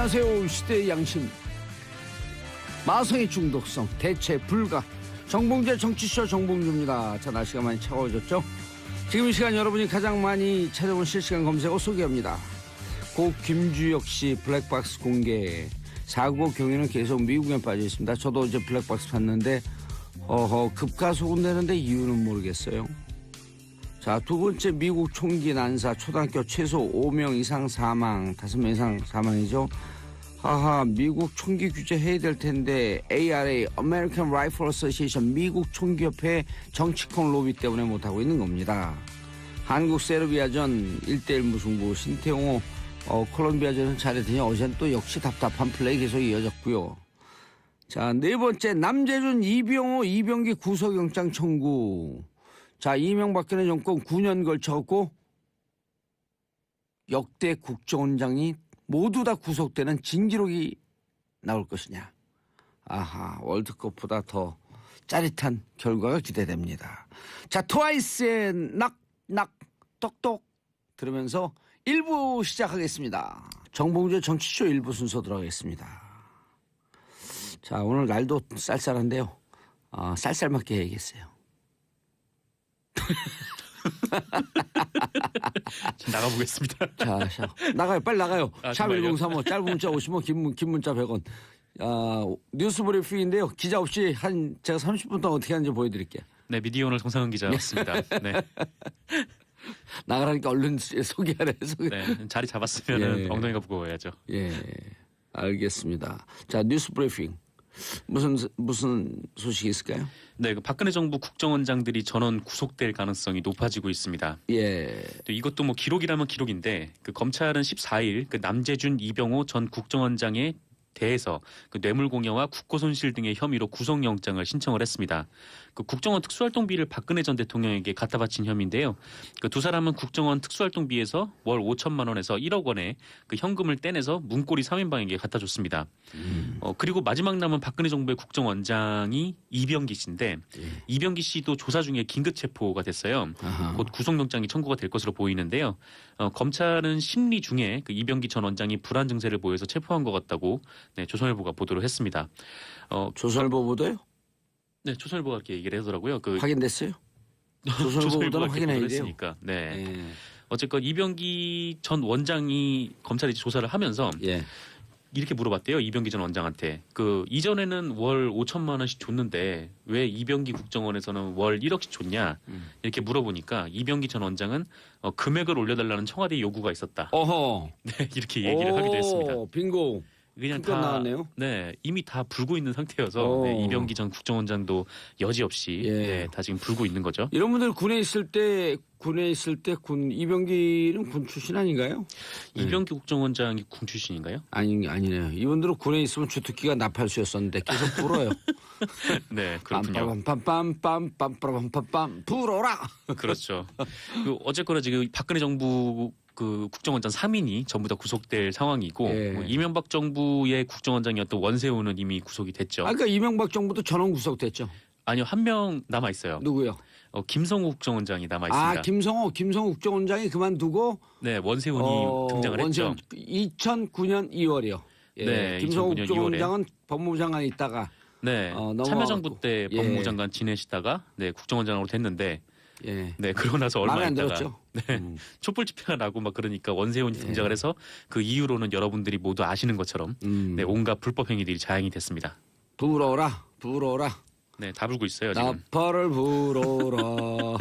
안녕하세요. 시대의 양심. 마성의 중독성 대체 불가. 정봉재 정치쇼 정봉주입니다. 자, 날씨가 많이 차가워졌죠? 지금 이 시간 여러분이 가장 많이 찾아본 실시간 검색어 소개합니다. 고 김주혁 씨 블랙박스 공개. 495 경위는 계속 미국에 빠져 있습니다. 저도 어제 블랙박스 봤는데 급가속은 되는데 이유는 모르겠어요. 자, 두 번째 미국 총기 난사 초등학교 최소 5명 이상 사망, 5명 이상 사망이죠. 하하, 미국 총기 규제 해야 될 텐데 ARA, American Rifle Association, 미국 총기협회 정치권 로비 때문에 못하고 있는 겁니다. 한국 세르비아전 1대1 무승부, 신태용호 콜롬비아전은 잘했더니 어제는 또 역시 답답한 플레이 계속 이어졌고요. 자, 네 번째 남재준 이병호 이병기 구속영장 청구. 자, 이명박근혜 정권 9년 걸쳐갖고 역대 국정원장이 모두 다 구속되는 진기록이 나올 것이냐. 아하, 월드컵보다 더 짜릿한 결과가 기대됩니다. 자, 트와이스의 낙낙 똑똑 들으면서 1부 시작하겠습니다. 정봉주의 정치쇼 1부 순서 들어가겠습니다. 자, 오늘 날도 쌀쌀한데요. 쌀쌀맞게 해야겠어요. 나가보겠습니다. 자, 나가요. 빨리 나가요. 샵 정말요? 1035 짧은 문자 50원, 긴 문자 100원. 뉴스 브리핑인데요. 기자 없이 제가 30분 동안 어떻게 하는지 보여드릴게요. 네, 미디어오늘 정상은 기자였습니다. 네. 나가라니까 얼른 소개하래. 네, 자리 잡았으면 예. 엉덩이가 무거워야죠. 예, 알겠습니다. 자, 뉴스 브리핑. 무슨 소식이 있을까요? 네, 그 박근혜 정부 국정원장들이 전원 구속될 가능성이 높아지고 있습니다. 예. 또 이것도 뭐 기록이라면 기록인데 그 검찰은 14일 그 남재준 이병호 전 국정원장에 대해서 그 뇌물공여와 국고손실 등의 혐의로 구속영장을 신청을 했습니다. 그 국정원 특수활동비를 박근혜 전 대통령에게 갖다 바친 혐의인데요. 그 두 사람은 국정원 특수활동비에서 월 5천만 원에서 1억 원의 그 현금을 떼내서 문고리 3인방에게 갖다 줬습니다. 그리고 마지막 남은 박근혜 정부의 국정원장이 이병기 씨인데 이병기 씨도 조사 중에 긴급 체포가 됐어요. 아하. 곧 구속영장이 청구가 될 것으로 보이는데요. 검찰은 심리 중에 그 이병기 전 원장이 불안 증세를 보여서 체포한 것 같다고 네, 조선일보가 보도를 했습니다. 조선일보 보도요? 네, 조선일보가 이렇게 얘기를 하더라고요. 그 확인됐어요? 조선일보 조선일보가 보도는 이렇게 확인해야 보도를 돼요. 했으니까. 네. 예. 어쨌건 이병기 전 원장이 검찰이 조사를 하면서 예. 이렇게 물어봤대요. 이병기 전 원장한테. 그 이전에는 월 5천만 원씩 줬는데 왜 이병기 국정원에서는 월 1억씩 줬냐? 이렇게 물어보니까 이병기 전 원장은 금액을 올려달라는 청와대 요구가 있었다. 어허. 네, 이렇게 얘기를 하기도 했습니다. 빙고. 그냥 큰건 다 나왔네요. 네, 이미 다 불고 있는 상태여서 네, 이병기 전 국정원장도 여지없이 예. 네, 다 지금 불고 있는 거죠. 이런 분들 군에 있을 때 이병기는 군 출신 아닌가요? 이병기 국정원장이 군 출신인가요? 아니네요. 이분들은 군에 있으면 주특기가 나팔수였었는데 계속 불어요. 네, 그렇군요. 빰빰빰빰빰빰빰빰빰 불어라. 그렇죠. 그 어쨌거나 지금 박근혜 정부 그 국정원장 3인이 전부 다 구속될 상황이고 예. 뭐 이명박 정부의 국정원장이었던 원세훈은 이미 구속이 됐죠. 아까 이명박 정부도 전원 구속됐죠. 아니요, 한 명 남아 있어요. 누구요? 김성우 국정원장이 남아 있습니다. 김성호 국정원장이 그만두고 네, 원세훈이 등장을 했죠. 2009년 2월이요. 예. 네, 김성호 2009년 국정원장은 법무부 장관에 있다가 네, 넘어가고. 참여정부 때 예. 법무부 장관 지내시다가 네, 국정원장으로 됐는데 예. 네, 그러고 나서 얼마 마음에 안 있다가 들었죠. 네, 촛불 집회가 나고 막 그러니까 원세훈이 등장을 해서 그 이후로는 여러분들이 모두 아시는 것처럼 네, 온갖 불법 행위들이 자행이 됐습니다. 불어라. 네, 다 불고 있어요 지금. 나팔을 불어라.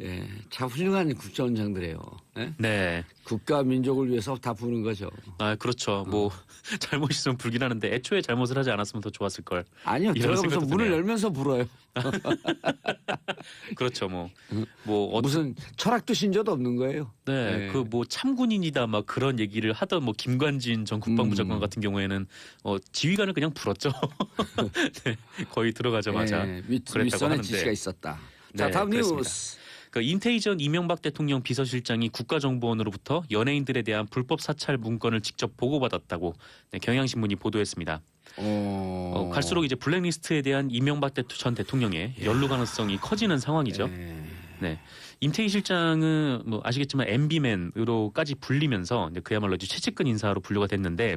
예, 참 훌륭한 국정원장들이에요. 예? 네, 국가 민족을 위해서 다 부는 거죠. 아 그렇죠. 뭐 잘못 있으면 불긴 하는데 애초에 잘못을 하지 않았으면 더 좋았을 걸. 아니요, 이런 들어가면서 생각도 문을 드네요. 열면서 불어요. 그렇죠, 무슨 철학도 신조도 없는 거예요. 네, 네. 그 뭐 참군인이다 막 그런 얘기를 하던 뭐 김관진 전 국방부 장관 같은 경우에는 지휘관을 그냥 불었죠. 네, 거의 들어가자마자 그랬다고 윗선에 하는데. 지시가 있었다. 네, 자, 다음 그렇습니다. 뉴스. 그 인태희 전 이명박 대통령 비서실장이 국가정보원으로부터 연예인들에 대한 불법 사찰 문건을 직접 보고받았다고 네, 경향신문이 보도했습니다. 갈수록 이제 블랙리스트에 대한 이명박 전 대통령의 연루 가능성이 커지는 상황이죠. 네. 임태희 실장은 뭐 아시겠지만 MB맨으로까지 불리면서 이제 그야말로 이제 최측근 인사로 분류가 됐는데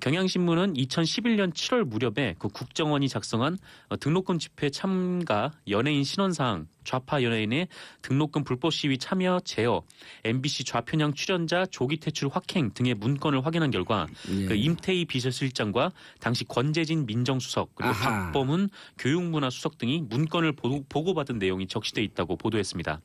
경향신문은 2011년 7월 무렵에 그 국정원이 작성한 등록금 집회 참가 연예인 신원사항 좌파 연예인의 등록금 불법 시위 참여 제어, MBC 좌편향 출연자 조기 퇴출 확행 등의 문건을 확인한 결과 그 임태희 비서실장과 당시 권재진 민정수석 그리고 박범훈 교육문화수석 등이 문건을 보고받은 내용이 적시돼 있다고 보도했습니다.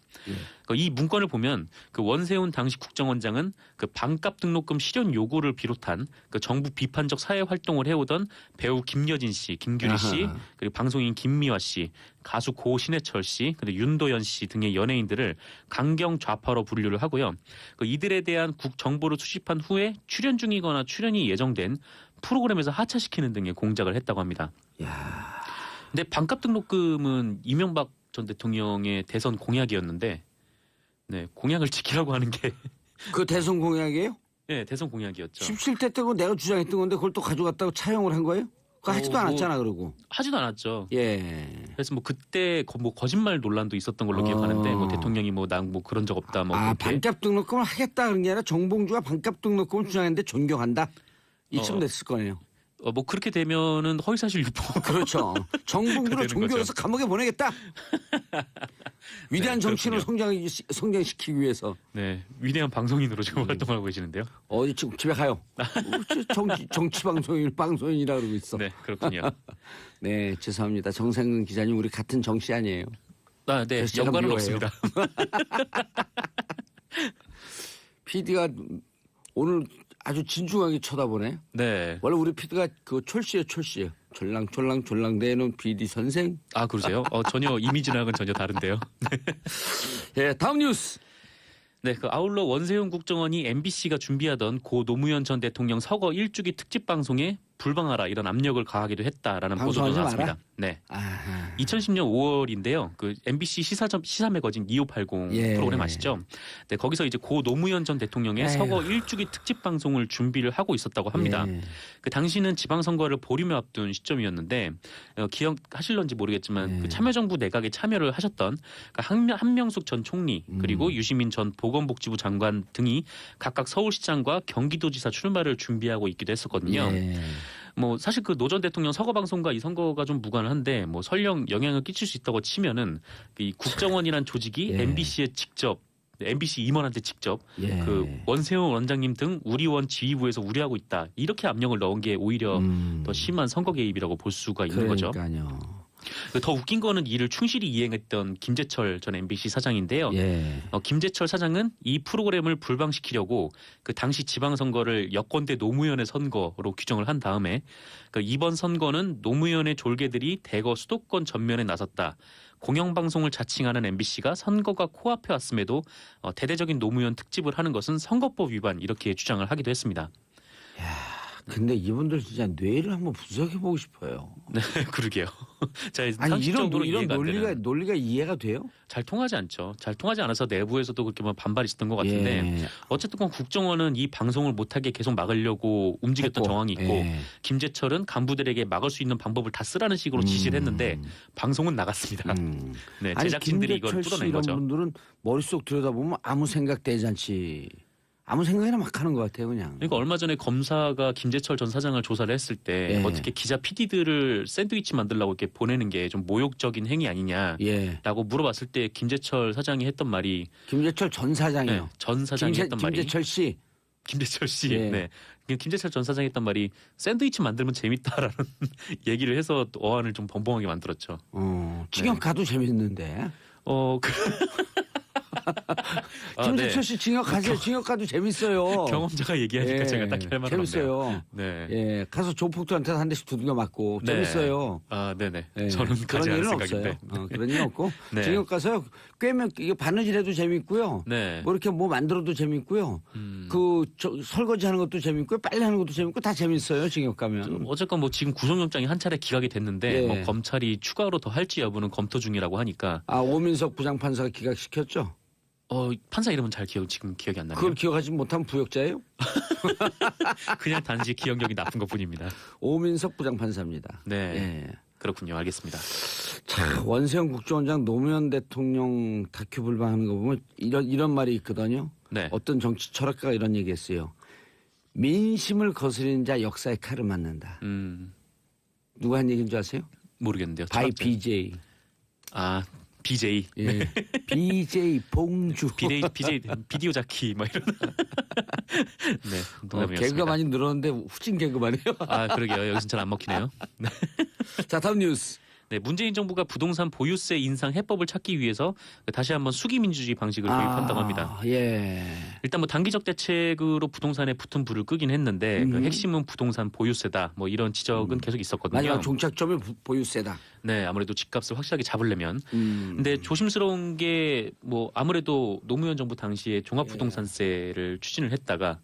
이 문건을 보면 그 원세훈 당시 국정원장은 그 반값 등록금 실현 요구를 비롯한 그 정부 비판적 사회 활동을 해오던 배우 김여진 씨, 김규리 씨, 그리고 방송인 김미화 씨, 가수 고 신해철 씨, 그리고 윤도현 씨 등의 연예인들을 강경 좌파로 분류를 하고요. 그 이들에 대한 정보를 수집한 후에 출연 중이거나 출연이 예정된 프로그램에서 하차시키는 등의 공작을 했다고 합니다. 근데 반값 등록금은 이명박 전 대통령의 대선 공약이었는데, 네 공약을 지키라고 하는 게 그 대선 공약이에요? 네, 대선 공약이었죠. 17대 때고 내가 주장했던 건데 그걸 또 가져갔다고 차용을 한 거예요? 그거 하지도 않았잖아, 그러고. 하지도 않았죠. 예. 그래서 뭐 그때 뭐 거짓말 논란도 있었던 걸로 기억하는데 뭐 대통령이 뭐 난 뭐 그런 적 없다 뭐. 반값 등록금을 하겠다 그런 게 아니라 정봉주가 반값 등록금을 주장했는데 존경한다. 이쯤 됐을 거네요. 뭐 그렇게 되면은 허위사실 유포. 그렇죠. 정봉주를 존경해서 감옥에 보내겠다. 위대한 네, 정치인을 성장시키기 위해서. 네, 위대한 방송인으로 지금 활동하고 계시는데요. 어디 지금 집에 가요. 정치 방송인이라 그러고 있어. 네, 그렇군요. 네, 죄송합니다. 정상근 기자님 우리 같은 정씨 아니에요. 네, 연관은 없습니다. PD가 오늘 아주 진중하게 쳐다보네. 네. 원래 우리 PD가 그 철씨예요. 졸랑 내는 PD 선생. 아, 그러세요? 전혀 이미지랑은 전혀 다른데요. 예, 다음 뉴스. 네, 그 아울러 원세훈 국정원이 MBC가 준비하던 고 노무현 전 대통령 서거 1주기 특집 방송에 불방하라 이런 압력을 가하기도 했다라는 보도가 나왔습니다. 네. 2010년 5월인데요. 그 MBC 시사 매거진 2580 프로그램 아시죠? 네, 거기서 이제 고 노무현 전 대통령의 서거 1주기 특집 방송을 준비를 하고 있었다고 합니다. 그 당시는 지방선거를 보름여 앞둔 시점이었는데 기억하실런지 모르겠지만 그 참여정부 내각에 참여를 하셨던 그 한명숙 전 총리 그리고 유시민 전 보건복지부 장관 등이 각각 서울시장과 경기도지사 출마를 준비하고 있기도 했었거든요. 뭐 사실 그 노 전 대통령 서거 방송과 이 선거가 좀 무관한데 뭐 설령 영향을 끼칠 수 있다고 치면은 이 국정원이란 조직이 MBC에 직접 MBC 임원한테 직접 그 원세훈 원장님 등 우리 원 지휘부에서 우려하고 있다 이렇게 압력을 넣은 게 오히려 더 심한 선거 개입이라고 볼 수가 있는 거죠. 더 웃긴 거는 이를 충실히 이행했던 김재철 전 MBC 사장인데요. 김재철 사장은 이 프로그램을 불방시키려고 그 당시 지방선거를 여권대 노무현의 선거로 규정을 한 다음에 그 이번 선거는 노무현의 졸개들이 대거 수도권 전면에 나섰다. 공영방송을 자칭하는 MBC가 선거가 코앞에 왔음에도 대대적인 노무현 특집을 하는 것은 선거법 위반 이렇게 주장을 하기도 했습니다. 근데 이분들 진짜 뇌를 한번 분석해보고 싶어요. 네, 그러게요. 자, 아니 이런 논리가 이해가 돼요? 잘 통하지 않죠. 잘 통하지 않아서 내부에서도 그렇게 뭐 반발이 있었던 것 같은데 어쨌든 국정원은 이 방송을 못하게 계속 막으려고 움직였던 정황이 있고 김재철은 간부들에게 막을 수 있는 방법을 다 쓰라는 식으로 지시를 했는데 방송은 나갔습니다. 네, 제작진들이 이걸 뚫어낸 거죠. 이런 분들은 머릿속 들여다보면 아무 생각 대잔치. 아무 생각이나 막 하는 것 같아요, 그냥. 그러니까 얼마 전에 검사가 김재철 전 사장을 조사를 했을 때 어떻게 기자 PD들을 샌드위치 만들려고 이렇게 보내는 게 좀 모욕적인 행위 아니냐라고 물어봤을 때 김재철 사장이 했던 말이 김재철 전 사장이요. 네, 전 사장이 했던 말이 김재철 씨. 네. 김재철 전 사장이 했던 말이 샌드위치 만들면 재밌다라는 얘기를 해서 어안을 좀 벙벙하게 만들었죠. 징역 가도 재밌는데. 김재철 씨 징역 가세요. 징역 가도 재밌어요. 경험자가 얘기하니까 제가 딱히 할 말은 재밌어요. 없네요. 네. 예, 가서 조폭들한테 한 대씩 두들겨 맞고 재밌어요. 네네. 예, 저는 그런 일은 생각인데. 없어요. 그런 일은 없고 징역 가서 꿰면 이게 바느질해도 재밌고요. 뭐 이렇게 뭐 만들어도 재밌고요. 설거지하는 것도 재밌고요. 빨래하는 것도 재밌고 다 재밌어요. 징역 가면. 어쨌건 뭐 지금 구속영장이 한 차례 기각이 됐는데 뭐 검찰이 추가로 더 할지 여부는 검토 중이라고 하니까. 오민석 부장판사가 기각시켰죠? 판사 이름은 지금 기억이 안 나네요. 그걸 기억하지 못하면 부역자예요? 그냥 단지 기억력이 나쁜 것뿐입니다. 오민석 부장판사입니다. 네. 그렇군요. 알겠습니다. 자, 원세훈 국정원장 노무현 대통령 다큐 불방하는 거 보면 이런 말이 있거든요. 네. 어떤 정치 철학가가 이런 얘기했어요. 민심을 거스르는 자 역사의 칼을 맞는다. 누가 한 얘기인 줄 아세요? 모르겠는데요. 바이 철학자. BJ. 아, BJ. 예. BJ 봉주. BJ 비디오 자키 뭐 이런. 네, 농담이었습니다. 개그가 많이 늘었는데 후진 개그만해요. 아, 그러게요. 여기서 잘 안 먹히네요. 자, 다음 뉴스. 네, 문재인 정부가 부동산 보유세 인상 해법을 찾기 위해서 다시 한번 수기 민주주의 방식을 도입한다고 합니다. 예. 일단 뭐 단기적 대책으로 부동산에 붙은 불을 끄긴 했는데 그 핵심은 부동산 보유세다. 뭐 이런 지적은 계속 있었거든요. 마지막 종착점이 보유세다. 네, 아무래도 집값을 확실하게 잡으려면. 근데 조심스러운 게 뭐 아무래도 노무현 정부 당시에 종합부동산세를 추진을 했다가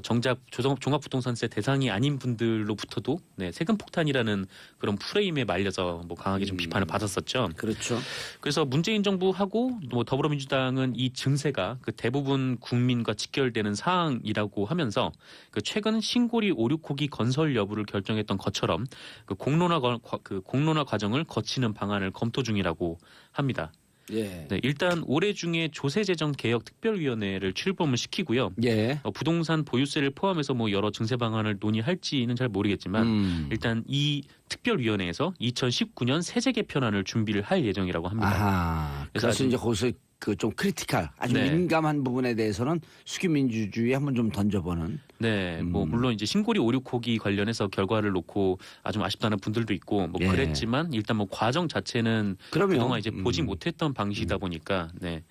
정작 종합부동산세 대상이 아닌 분들로부터도 네, 세금 폭탄이라는 그런 프레임에 말려서 뭐 강하게 좀 비판을 받았었죠. 그렇죠. 그래서 문재인 정부하고 뭐 더불어민주당은 이 증세가 그 대부분 국민과 직결되는 사항이라고 하면서 그 최근 신고리 5,6호기 건설 여부를 결정했던 것처럼 그 공론화 과정을 거치는 방안을 검토 중이라고 합니다. 예. 네, 일단 올해 중에 조세재정 개혁 특별위원회를 출범을 시키고요. 예. 부동산 보유세를 포함해서 뭐 여러 증세 방안을 논의할지는 잘 모르겠지만 일단 이 특별위원회에서 2019년 세제 개편안을 준비를 할 예정이라고 합니다. 아하. 그래서 이제 거기서 그 좀 크리티컬 아주 네. 민감한 부분에 대해서는 수기 민주주의 한번 좀 던져보는. 네, 뭐 물론 이제 신고리 5,6호기 관련해서 결과를 놓고 아주 아쉽다는 분들도 있고 뭐 예. 그랬지만 일단 뭐 과정 자체는 그럼요. 그동안 이제 보지 못했던 방식이다 보니까 네,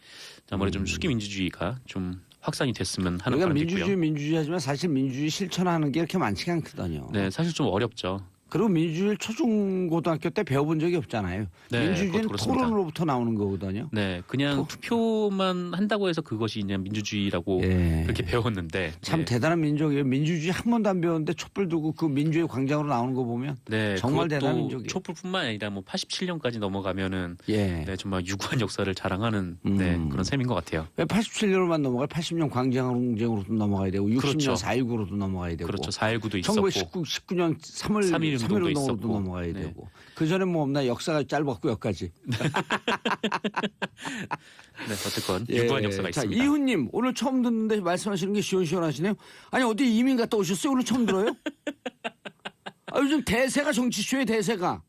아무래도 좀 수기 민주주의가 좀 확산이 됐으면 하는 우리가 바람이 있고요. 민주주의 하지만 사실 민주주의 실천하는 게 그렇게 많지가 않거든요. 네, 사실 좀 어렵죠. 그리고 민주주의를 초중고등학교 때 배워본 적이 없잖아요. 네, 민주주의는 그것도 그렇습니다. 토론으로부터 나오는 거거든요. 네, 그냥 투표만 한다고 해서 그것이 그냥 민주주의라고 예. 그렇게 배웠는데 참 네. 대단한 민족이에요. 민주주의 한 번도 안 배웠는데 촛불 두고 그 민주의 광장으로 나오는 거 보면 네, 정말 그것도 대단한 민족이에요. 촛불뿐만 아니라 뭐 87년까지 넘어가면은 예. 네, 정말 유구한 역사를 자랑하는 네, 그런 셈인 것 같아요. 왜 87년으로만 넘어가요? 80년 광장으로도 넘어가야 되고 60년 그렇죠. 4.19로도 넘어가야 되고 그렇죠. 4.19도 있었고 1919년 3월 3.1 운동도 3.1 있었고. 운동으로도 넘어가야 네. 되고 그 전에 뭐 없나 역사가 짧았고 여기까지. 네, 어쨌건 유구한 역사가 자, 있습니다. 이훈님 오늘 처음 듣는데 말씀하시는 게 시원시원하시네요. 아니 어디 이민 갔다 오셨어요? 오늘 처음 들어요? 아, 요즘 대세가 정치쇼에 대세가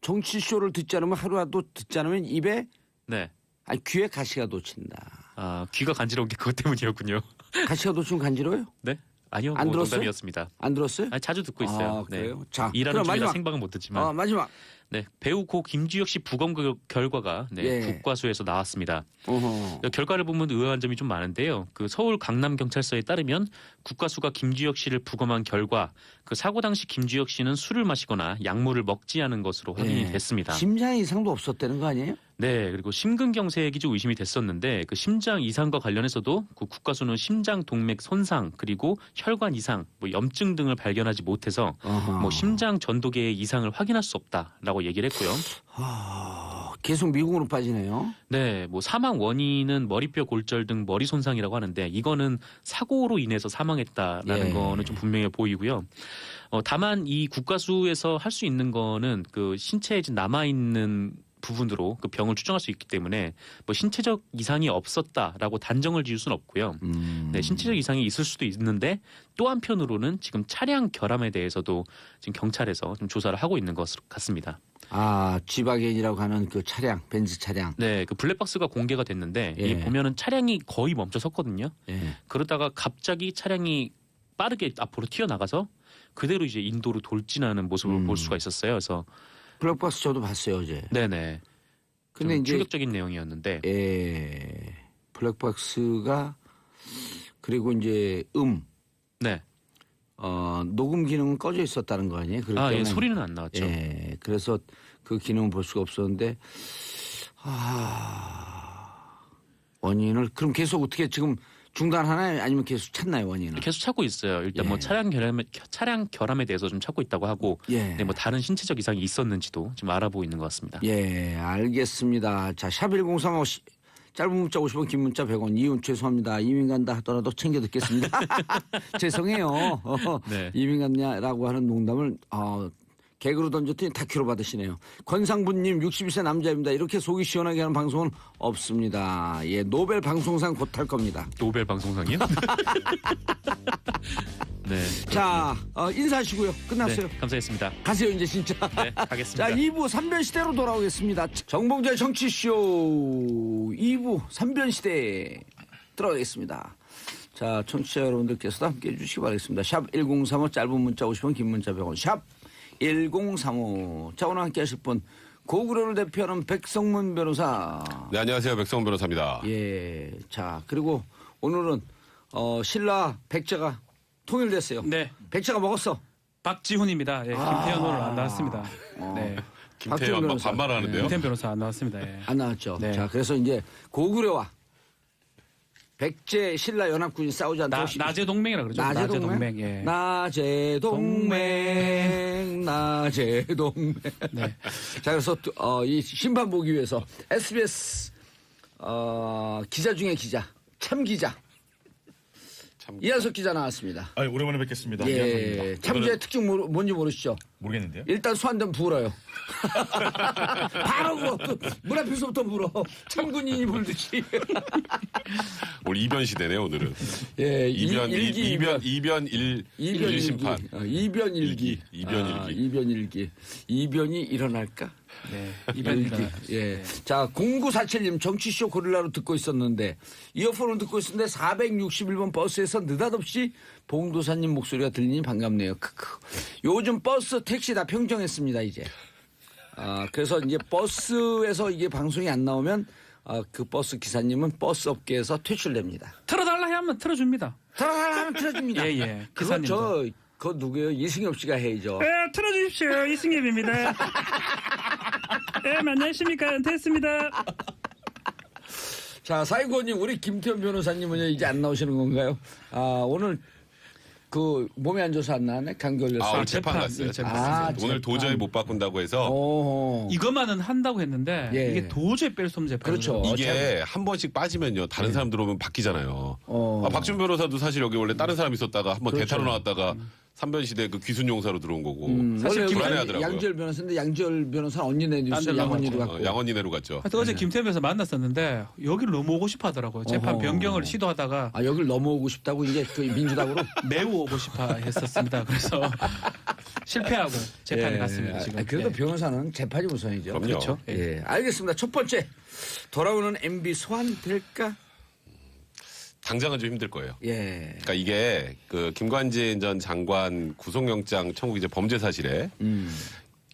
정치쇼를 듣지 않으면 하루라도 듣지 않으면 입에 네. 아니 귀에 가시가 돋친다. 아, 귀가 간지러운 게 그것 때문이었군요. 가시가 돋치면 간지러워요? 네? 아니요. 안 뭐 들었어요? 농담이었습니다. 안 들었어요? 아니, 자주 듣고 있어요. 아, 그래요? 자, 일하는 그럼 중이라 마지막. 생방은 못 듣지만 마지막. 네, 배우 고 김주혁 씨 부검 결과가 네, 예. 국과수에서 나왔습니다. 어허. 결과를 보면 의아한 점이 좀 많은데요. 그 서울 강남경찰서에 따르면 국과수가 김주혁 씨를 부검한 결과 그 사고 당시 김주혁 씨는 술을 마시거나 약물을 먹지 않은 것으로 확인이 예. 됐습니다. 심장 이상도 없었다는 거 아니에요? 네, 그리고 심근경색이 좀 의심이 됐었는데 그 심장 이상과 관련해서도 그 국과수는 심장 동맥 손상 그리고 혈관 이상, 뭐 염증 등을 발견하지 못해서 어허. 뭐 심장 전도계의 이상을 확인할 수 없다라고 얘기를 했고요. 계속 미국으로 빠지네요. 네, 뭐 사망 원인은 머리뼈 골절 등 머리 손상이라고 하는데 이거는 사고로 인해서 사망했다라는 예. 거는 좀 분명해 보이고요. 다만 이 국과수에서 할 수 있는 거는 그 신체에 남아 있는 부분으로 그 병을 추정할 수 있기 때문에 뭐 신체적 이상이 없었다라고 단정을 지을 수는 없고요. 네, 신체적 이상이 있을 수도 있는데 또 한편으로는 지금 차량 결함에 대해서도 지금 경찰에서 좀 조사를 하고 있는 것 같습니다. 아, 지바겐이라고 하는 그 차량, 벤츠 차량. 네, 그 블랙박스가 공개가 됐는데 예. 이 보면은 차량이 거의 멈춰 섰거든요. 예. 그러다가 갑자기 차량이 빠르게 앞으로 튀어나가서 그대로 이제 인도로 돌진하는 모습을 볼 수가 있었어요. 그래서 블랙박스 저도 봤어요, 어제. 네네. 근데 좀 이제 충격적인 내용이었는데 블랙박스가 그리고 이제 네. 녹음 기능은 꺼져 있었다는 거 아니에요? 그렇기 아, 예, 때문에 소리는 안 나왔죠. 예, 그래서 그 기능을 볼 수가 없었는데 원인을 그럼 계속 어떻게 지금 중단하나요? 아니면 계속 찾나요, 원인을? 계속 찾고 있어요. 일단 예. 뭐 차량 결함에 대해서 좀 찾고 있다고 하고 예. 네, 뭐 다른 신체적 이상이 있었는지도 지금 알아보고 있는 것 같습니다. 예, 알겠습니다. 자, 샵 1035 짧은 문자 50원, 긴 문자 100원. 이윤 죄송합니다. 이민 간다 하더라도 챙겨 듣겠습니다. 죄송해요. 네. 이민 갔냐라고 하는 농담을 개그로 던졌더니 다큐로 받으시네요. 권상부님 61세 남자입니다. 이렇게 속이 시원하게 하는 방송은 없습니다. 예, 노벨 방송상 곧 탈 겁니다. 노벨 방송상이요? 네. 자, 인사하시고요. 끝났어요. 네, 감사했습니다. 가세요 이제 진짜. 네, 가겠습니다. 자, 2부 3변시대로 돌아오겠습니다. 정봉재 정치쇼 2부 3변시대 들어가겠습니다. 자, 청취자 여러분들께서도 함께해 주시기 바라겠습니다. 샵 1035 짧은 문자 50원 긴 문자 100원 샵 1035. 자, 오늘 함께 하실 분 고구려를 대표하는 백성문 변호사. 네, 안녕하세요. 백성문 변호사입니다. 예. 자, 그리고 오늘은 신라 백자가 통일됐어요. 네. 백자가 먹었어. 박지훈입니다. 예, 김태현 오늘 안 나왔습니다. 네. 김태현 막 변호사. 반말하는데요. 김태현 변호사 안 나왔습니다. 예. 안 나왔죠. 네. 자, 그래서 이제 고구려와 백제 신라 연합군이 싸우지 않도록 낮의 동맹이라 그러죠. 낮의 동맹. 예. 낮의 동맹. 낮의 동맹. 네. 자, 그래서 이 심판 보기 위해서 SBS 기자 중에 기자, 참 기자. 이한석 기자 나왔습니다. 아니, 오랜만에 뵙겠습니다. 예, 이한석입니다. 참기의 특징 뭔지 모르시죠? 모르겠는데요. 일단 소환되면 불어요. 바로 문 앞에서부터 불어. 참군인이 불듯이. 오늘 이변 시대네요, 오늘은. 예, 이변 이변 일 심판. 이변 일기. 이변 일기. 이변 일기. 이변이 일어날까? 네. 일기. 예. 자, 0947님 정치쇼 고릴라로 듣고 있었는데 이어폰을 듣고 있었는데 461번 버스에서 느닷없이 봉도사님 목소리가 들리니 반갑네요. 크크. 요즘 버스 택시 다 평정했습니다, 이제. 그래서 이제 버스에서 이게 방송이 안 나오면 그 버스 기사님은 버스 업계에서 퇴출됩니다. 틀어달라 하면 틀어줍니다. 하면 틀어줍니다. 예, 예. 그건 기사님도. 그거 누구예요? 이승엽 씨가 해야죠. 예, 틀어주십시오. 이승엽입니다. 예, 안녕하십니까. 됐습니다. 자, 사이고님, 우리 김태현 변호사님은 이제 안 나오시는 건가요? 오늘 그 몸이 안 좋아서 안 나왔네? 감기 걸려서. 오늘 재판 재판, 갔어요. 재판. 오늘 재판. 도저히 못 바꾼다고 해서 이것만은 한다고 했는데 예. 이게 도저히 뺄 수 없는 재판이거든요. 그렇죠. 이게 한 번씩 빠지면요. 다른 사람 들어오면 바뀌잖아요. 박준 변호사도 사실 여기 원래 다른 사람 있었다가 한번 그렇죠. 대타로 나왔다가 3변 시대 그 귀순 용사로 들어온 거고. 사실 사실 불안해하더라고요. 양지열 변호사인데 양지열 변호사는 언니 내뉴스 양언니도 갖고. 양언니네로 갔죠. 하여튼 어제 김태현 변호사 만났었는데 여기를 넘어오고 싶어 하더라고요. 재판 어허. 변경을 시도하다가 여길 넘어오고 싶다고 이제 그 민주당으로. 매우 오고 싶어 했었습니다. 그래서 실패하고 재판에 갔습니다. 지금. 그래도 예. 변호사는 재판이 우선이죠. 그럼요. 그렇죠. 예, 알겠습니다. 첫 번째 돌아오는 MB 소환될까? 당장은 좀 힘들 거예요. 예. 그러니까 이게 그 김관진 전 장관 구속영장 청구 이제 범죄 사실에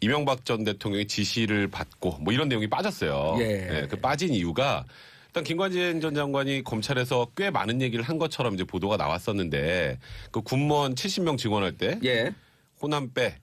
이명박 전 대통령의 지시를 받고 뭐 이런 내용이 빠졌어요. 예. 그 빠진 이유가 일단 김관진 전 장관이 검찰에서 꽤 많은 얘기를 한 것처럼 이제 보도가 나왔었는데 그 군무원 70명 증언할 때 예. 호남 빼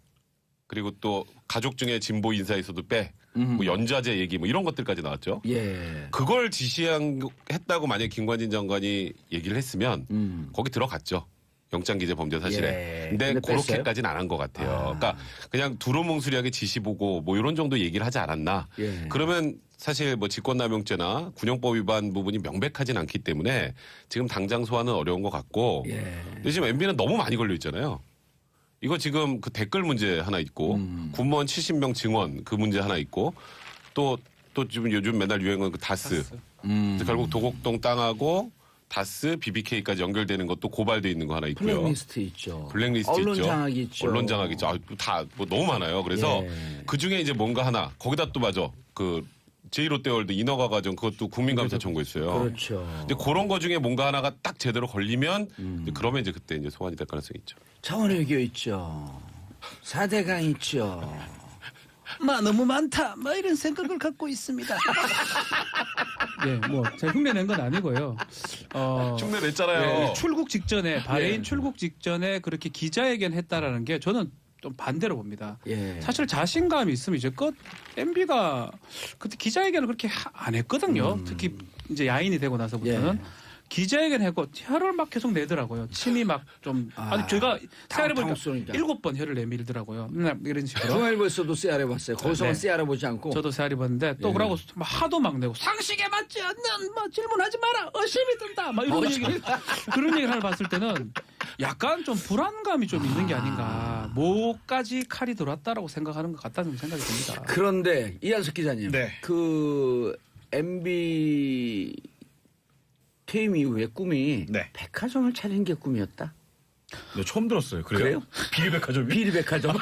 그리고 또 가족 중에 진보 인사에서도 빼 뭐 연좌제 얘기 뭐 이런 것들까지 나왔죠. 예. 그걸 지시했다고 만약에 김관진 장관이 얘기를 했으면 거기 들어갔죠. 영장기재 범죄 사실에. 예. 근데 근데 뺐어요? 그렇게까지는 안 한 것 같아요. 그러니까 그냥 두루뭉술하게 지시 보고 뭐 이런 정도 얘기를 하지 않았나. 예. 그러면 사실 뭐 직권남용죄나 군용법 위반 부분이 명백하진 않기 때문에 지금 당장 소환은 어려운 것 같고. 예. 근데 지금 MB는 너무 많이 걸려 있잖아요. 이거 지금 그 댓글 문제 하나 있고 군무원 70명 증언 그 문제 하나 있고 또 지금 요즘 맨날 유행하는 그 다스. 결국 도곡동 땅하고 다스, BBK까지 연결되는 것도 고발돼 있는 거 하나 있고요. 블랙리스트 있죠. 블랙리스트 언론 있죠. 장악이 있죠. 언론 장악 있죠. 다 뭐 너무 많아요. 그래서 예. 그 중에 이제 뭔가 하나 거기다 또 맞아. 그 제1롯데월드 인허가 과정 그것도 국민감사 청구했어요. 그렇죠. 근데 그런 거 중에 뭔가 하나가 딱 제대로 걸리면 이제 그러면 이제 그때 이제 소환이 될 가능성이 있죠. 차원외교 있죠. 4대강 있죠. 너무 많다. 이런 생각을 갖고 있습니다. 예, 뭐 제가 흉내 낸 건 아니고요. 흉내 냈잖아요. 출국 직전에 바레인 예. 출국 직전에 그렇게 기자회견 했다라는 게 저는 좀 반대로 봅니다. 예. 사실 자신감이 있으면 이제껏 MB가 그때 기자회견을 그렇게 안 했거든요. 특히 이제 야인이 되고 나서부터는. 예. 기자회견 했고 혀를 막 계속 내더라고요. 침이 막 좀 아니 제가 생각해보니까 당황스러우니까. 7번 혀를 내밀더라고요. 이런 식으로. 중앙일보에서도 쎄 해봤어요. 거기서만 네. 쎄 알아보지 않고. 저도 세알이 봤는데 또 예. 그러고 하도 막 내고 상식에 맞지 않는 질문하지 마라 의심이 든다 막 이런 얘기를 그런 얘기를 하나 봤을 때는 약간 좀 불안감이 좀 있는 게 아닌가. 목까지 칼이 들어왔다라고 생각하는 것 같다는 생각이 듭니다. 그런데 이한석 기자님, 네. 그 MB 퇴임 이후에 꿈이 네. 백화점을 차리는 게 꿈이었다. 네, 처음 들었어요. 그래요? 비리백화점이? 비리백화점.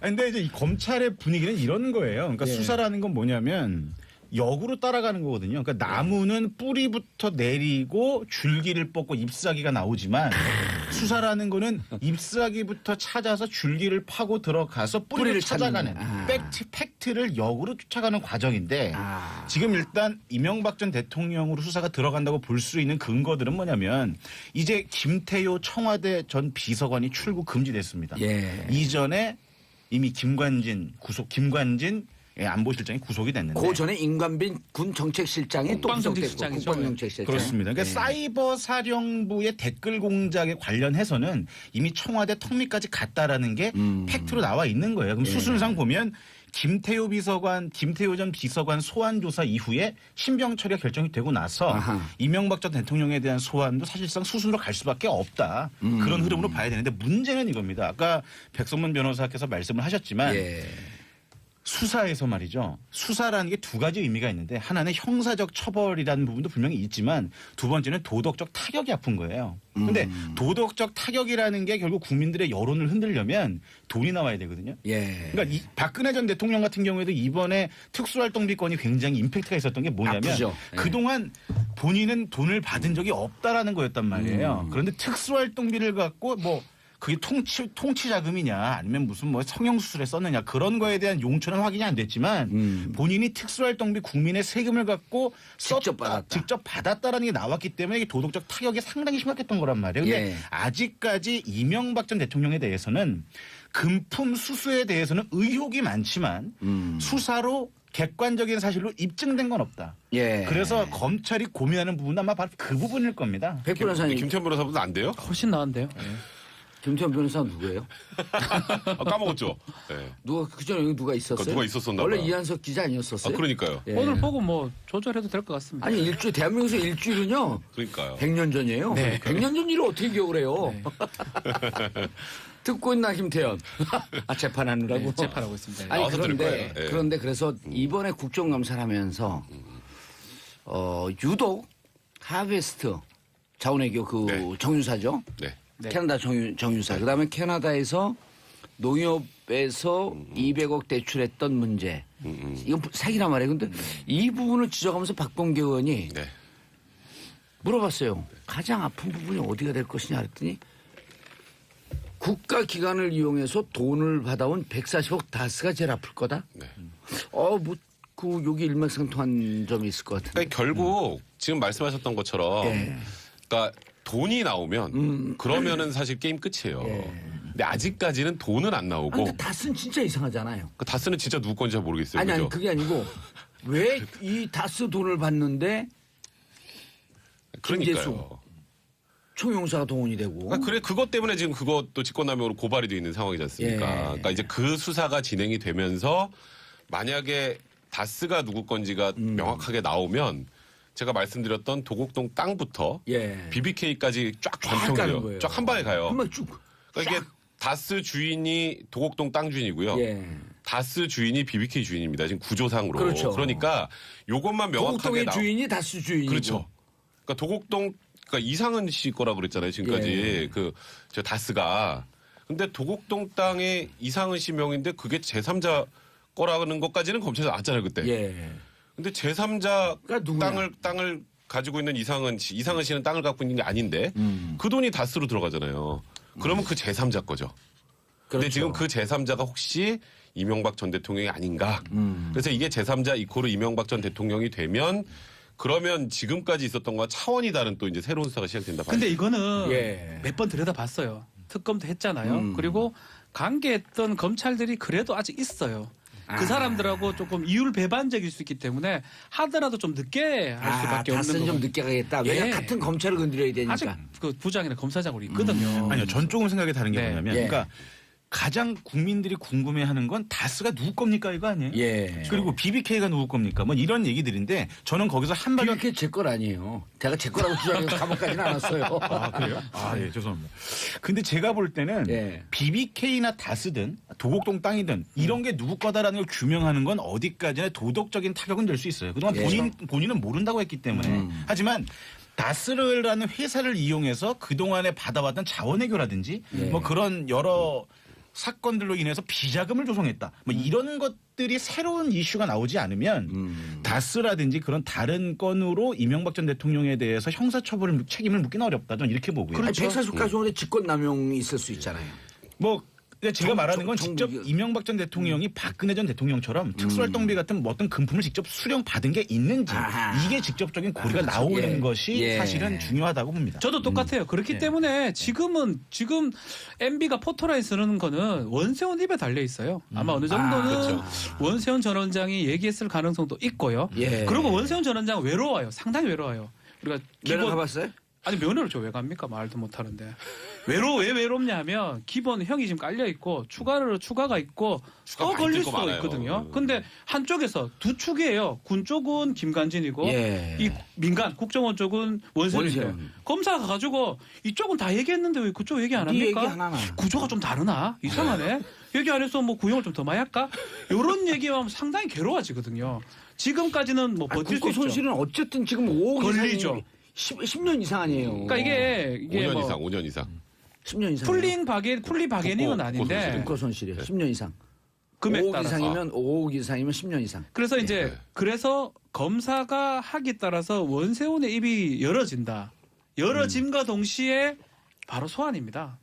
근데 이제 이 검찰의 분위기는 이런 거예요. 그러니까 예. 수사라는 건 뭐냐면 역으로 따라가는 거거든요. 그러니까 나무는 뿌리부터 내리고 줄기를 뽑고 잎사귀가 나오지만 수사라는 거는 잎사귀부터 찾아서 줄기를 파고 들어가서 뿌리를 뿌리를 찾아가는 찾는, 팩트를 역으로 쫓아가는 과정인데 지금 일단 이명박 전 대통령으로 수사가 들어간다고 볼 수 있는 근거들은 뭐냐면 이제 김태효 청와대 전 비서관이 출국 금지됐습니다. 예. 이전에 이미 김관진 안보실장이 구속이 됐는데 그 전에 임관빈 군 정책실장이 또 구속됐고 국방정책실장이죠. 국방정책실장. 그렇습니다. 그러니까 사이버 사령부의 댓글 공작에 관련해서는 이미 청와대 턱밑까지 갔다라는 게 팩트로 나와 있는 거예요. 그럼 수순상 보면 김태효 전 비서관 소환 조사 이후에 신병 처리가 결정이 되고 나서 이명박 전 대통령에 대한 소환도 사실상 수순으로 갈 수밖에 없다. 그런 흐름으로 봐야 되는데 문제는 이겁니다. 아까 백성문 변호사께서 말씀을 하셨지만 수사에서 말이죠. 수사라는 게 두 가지 의미가 있는데 하나는 형사적 처벌이라는 부분도 분명히 있지만 두 번째는 도덕적 타격이 아픈 거예요. 그런데 도덕적 타격이라는 게 결국 국민들의 여론을 흔들려면 돈이 나와야 되거든요. 예. 그러니까 박근혜 전 대통령 같은 경우에도 이번에 특수활동비건이 굉장히 임팩트가 있었던 게 뭐냐면 아프죠. 예. 그동안 본인은 돈을 받은 적이 없다라는 거였단 말이에요. 그런데 특수활동비를 갖고 뭐 그게 통치 자금이냐 아니면 무슨 뭐 성형수술에 썼느냐 그런 거에 대한 용처는 확인이 안 됐지만 본인이 특수활동비 국민의 세금을 갖고 직접 받았다라는 게 나왔기 때문에 이게 도덕적 타격이 상당히 심각했던 거란 말이에요. 근데 아직까지 이명박 전 대통령에 대해서는 금품 수수에 대해서는 의혹이 많지만 수사로 객관적인 사실로 입증된 건 없다. 예. 그래서 검찰이 고민하는 부분은 아마 바로 그 부분일 겁니다. 백 변호사님. 김태현 변호사보다 안 돼요? 훨씬 나은데요. 김태현 변호사 누구예요? 까먹었죠. 네. 누가 그전에 누가 있었어요? 누가 있었었나 원래 봐요. 이한석 기자 아니었었어요? 그러니까요. 예. 오늘 보고 뭐 조절해도 될 것 같습니다. 아니 대한민국에서 일주일은요. 그러니까요. 100년 전이에요. 네. 100년 전 일을 어떻게 기억을 해요? 듣고 있나 김태현? 재판하느라고. 네, 재판하고 있습니다. 아니 나와서 들을 그런데 거예요. 예. 그런데 그래서 이번에 국정감사를 하면서 유독 하베스트 자원외교 그 정유사죠. 네. 네. 캐나다 정유사. 그다음에 캐나다에서 농협에서 200억 대출했던 문제. 이건 사기란 말이에요. 근데 이 부분을 지적하면서 박범계 의원이 네. 물어봤어요. 가장 아픈 부분이 어디가 될 것이냐 그랬더니 국가기관을 이용해서 돈을 받아온 140억 다스가 제일 아플 거다. 네. 여기 일맥상통한 점이 있을 것 같은데. 그러니까 결국 지금 말씀하셨던 것처럼 그러니까 돈이 나오면 그러면은 사실 게임 끝이에요. 근데 아직까지는 돈은 안 나오고. 근데 다스는 진짜 이상하잖아요. 그 다스는 진짜 누구 건지 잘 모르겠어요. 아니 그죠? 그게 아니고 왜 이 다스 돈을 받는데 그러니까요. 총용사가 동원이 되고. 그러니까 그래 그것 때문에 지금 그것도 직권남용으로 고발이 돼 있는 상황이지 않습니까? 그러니까 이제 그 수사가 진행이 되면서 만약에 다스가 누구 건지가 명확하게 나오면 제가 말씀드렸던 도곡동 땅부터 BBK까지 쫙 관통돼요. 쫙 한 방에 가요. 한 방에 쭉. 그러니까 이게 다스 주인이 도곡동 땅 주인이고요. 다스 주인이 BBK 주인입니다. 지금 구조상으로. 그렇죠. 그러니까 요것만 명확하게 도곡동의 주인이 다스 주인이고. 그렇죠. 그러니까 도곡동 그러니까 이상은 씨 거라 그랬잖아요. 지금까지 저 다스가. 근데 도곡동 땅에 이상은 씨 명인데 그게 제3자 거라는 것까지는 검찰에서 알았잖아요 그때. 근데 제3자 땅을 가지고 있는 이상은 씨는 땅을 갖고 있는 게 아닌데 그 돈이 다스로 들어가잖아요. 그러면 그 제3자 거죠. 근데 지금 그 제3자가 혹시 이명박 전 대통령이 아닌가. 그래서 이게 제3자 이코르 이명박 전 대통령이 되면 그러면 지금까지 있었던 거와 차원이 다른 또 이제 새로운 수사가 시작된다. 근데 이거는 몇 번 들여다봤어요. 특검도 했잖아요. 그리고 관계했던 검찰들이 그래도 아직 있어요. 그 사람들하고 조금 이율 배반적일 수 있기 때문에 하더라도 좀 늦게 할 수밖에 없는 다스는 거고. 좀 늦게 가겠다. 왜냐 같은 검찰을 건드려야 되니까. 아직 그 부장이나 검사장으로 있거든요. 아니요. 전 조금 생각이 다른 게 뭐냐면 그러니까 가장 국민들이 궁금해하는 건 다스가 누구 겁니까 이거 아니에요? 예. 그리고 BBK가 누구 겁니까? 뭐 이런 얘기들인데 저는 거기서 한마디 BBK 제 건 아니에요. 제가 제 거라고 주장해서 감옥까지는 않았어요. 아, 그래요? 아, 예, 죄송합니다. 근데 제가 볼 때는 예. BBK나 다스든 도곡동 땅이든 이런 게 누구 거다라는 걸 규명하는 건 어디까지나 도덕적인 타격은 될 수 있어요. 그동안 예. 본인은 모른다고 했기 때문에. 하지만 다스라는 회사를 이용해서 그동안에 받아왔던 자원외교라든지 뭐 그런 여러 사건들로 인해서 비자금을 조성했다. 뭐 이런 것들이 새로운 이슈가 나오지 않으면 다스라든지 그런 다른 건으로 이명박 전 대통령에 대해서 형사처벌을 책임을 묻기는 어렵다. 저는 이렇게 보고요. 아니, 백사숙가정원에 직권남용이 있을 수 있잖아요. 뭐 제가 말하는 건 직접 정국이- 이명박 전 대통령이 박근혜 전 대통령처럼 특수활동비 같은 어떤 금품을 직접 수령 받은 게 있는지 아하. 이게 직접적인 고리가 그렇죠. 나오는 예. 것이 예. 사실은 중요하다고 봅니다. 저도 똑같아요. 그렇기 예. 때문에 지금 MB가 포토라인 쓰는 거는 원세훈 입에 달려 있어요. 아마 어느 정도는 그렇죠. 원세훈 전 원장이 얘기했을 가능성도 있고요. 예. 그리고 원세훈 전 원장 외로워요. 상당히 외로워요. 우리가 면허 가봤어요? 아니 면허를 저 왜 갑니까? 말도 못하는데 왜 외롭냐 하면 기본 형이 지금 깔려 있고 추가가 있고 또 많이 걸릴 뜰거 수도 많아요. 있거든요. 근데 한쪽에서 두 축이에요. 군 쪽은 김관진이고 예. 이 민간 국정원 쪽은 원세훈인데 원세훈. 검사가 가지고 이쪽은 다 얘기했는데 왜 그쪽 얘기 안 네 얘기 합니까? 하나만. 구조가 좀 다르나? 이상하네. 얘기 안 해서 뭐 구형을 좀 더 많이 할까? 이런 얘기하면 상당히 괴로워지거든요. 지금까지는 뭐 아니, 버틸 수 국고 있죠. 손실은 어쨌든 지금 5억 걸리죠. 이상이 10년 이상 아니에요. 그러니까 이게 5년 뭐 이상, 5년 이상. 10년 이상. 풀리 바게닝은 국고 아닌데 손실은. 국고 손실이 10년 이상. 금액 5억 따라서. 이상이면 5억 이상이면 10년 이상. 그래서 이제 네. 그래서 검사가 하기에 따라서 원세훈의 입이 열어진다. 열어짐과 동시에 바로 소환입니다.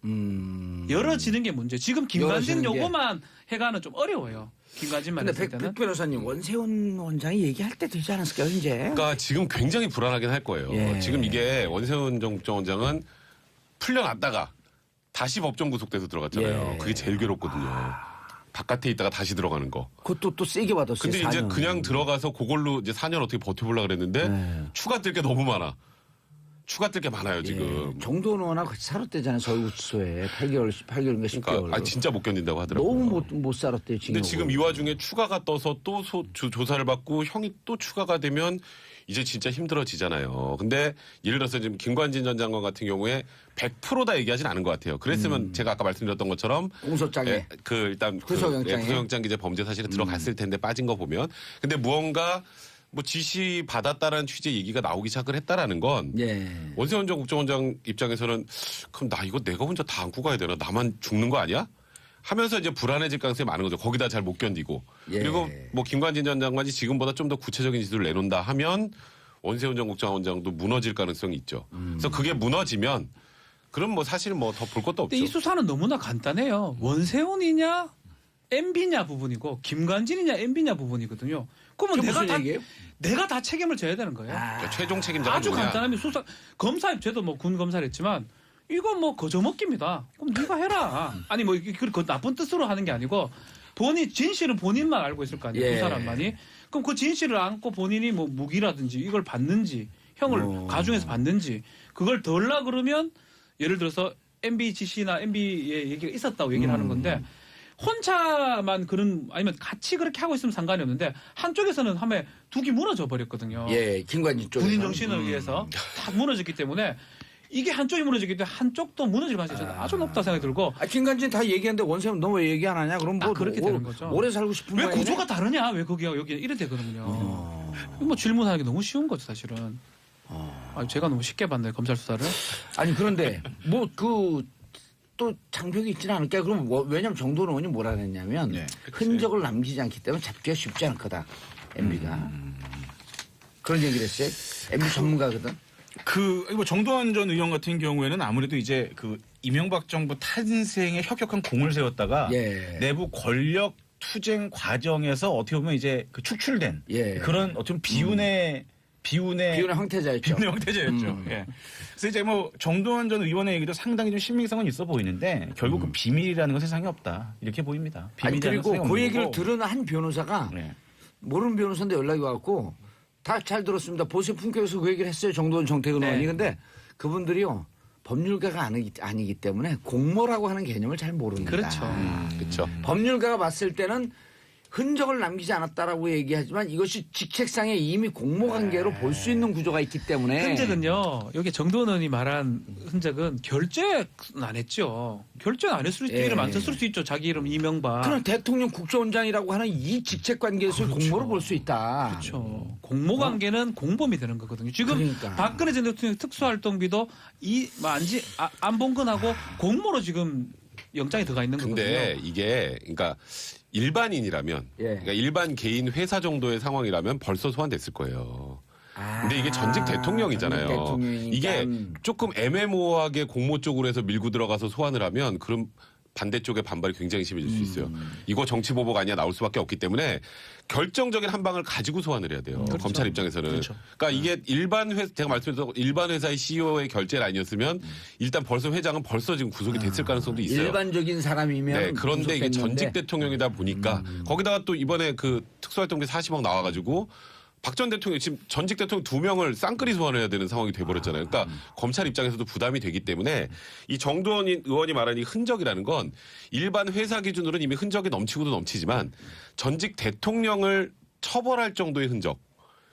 열어지는 게 문제. 지금 김관진 열어지는 게. 요거만 해가는 좀 어려워요. 김관진만 근데 했을 때는. 백 변호사님 원세훈 원장이 얘기할 때 되지 않았을까요 이제? 그러니까 지금 굉장히 불안하긴 할 거예요. 예. 지금 이게 원세훈 정국정원장은 풀려났다가 다시 법정 구속돼서 들어갔잖아요. 예. 그게 제일 괴롭거든요. 바깥에 있다가 다시 들어가는 거. 그것도 또 세게 받았어요. 근데 이제 4년. 그냥 들어가서 그걸로 이제 4년 어떻게 버텨보려고 그랬는데 네. 추가 뜰 게 너무 많아. 추가 뜰 게 많아요, 지금. 예. 정도원하고 같이 살았대잖아요 서울구치소에 8개월인가 10개월. 그러니까 진짜 못 견딘다고 하더라고요. 너무 못 살았대요 지금. 근데 지금 이 와중에 추가가 떠서 또 조사를 받고 형이 또 추가가 되면 이제 진짜 힘들어지잖아요. 근데 예를 들어서 지금 김관진 전 장관 같은 경우에 100%다 얘기하진 않은 것 같아요. 그랬으면 제가 아까 말씀드렸던 것처럼 공소장에 예, 그 일단 구속영장에. 구속영장 기재 범죄 사실에 들어갔을 텐데 빠진 거 보면 근데 무언가 뭐 지시 받았다라는 취지의 얘기가 나오기 시작을 했다라는 건 예. 원세훈 전 국정원장 입장에서는 그럼 나 이거 내가 혼자 다 안고 가야 되나? 나만 죽는 거 아니야? 하면서 이제 불안해질 가능성이 많은 거죠. 거기다 잘 못 견디고. 예. 그리고 뭐 김관진 전 장관이 지금보다 좀 더 구체적인 지도를 내놓는다 하면 원세훈 전 국정원장도 무너질 가능성이 있죠. 그래서 그게 무너지면 그럼 뭐 사실 뭐 더 볼 것도 없죠. 근데 이 수사는 너무나 간단해요. 원세훈이냐 MB냐 부분이고 김관진이냐 MB냐 부분이거든요. 그러면 그게 무슨 얘기예요? 내가 다 책임을 져야 되는 거예요. 그러니까 최종 책임자가 아주 누구냐. 간단하면 수사 검사 입죄도 뭐 군 검사를 했지만 이건 뭐 거저먹기입니다. 그럼 네가 해라. 아니 뭐 그 나쁜 뜻으로 하는 게 아니고 본인 진실은 본인만 알고 있을 거 아니에요. 예. 두 사람만이. 그럼 그 진실을 안고 본인이 뭐 무기라든지 이걸 받는지 형을 가중해서 받는지 그걸 덜라 그러면 예를 들어서 MB 지시나 MB의 얘기가 있었다고 얘기를 하는 건데 혼자만 그런 아니면 같이 그렇게 하고 있으면 상관이 없는데 한쪽에서는 하면 둑이 무너져 버렸거든요. 예, 김관진 쪽에. 군인 정신을 위해서 다 무너졌기 때문에 이게 한쪽이 무너졌기 때문에 한쪽도 무너질 가능성이 저는 아주 높다 생각이 들고 아, 김관진 다 얘기하는데 원세훈 너 왜 얘기 안 하냐? 그럼 뭐 그렇게 되는 거죠. 오래 살고 싶은 왜 거야. 구조가 다르냐 왜 거기가 여기 이래 되거든요. 뭐 질문하기 너무 쉬운 거죠 사실은. 아니, 제가 너무 쉽게 봤네요 검찰 수사를. 아니 그런데 뭐 또 장벽이 있지는 않을까? 그럼 왜냐면 정도원 의원이 뭐라 그랬냐면 네, 흔적을 남기지 않기 때문에 잡기가 쉽지 않을 거다. MB가 그런 얘기를 했어요. MB 전문가거든. 뭐 정도원 전 의원 같은 경우에는 아무래도 이제 그 이명박 정부 탄생에 혁혁한 공을 세웠다가 예. 내부 권력 투쟁 과정에서 어떻게 보면 이제 그 축출된 예. 그런 어떤 비운의 비운의 황태자였죠. 비운의 형태자였죠. 예. 그래서 이제 뭐 정도원 전 의원의 얘기도 상당히 좀 신빙성은 있어 보이는데 결국 그 비밀이라는 건 세상에 없다 이렇게 보입니다. 아니 비밀이라는 그리고 세상에 그 없는 얘기를 거고. 들은 한 변호사가 네. 모르는 변호사인데 연락이 와갖고 다 잘 들었습니다. 보세 품격에서 그 얘기를 했어요. 정도원 정태근 네. 의원이. 근데 그분들이요. 법률가가 아니기 때문에 공모라고 하는 개념을 잘 모릅니다. 그렇죠. 그렇죠. 법률가가 봤을 때는 흔적을 남기지 않았다라고 얘기하지만 이것이 직책상에 이미 공모 관계로 볼 수 있는 구조가 있기 때문에 흔적은요. 여기 정도원 의원이 말한 흔적은 결제는 안 했죠. 결제는 안 했을 수도 예. 이름 안 썼을 수 있죠. 자기 이름 이명박. 그럼 대통령 국정원장이라고 하는 이 직책 관계에서 그렇죠. 공모를 볼 수 있다. 그렇죠. 공모 관계는 공범이 되는 거거든요. 지금 그러니까. 박근혜 전 대통령 특수활동비도 안 본 건하고 공모로 지금 영장이 들어가 있는 거거든요. 근데 이게 그러니까 일반인이라면 예. 그러니까 일반 개인 회사 정도의 상황이라면 벌써 소환됐을 거예요. 근데 이게 전직 대통령이잖아요. 대통령이니까. 이게 조금 애매모호하게 공모 쪽으로 해서 밀고 들어가서 소환을 하면 그럼 반대쪽의 반발이 굉장히 심해질 수 있어요. 이거 정치보복 아니야 나올 수밖에 없기 때문에 결정적인 한 방을 가지고 소환을 해야 돼요. 그렇죠. 검찰 입장에서는. 그렇죠. 그러니까 이게 일반 회사 제가 말씀드린 일반 회사의 CEO의 결제가 아니었으면 일단 벌써 회장은 벌써 지금 구속이 됐을 가능성도 있어요. 일반적인 사람이면 네, 그런데 이게 구속됐는데. 전직 대통령이다 보니까 거기다가 또 이번에 그 특수활동비 40억 나와가지고 박 전 대통령 지금 전직 대통령 2명을 쌍끌이 소환해야 되는 상황이 돼버렸잖아요. 그러니까 검찰 입장에서도 부담이 되기 때문에 이 정두원 의원이 말하는 이 흔적이라는 건 일반 회사 기준으로는 이미 흔적이 넘치고도 넘치지만 전직 대통령을 처벌할 정도의 흔적.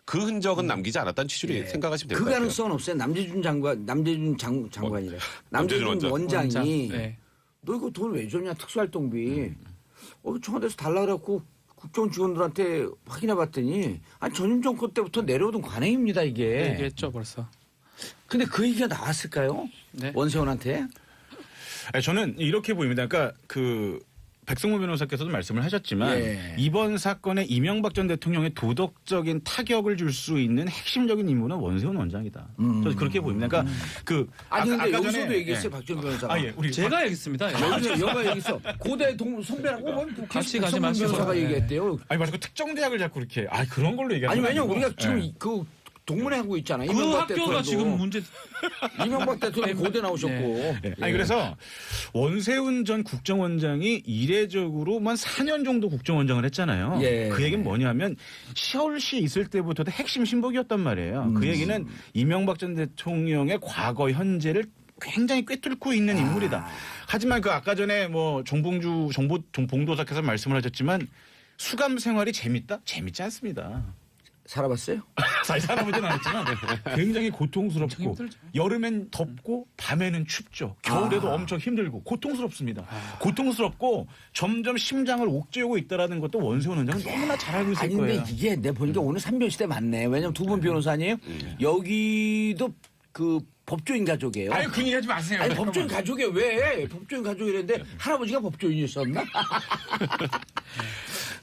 그 흔적은 남기지 않았다는 취지로 생각하시면 될 것 그 같아요. 가능성은 없어요. 남재준 장관이래. 남재준 원장. 원장이 네. 너 이거 돈 왜 줬냐 특수활동비. 청와대에서 달라 그래갖고 국정원 직원들한테 확인해 봤더니 아니 전임 정권 때부터 내려오던 관행입니다 이게. 얘기했죠 벌써. 근데 그 얘기가 나왔을까요? 네. 원세훈한테? 아니, 저는 이렇게 보입니다. 그러니까 그 백성무 변호사께서도 말씀을 하셨지만 예. 이번 사건에 이명박 전 대통령의 도덕적인 타격을 줄 수 있는 핵심적인 인물은 원세훈 원장이다. 저는 그렇게 보입니다. 그러니까 그 아니 근데 여기서도 전에 얘기했어요 예. 박준 변호사가. 아, 예. 우리 제가 얘기했습니다. 예. 여가 여기 있어. 고대 선배라고 같이 가지 박성문 마시고. 변호사가 네. 얘기했대요. 아니 맞아 그 특정 대학을 자꾸 이렇게 그런 걸로 얘기하는 아니 거 왜냐면 아니고. 우리가 지금 예. 그 동문회 하고 있잖아. 그 이명박 학교가 대통령도. 지금 문제. 이명박 대통령 고대 나오셨고. 네. 아니 그래서 원세훈 전 국정원장이 이례적으로만 4년 정도 국정원장을 했잖아요. 예. 그 얘기는 뭐냐면 서울시에 있을 때부터도 핵심 신복이었단 말이에요. 그 얘기는 이명박 전 대통령의 과거 현재를 굉장히 꿰뚫고 있는 인물이다. 하지만 그 아까 전에 뭐 봉도사께서 말씀을 하셨지만 수감 생활이 재밌다? 재밌지 않습니다. 살아봤어요? 사실 살아보진 않았지만 굉장히 고통스럽고 힘들죠. 여름엔 덥고 밤에는 춥죠. 겨울에도 엄청 힘들고 고통스럽습니다. 고통스럽고 점점 심장을 옥죄고 있다는 것도 원세훈 원장은 너무나 잘 알고 있을 아니 거예요. 근데 이게 내 보니까 오늘 3변 시대 맞네. 왜냐면 두 분 변호사님 여기도 그 법조인 가족이에요. 아니 그 얘기 하지 마세요. 아니 법조인 가족이 왜? 법조인 가족이랬는데 할아버지가 법조인이셨나?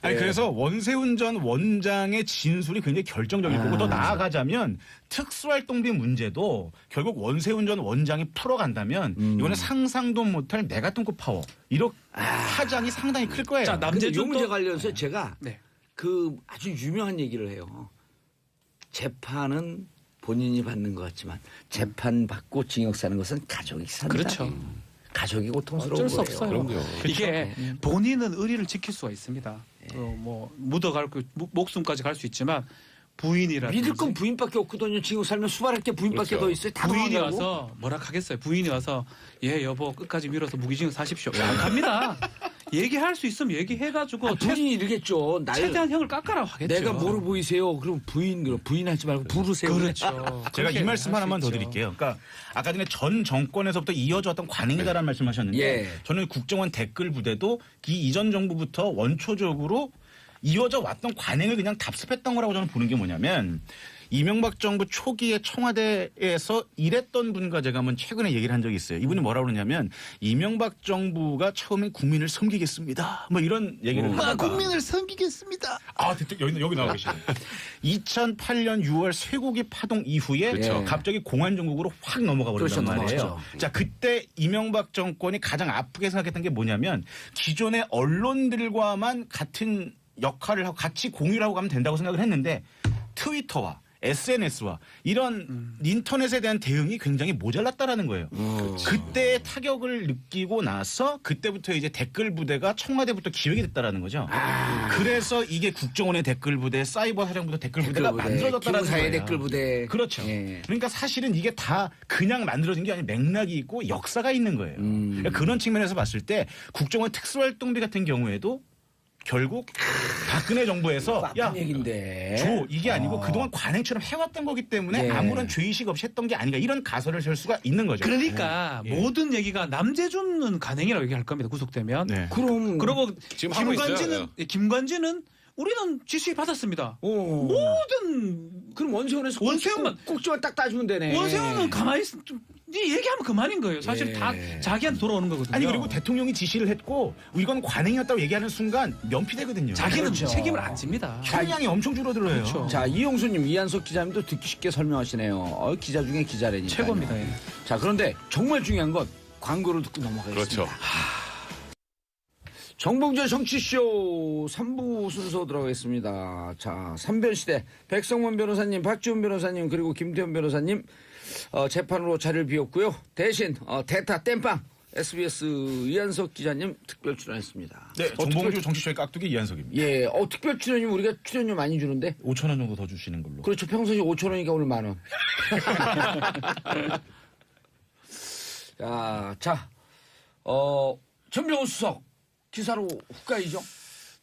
아니 그래서 원세훈 전 원장의 진술이 굉장히 결정적일 거고 더 나아가자면 특수활동비 문제도 결국 원세훈 전 원장이 풀어간다면 이거는 상상도 못할 메가톤급 파워 이런 파장이 상당히 클 거예요. 자, 근데 이 남재준 문제 또 관련해서 제가 네. 그 아주 유명한 얘기를 해요. 재판은 본인이 받는 것 같지만 재판 받고 징역 사는 것은 가족이 산다. 그렇죠. 가족이 고통스러운 어쩔 수 거예요. 없어요. 그럼요. 이게 본인은 의리를 지킬 수가 있습니다. 뭐 묻어갈 그 목숨까지 갈 수 있지만 부인이라든지 믿을 건 부인밖에 없거든요. 징역 살면 수발할 게 부인밖에 그렇죠. 더 있어요. 다 부인이 도망가고. 와서 뭐라 하겠어요. 부인이 와서 예 여보 끝까지 밀어서 무기징역 사십시오. 안 갑니다. 얘기할 수 있으면 얘기해가지고 부인이 이러겠죠. 최대한 형을 깎아라 하겠죠. 내가 뭐로 보이세요? 그럼 부인하지 말고 부르세요. 그렇죠. 제가 이 말씀 하나만 더 드릴게요. 그러니까 아까 전에 전 정권에서부터 이어져 왔던 관행이다라는 말씀하셨는데 예. 저는 국정원 댓글 부대도 이 이전 정부부터 원초적으로 이어져 왔던 관행을 그냥 답습했던 거라고 저는 보는 게 뭐냐면 이명박 정부 초기에 청와대에서 일했던 분과 제가 한번 최근에 얘기를 한 적이 있어요. 이분이 뭐라고 그러냐면 이명박 정부가 처음엔 국민을 섬기겠습니다. 뭐 이런 얘기를 하다가 국민을 섬기겠습니다. 여기 나와 계시네요. 2008년 6월 쇠고기 파동 이후에 그렇죠. 갑자기 공안 정국으로 확 넘어가 버렸단 그렇죠, 말이에요. 넘어갔죠. 자, 그때 이명박 정권이 가장 아프게 생각했던 게 뭐냐면 기존의 언론들과만 같은 역할을 하고 같이 공유를 하고 가면 된다고 생각을 했는데 트위터와 SNS와 이런 인터넷에 대한 대응이 굉장히 모자랐다라는 거예요. 그때 타격을 느끼고 나서 그때부터 이제 댓글 부대가 청와대부터 기획이 됐다라는 거죠. 그래서 이게 국정원의 댓글 부대, 사이버 사령부도 댓글 부대가 만들어졌다라는 기무사의 거예요. 댓글 부대. 그렇죠. 예. 그러니까 사실은 이게 다 그냥 만들어진 게 아니라 맥락이 있고 역사가 있는 거예요. 그러니까 그런 측면에서 봤을 때 국정원 특수활동비 같은 경우에도 결국 박근혜 정부에서 야, 얘긴데. 줘 이게 아니고 그동안 관행처럼 해왔던 거기 때문에 예. 아무런 죄의식 없이 했던 게 아닌가 이런 가설을 셀 수가 있는 거죠. 그러니까 예. 모든 얘기가 남재준은 간행이라고 얘기할 겁니다. 구속되면. 네. 그럼 그리고 지금 하고 있어요. 김관진은 우리는 지시 받았습니다. 모든 그럼 원세훈에서 원세훈만- 꼭지만 딱 따주면 되네. 원세훈은 가만히 얘기하면 그만인 거예요. 사실 예. 다 자기한테 돌아오는 거거든요. 아니 그리고 대통령이 지시를 했고 이건 관행이었다고 얘기하는 순간 면피되거든요. 자기는 그렇죠. 책임을 안 집니다. 형량이 엄청 줄어들어요. 그렇죠. 자, 이용수님, 이한석 기자님도 듣기 쉽게 설명하시네요. 기자 중에 기자라니까. 최고입니다. 예. 자, 그런데 정말 중요한 건 광고를 듣고 넘어가겠습니다. 그렇죠. 정봉재 정치쇼 3부 순서 들어가겠습니다. 자, 3변시대 백성문 변호사님, 박지훈 변호사님, 그리고 김태현 변호사님 재판으로 자리를 비웠고요. 대신 대타 땜빵 SBS 이한석 기자님 특별 출연했습니다. 네, 정봉주 정치쇼의 깍두기 이한석입니다. 예, 특별 출연이면 우리가 출연료 많이 주는데 5천 원 정도 더 주시는 걸로. 그렇죠. 평소에 5천 원이니까 오늘 만 원. 자, 전병훈 수석 기사로 훅가이죠.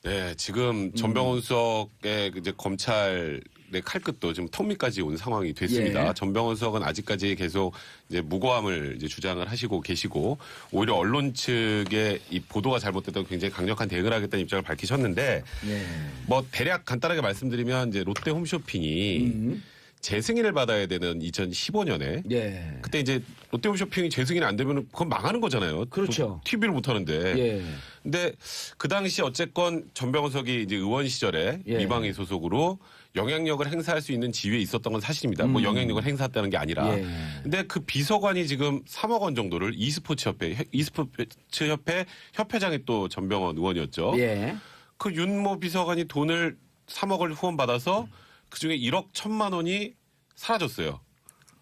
네, 지금 전병훈 수석의 이제 검찰의 칼끝도 지금 턱밑까지 온 상황이 됐습니다. 예. 전병훈 수석은 아직까지 계속 이제 무고함을 이제 주장을 하시고 계시고 오히려 언론 측의 이 보도가 잘못됐다고 굉장히 강력한 대응을 하겠다는 입장을 밝히셨는데 예. 뭐 대략 간단하게 말씀드리면 이제 롯데 홈쇼핑이 재승인을 받아야 되는 2015년에 예. 그때 이제 롯데 홈쇼핑이 재승인이 안 되면 그건 망하는 거잖아요. 그렇죠. TV를 못 하는데. 예. 근데 그 당시 어쨌건 전병훈 수석이 이제 의원 시절에 예. 미방위 소속으로 영향력을 행사할 수 있는 지위에 있었던 건 사실입니다. 뭐 영향력을 행사했다는 게 아니라. 예. 근데 그 비서관이 지금 3억 원 정도를 e스포츠 협회 협회장이 또 전병헌 의원이었죠. 예. 그 윤모 비서관이 돈을 3억을 후원받아서 그중에 1억 1천만 원이 사라졌어요.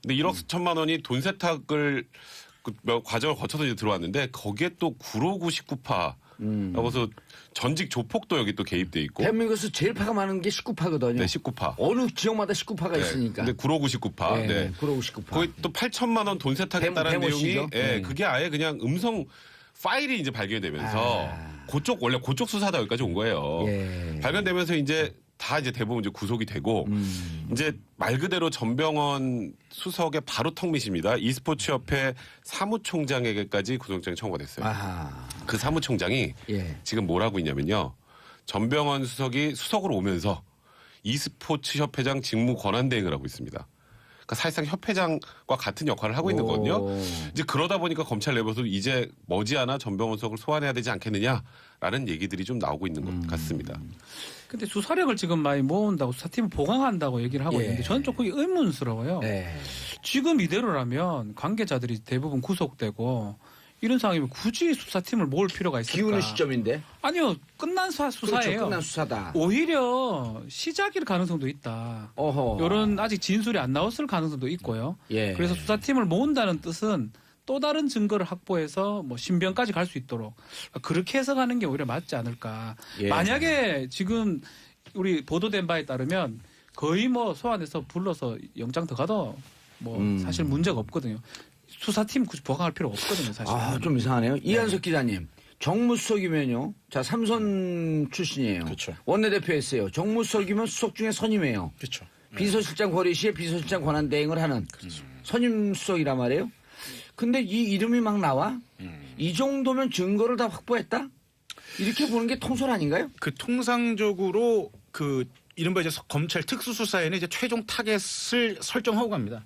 근데 1억 1천만 원이 돈 세탁을 과정을 거쳐서 이제 들어왔는데 거기에 또 959파 하고서 전직 조폭도 여기 또 개입돼 있고. 대한민국에서 제일 파가 많은 게 19파거든요. 네, 19파. 어느 지역마다 19파가 있으니까. 근데 959파. 네, 네. 959파. 거기 또 8천만 원 돈 세탁했다라는 내용이 데모시죠? 예, 네. 그게 아예 그냥 음성 파일이 이제 발견되면서 원래 그쪽 수사다 여기까지 온 거예요. 예. 발견되면서 이제 다 이제 대부분 이제 구속이 되고 이제 말 그대로 전병헌 수석의 바로 턱밑입니다. e스포츠 협회 사무총장에게까지 구속영장이 청구가 됐어요. 아하. 그 사무총장이 예. 지금 뭘 하고 있냐면요. 전병헌 수석이 수석으로 오면서 e스포츠 협회장 직무 권한 대행을 하고 있습니다. 그러니까 사실상 협회장과 같은 역할을 하고 있는 거거든요. 이제 그러다 보니까 검찰 내부에서도 이제 머지않아 전병헌 수석을 소환해야 되지 않겠느냐라는 얘기들이 좀 나오고 있는 것 같습니다. 근데 수사력을 지금 많이 모은다고 수사팀을 보강한다고 얘기를 하고 예. 있는데 저는 조금 의문스러워요. 네. 지금 이대로라면 관계자들이 대부분 구속되고 이런 상황이면 굳이 수사팀을 모을 필요가 있을까? 기우는 시점인데. 아니요. 끝난 수사예요. 그렇죠. 끝난 수사다. 오히려 시작일 가능성도 있다. 어허. 이런 아직 진술이 안 나왔을 가능성도 있고요. 예. 그래서 수사팀을 모은다는 뜻은 또 다른 증거를 확보해서 뭐 신변까지 갈 수 있도록 그렇게 해석하는 게 오히려 맞지 않을까. 예. 만약에 지금 우리 보도된 바에 따르면 거의 뭐 소환해서 불러서 영장 더 가도 뭐 사실 문제가 없거든요. 수사팀 굳이 보강할 필요가 없거든요, 사실. 좀 이상하네요. 이한석 기자님. 정무수석이면요. 자, 삼선 출신이에요. 그렇죠. 원내대표였어요. 정무수석이면 수석 중에 선임이에요. 그렇죠. 비서실장 거리 시에 비서실장 권한 대행을 하는 선임 수석이란 말이에요. 근데 이 이름이 막 나와? 이 정도면 증거를 다 확보했다? 이렇게 보는 게 통솔 아닌가요? 그 통상적으로 그 이른바 이제 검찰 특수수사에는 이제 최종 타겟을 설정하고 갑니다.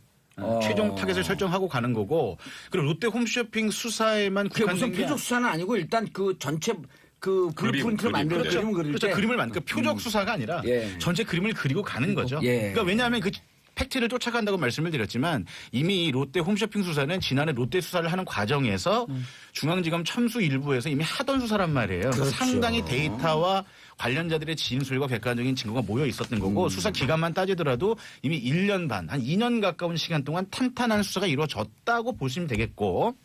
최종 타겟을 설정하고 가는 거고 그리고 롯데 홈쇼핑 수사에만 그게 무슨 국한된 게 표적 수사는 아니고 일단 그 전체 그 블루프린트를 만들어 그림을 그릴 그렇죠. 때 그림을 그 표적 수사가 아니라 예. 전체 그림을 그리고 가는 거죠. 예. 그러니까 왜냐하면 그 팩트를 쫓아간다고 말씀을 드렸지만 이미 이 롯데 홈쇼핑 수사는 지난해 롯데 수사를 하는 과정에서 중앙지검 첨수 일부에서 이미 하던 수사란 말이에요. 그래서 상당히 데이터와 관련자들의 진술과 객관적인 증거가 모여 있었던 거고 수사 기간만 따지더라도 이미 1년 반, 한 2년 가까운 시간 동안 탄탄한 수사가 이루어졌다고 보시면 되겠고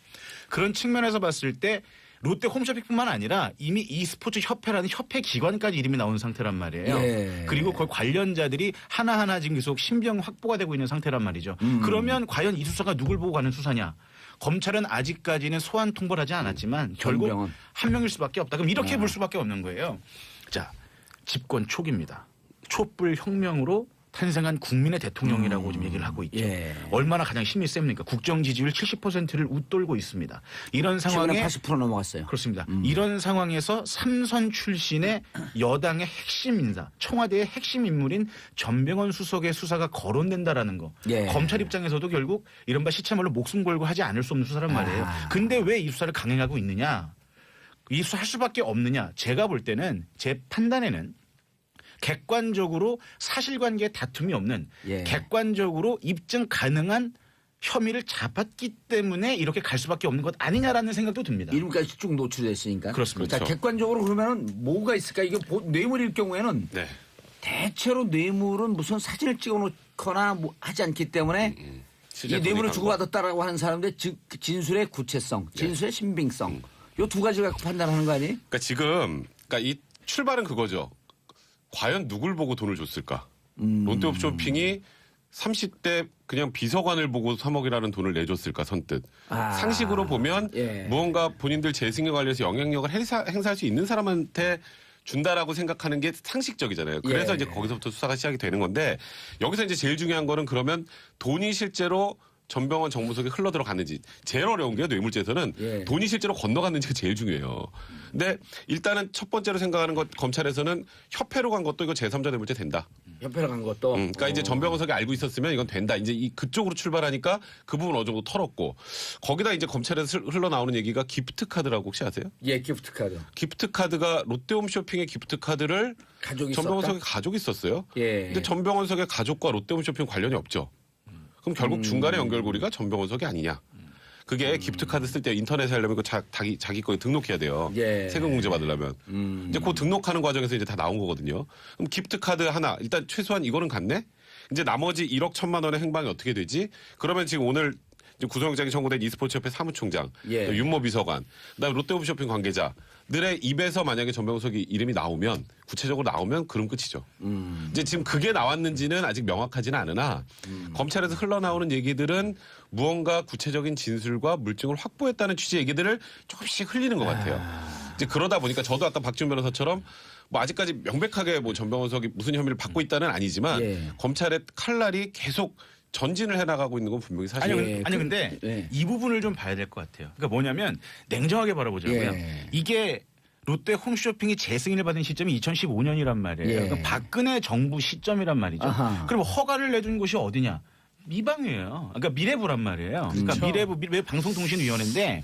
그런 측면에서 봤을 때 롯데 홈쇼핑뿐만 아니라 이미 e스포츠 협회라는 협회 기관까지 이름이 나온 상태란 말이에요. 예. 그리고 그 관련자들이 하나하나 지금 계속 신병 확보가 되고 있는 상태란 말이죠. 그러면 과연 이 수사가 누굴 보고 가는 수사냐? 검찰은 아직까지는 소환 통보를 하지 않았지만 결국 전병헌. 한 명일 수밖에 없다. 그럼 이렇게 볼 수밖에 없는 거예요. 자, 집권 초기입니다. 촛불 혁명으로 탄생한 국민의 대통령이라고 지금 얘기를 하고 있죠. 예. 얼마나 가장 힘이 셉니까? 국정 지지율 70%를 웃돌고 있습니다. 이런 상황에 최근에 80% 넘어갔어요. 그렇습니다. 이런 상황에서 삼선 출신의 여당의 핵심 인사, 청와대의 핵심 인물인 전병헌 수석의 수사가 거론된다라는 거. 예. 검찰 입장에서도 결국 이른바 시체말로 목숨 걸고 하지 않을 수 없는 수사란 말이에요. 근데 왜 이 수사를 강행하고 있느냐? 이 수사 할 수밖에 없느냐? 제가 볼 때는 제 판단에는 객관적으로 사실관계에 다툼이 없는 예. 객관적으로 입증 가능한 혐의를 잡았기 때문에 이렇게 갈 수밖에 없는 것 아니냐라는 생각도 듭니다. 이름까지 쭉 노출됐으니까. 그렇습니다. 자, 객관적으로 그러면은 뭐가 있을까? 이게 뇌물일 경우에는 네. 대체로 뇌물은 무슨 사진을 찍어놓거나 뭐 하지 않기 때문에 실제 이 뇌물을 돈이 주고받았다라고 하는 사람들 즉 진술의 구체성, 진술의 신빙성 요 두 가지를 갖고 판단하는 거 아니에요? 그러니까 지금 이 출발은 그거죠. 과연 누굴 보고 돈을 줬을까? 롯데홈쇼핑이 30대 그냥 비서관을 보고 3억이라는 돈을 내줬을까 선뜻. 상식으로 보면 예. 무언가 본인들 재승에 관련해서 영향력을 행사할 수 있는 사람한테 준다라고 생각하는 게 상식적이잖아요. 그래서 예. 이제 거기서부터 수사가 시작이 되는 건데 여기서 이제 제일 중요한 거는 그러면 돈이 실제로 전병헌 정무석에 흘러 들어갔는지 제일 어려운 게 뇌물죄에서는 예. 돈이 실제로 건너갔는지가 제일 중요해요. 근데 일단은 첫 번째로 생각하는 것 검찰에서는 협회로 간 것도 이거 제3자 뇌물죄 된다. 협회로 간 것도. 그러니까 이제 전병헌석이 알고 있었으면 이건 된다. 이제 그쪽으로 출발하니까 그 부분 어느 정도 털었고 거기다 이제 검찰에서 흘러나오는 얘기가 기프트 카드라고 혹시 아세요? 예, 기프트 카드. 기프트 카드가 롯데홈쇼핑의 기프트 카드를 가족이 전병헌석의 썼다? 가족이 있었어요. 예. 근데 전병헌석의 가족과 롯데홈쇼핑 관련이 없죠. 그럼 결국 중간에 연결고리가 전병헌석이 아니냐. 그게 기프트 카드 쓸 때 인터넷에 하려면 자기 거에 등록해야 돼요. 예. 세금 공제 받으려면. 이제 그 등록하는 과정에서 이제 다 나온 거거든요. 그럼 기프트 카드 하나 일단 최소한 이거는 갔네. 이제 나머지 1억 1,000만 원의 행방이 어떻게 되지? 그러면 지금 오늘 구속영장이 청구된 e스포츠협회 사무총장, 예. 또 윤모 비서관, 그다음에 롯데홈쇼핑 관계자들의 입에서 만약에 전병헌석이 이름이 나오면 구체적으로 나오면 그럼 끝이죠. 이제 지금 그게 나왔는지는 아직 명확하지는 않으나 검찰에서 흘러나오는 얘기들은 무언가 구체적인 진술과 물증을 확보했다는 취지의 얘기들을 조금씩 흘리는 것 같아요. 이제 그러다 보니까 저도 아까 박지훈 변호사처럼 뭐 아직까지 명백하게 뭐 전병헌석이 무슨 혐의를 받고 있다는 아니지만 예. 검찰의 칼날이 계속 전진을 해나가고 있는 건 분명히 사실이에요. 아니 근데 예. 이 부분을 좀 봐야 될 것 같아요. 그러니까 뭐냐면 냉정하게 바라보자고요. 예. 이게 롯데 홈쇼핑이 재승인을 받은 시점이 2015년이란 말이에요. 예. 그러니까 박근혜 정부 시점이란 말이죠. 아하. 그럼 허가를 내준 곳이 어디냐? 미방이에요. 그러니까 미래부란 말이에요. 그러니까 그렇죠. 미래 방송통신위원회인데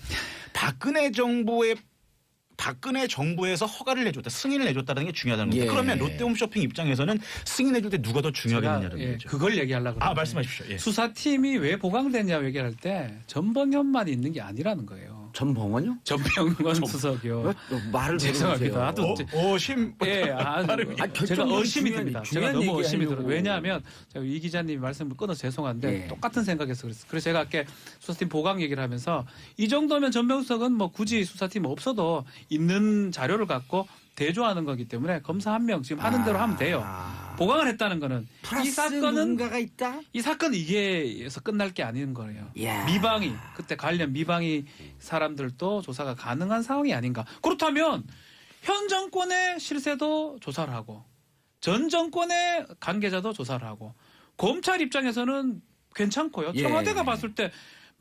박근혜 정부에서 허가를 내줬다, 승인을 내줬다는 게 중요하다는 거죠. 예. 그러면 롯데홈쇼핑 입장에서는 승인해줄 때 누가 더 중요하겠느냐는 예, 거죠. 그걸 얘기하려고. 아 그러는데 말씀하십시오. 예. 수사팀이 왜 보강됐냐고 얘기할 때 전병헌만 있는 게 아니라는 거예요. 전병헌요? 전병헌 수석이요. 말을 죄송합니다. 들어보세요. 하도 심. 예, 제가 결정적인 의심이 중요한- 듭니다. 제가 중요한 너무 얘기 의심이 하려고. 들어요. 왜냐하면 제가 이 기자님 말씀을 끊어서 죄송한데 예. 똑같은 생각에서 그랬어요. 그래서 제가 아까 수사팀 보강 얘기를 하면서 이 정도면 전병석은 뭐 굳이 수사팀 없어도 있는 자료를 갖고 대조하는 거기 때문에 검사 한 명 지금 하는 대로 하면 돼요. 보강을 했다는 거는 이 플러스 사건은 누군가가 있다? 이 사건 이게에서 끝날 게 아닌 거예요. 이야. 미방이 그때 관련 미방이 사람들도 조사가 가능한 상황이 아닌가. 그렇다면 현 정권의 실세도 조사를 하고 전 정권의 관계자도 조사를 하고 검찰 입장에서는 괜찮고요. 예. 청와대가 봤을 때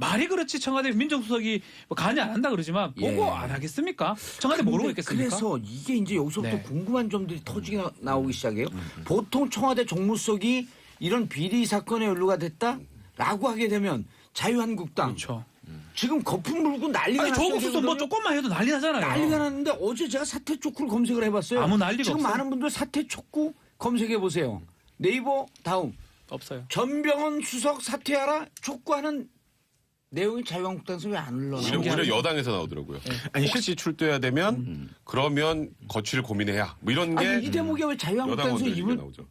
말이 그렇지 청와대 민정수석이 뭐 간이 안 한다 그러지만 보고 예. 안 하겠습니까? 청와대 모르고 근데 있겠습니까? 그래서 이게 이제 여기서부터 네. 궁금한 점들이 터지게 나오기 시작해요. 보통 청와대 정무수석이 이런 비리 사건에 연루가 됐다라고 하게 되면 자유한국당 그렇죠. 지금 거품 물고 난리가 아니 났어요. 조국 수석 뭐 조금만 해도 난리 나잖아요. 난리가 났는데 어제 제가 사퇴 촉구를 검색을 해봤어요. 아무 난리가 지금 없어요. 많은 분들 사퇴 촉구 검색해 보세요. 네이버 다음 없어요. 전병헌 수석 사퇴하라 촉구하는 내용이 자유한국당에서 왜 안 흘러나오고 오히려 여당에서 나오더라고요. 아니 혹시 출두해야 되면 그러면 거취를 고민해야 뭐 이런 게 아니 이 대목이 왜 자유한국당에서 여당원들이 입을 나오죠.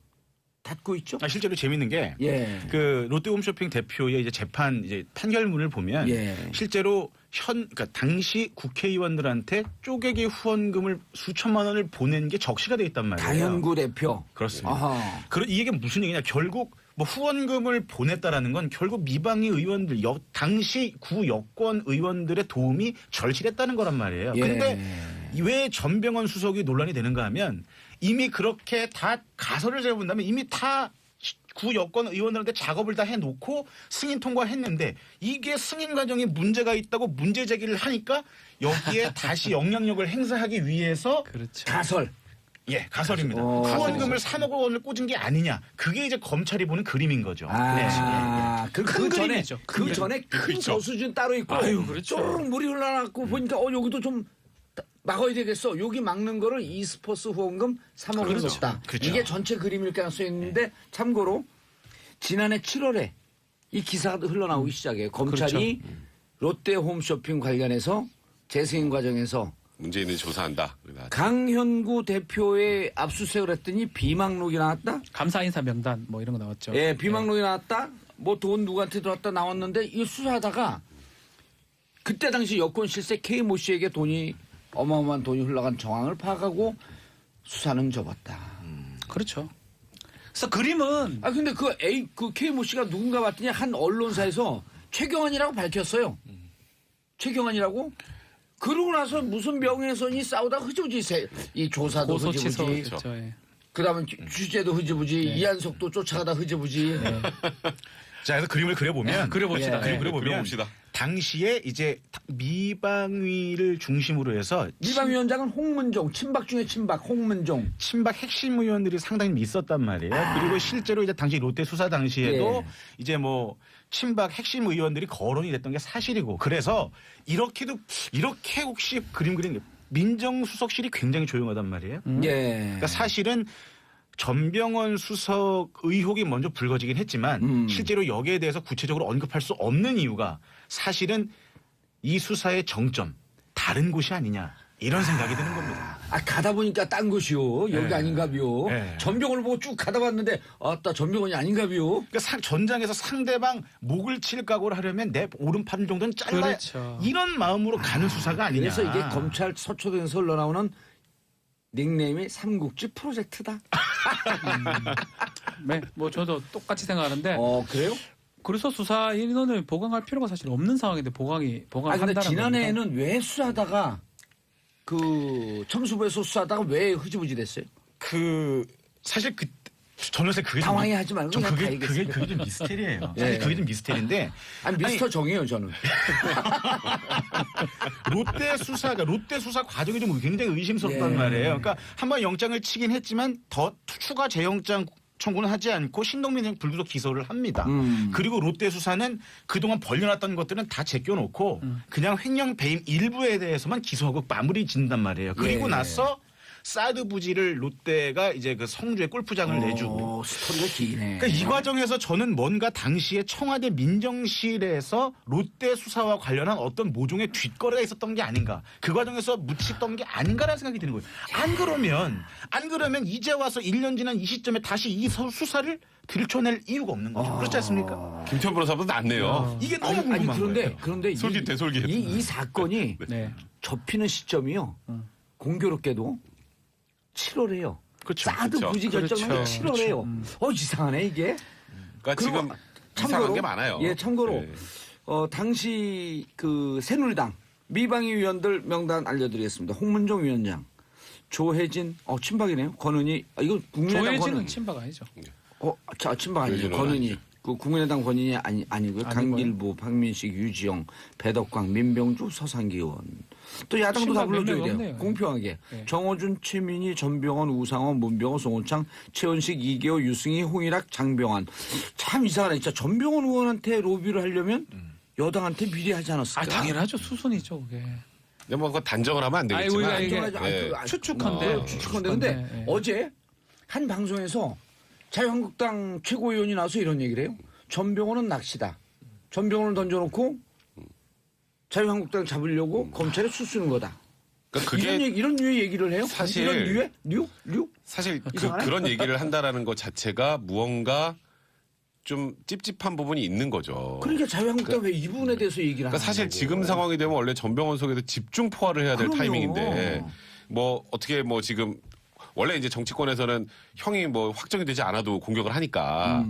닫고 있죠? 실제로 재밌는 게 예. 그 롯데홈쇼핑 대표의 이제 재판 이제 판결문을 보면 예. 실제로 그러니까 당시 국회의원들한테 쪼개기 후원금을 수천만 원을 보낸 게 적시가 돼 있단 말이에요. 강현구 대표. 그렇습니다. 아하. 이 얘기가 무슨 얘기냐? 결국 뭐 후원금을 보냈다라는 건 결국 미방위 의원들 당시 구 여권 의원들의 도움이 절실했다는 거란 말이에요. 예. 근데 왜 전병헌 수석이 논란이 되는가 하면 이미 그렇게 다 가설을 세워본다면 이미 다 구 여권 의원들한테 작업을 다 해놓고 승인 통과했는데 이게 승인 과정에 문제가 있다고 문제 제기를 하니까 여기에 다시 영향력을 행사하기 위해서 그렇죠. 가설. 예, 가설입니다. 후원금을 3억 원을 꽂은 게 아니냐. 그게 이제 검찰이 보는 그림인 거죠. 아, 그 큰 전에 그림이죠. 그 전에 큰 저수준 따로 있고 아유, 그렇죠. 쭉 물이 흘러나고 보니까 여기도 좀 막아야 되겠어. 여기 막는 거를 e스포츠 후원금 3억 원을 그렇죠. 줬다. 그렇죠. 이게 전체 그림일 가능성이 있는데 참고로 지난해 7월에 이 기사가 흘러나오기 시작해요. 검찰이 롯데 홈쇼핑 관련해서 재승인 과정에서 문제 있는 조사한다. 강현구 대표의 압수수색을 했더니 비망록이 나왔다. 감사 인사 명단 뭐 이런 거 나왔죠. 예, 비망록이 나왔다. 뭐 돈 누구한테 들어왔다 나왔는데 이 수사하다가 그때 당시 여권 실세 K모 씨에게 어마어마한 돈이 흘러간 정황을 파악하고 수사는 접었다. 그렇죠. 그래서 그림은 아 근데 그 K모 씨가 누군가 봤더니 한 언론사에서 최경환이라고 밝혔어요. 최경환이라고. 그러고 나서 무슨 명예훼손이 싸우다 흐지부지 이 조사도 고소 취소. 흐지부지. 그렇죠. 예. 그다음에 취재도 흐지부지. 이한석도 쫓아가다 흐지부지. 자, 그래서 그림을 그려보면 그려봅시다. 예. 예. 그려보면 당시에 이제 미방위를 중심으로 해서 미방위원장은 홍문종, 친박 중에 친박, 홍문종. 친박 핵심 의원들이 상당히 있었단 말이에요. 그리고 실제로 이제 당시 롯데 수사 당시에도 예. 이제 뭐 친박 핵심 의원들이 거론이 됐던 게 사실이고 그래서 이렇게 혹시 그림 그린 게 민정수석실이 굉장히 조용하단 말이에요. 예. 그러니까 사실은 전병헌 수석 의혹이 먼저 불거지긴 했지만 실제로 여기에 대해서 구체적으로 언급할 수 없는 이유가 사실은 이 수사의 정점 다른 곳이 아니냐 이런 생각이 드는 겁니다. 아 가다 보니까 딴 곳이요. 여기 네. 아닌가비요. 네. 전병헌을 보고 쭉 가다 봤는데 아따 전병헌이 아닌가비요. 그러니까 전장에서 상대방 목을 칠 각오를 하려면 내 오른팔 정도는 잘라야 그렇죠. 이런 마음으로 가는 수사가 아니냐. 그래서 이게 검찰 서초동에서 흘러나오는 닉네임이 삼국지 프로젝트다. 네, 뭐 저도 똑같이 생각하는데 그래요? 그래서 수사 인원을 보강할 필요가 사실 없는 상황인데 보강을 아 근데 한다는 지난해에는 겁니다. 왜 수사하다가 그 청수부에서 수사하다가 왜 흐지부지 됐어요? 사실 저는 사실 그게 당황해하지 말고 좀 그냥 다 그게 얘기했어요. 좀 미스테리예요. 예. 사실 그게 좀 미스테리인데 아니 미스터 정이에요 저는. 롯데 수사 과정이 좀 굉장히 의심스럽단 말이에요. 그러니까 한번 영장을 치긴 했지만 더 추가 재영장 청구는 하지 않고 신동민 불구속 기소를 합니다. 그리고 롯데 수사는 그동안 벌려놨던 것들은 다 제껴놓고 그냥 횡령 배임 일부에 대해서만 기소하고 마무리 짓는단 말이에요. 그리고 예. 나서 사드 부지를 롯데가 이제 그 성주에 골프장을 내주고. 스토리가 기네. 그러니까 이 과정에서 저는 뭔가 당시에 청와대 민정실에서 롯데 수사와 관련한 어떤 모종의 뒷거래가 있었던 게 아닌가. 그 과정에서 묻혔던 게 아닌가라는 생각이 드는 거예요. 안 그러면 이제 와서 1년 지난 이 시점에 다시 이 수사를 들춰낼 이유가 없는 거죠. 그렇지 않습니까? 김천 변호사보다 낫네요. 이게 너무 궁금한 거예요. 그런데 솔깃해. 이 사건이 네. 접히는 시점이요. 공교롭게도 7월에요. 그렇죠. 사드 그렇죠. 부지 결정은 그렇죠. 7월에요. 이상하네 이게. 그러니까 지금 이상한 게 많아요. 예, 참고로 네. 당시 그 새누리당 미방위 위원들 명단 알려드리겠습니다. 홍문종 위원장, 조혜진, 친박이네요. 권은희, 이거 국민의당 조혜진은 권은희. 친박 아니죠? 친박 아니죠. 조혜진은 권은희. 아니죠. 그 국민의당 권인이 아니고요. 강길부, 박민식, 유지영, 배덕광, 민병주, 서상기 의원. 또 야당도 다 신박 몇 불러줘야 명 돼요. 없네요. 공평하게. 네. 정호준, 최민희, 전병헌, 우상원, 문병호, 송호창, 최원식, 이계호, 유승희, 홍일학, 장병환. 참 이상하네. 진짜 전병헌 의원한테 로비를 하려면 여당한테 미리 하지 않았을까? 당연하죠. 수순이죠, 그게. 근데 뭐 그거 단정을 하면 안 아니, 되겠지만. 우리가 이게 인정하지. 예. 추측한데. 추측한데. 근데 예. 어제 한 방송에서 자유한국당 최고위원이 나와서 이런 얘기를 해요. 전병헌은 낚시다. 전병헌을 던져놓고 자유한국당 잡으려고 검찰에 수수는 거다. 그러니까 그게 이런 류의 얘기를 해요? 사실 이런 류의? 류? 사실 이상하네? 그런 얘기를 한다라는 것 자체가 무언가 좀 찝찝한 부분이 있는 거죠. 그러니까 자유한국당 왜 이 부분에 대해서 얘기를 하는 그러니까 사실 지금 상황이 되면 원래 전병헌 속에서 집중 포화를 해야 될 그럼요. 타이밍인데 뭐 어떻게 뭐 지금 원래 이제 정치권에서는 형이 뭐 확정이 되지 않아도 공격을 하니까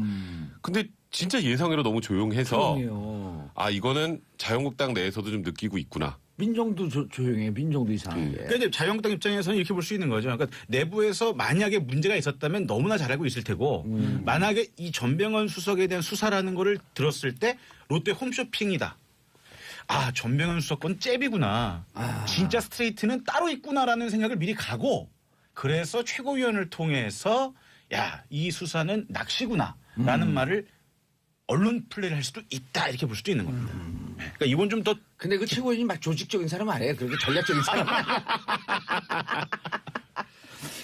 근데 진짜 예상외로 너무 조용해서 그럼요. 아 이거는 자유한국당 내에서도 좀 느끼고 있구나. 민정도 조용해. 민정도 이상하게. 그러니까 이제 자유한국당 입장에서는 이렇게 볼 수 있는 거죠. 그러니까 내부에서 만약에 문제가 있었다면 너무나 잘 알고 있을 테고 만약에 이 전병헌 수석에 대한 수사라는 거를 들었을 때 롯데 홈쇼핑이다. 아 전병헌 수석 건 잽이구나. 진짜 스트레이트는 따로 있구나라는 생각을 미리 가고 그래서 최고위원을 통해서 야 이 수사는 낚시구나라는 말을 언론 플레이를 할 수도 있다 이렇게 볼 수도 있는 겁니다. 그러니까 이건 좀 더 근데 그 최고위원이 막 조직적인 사람 아니에요. 그렇게 전략적인 사람 아니에요.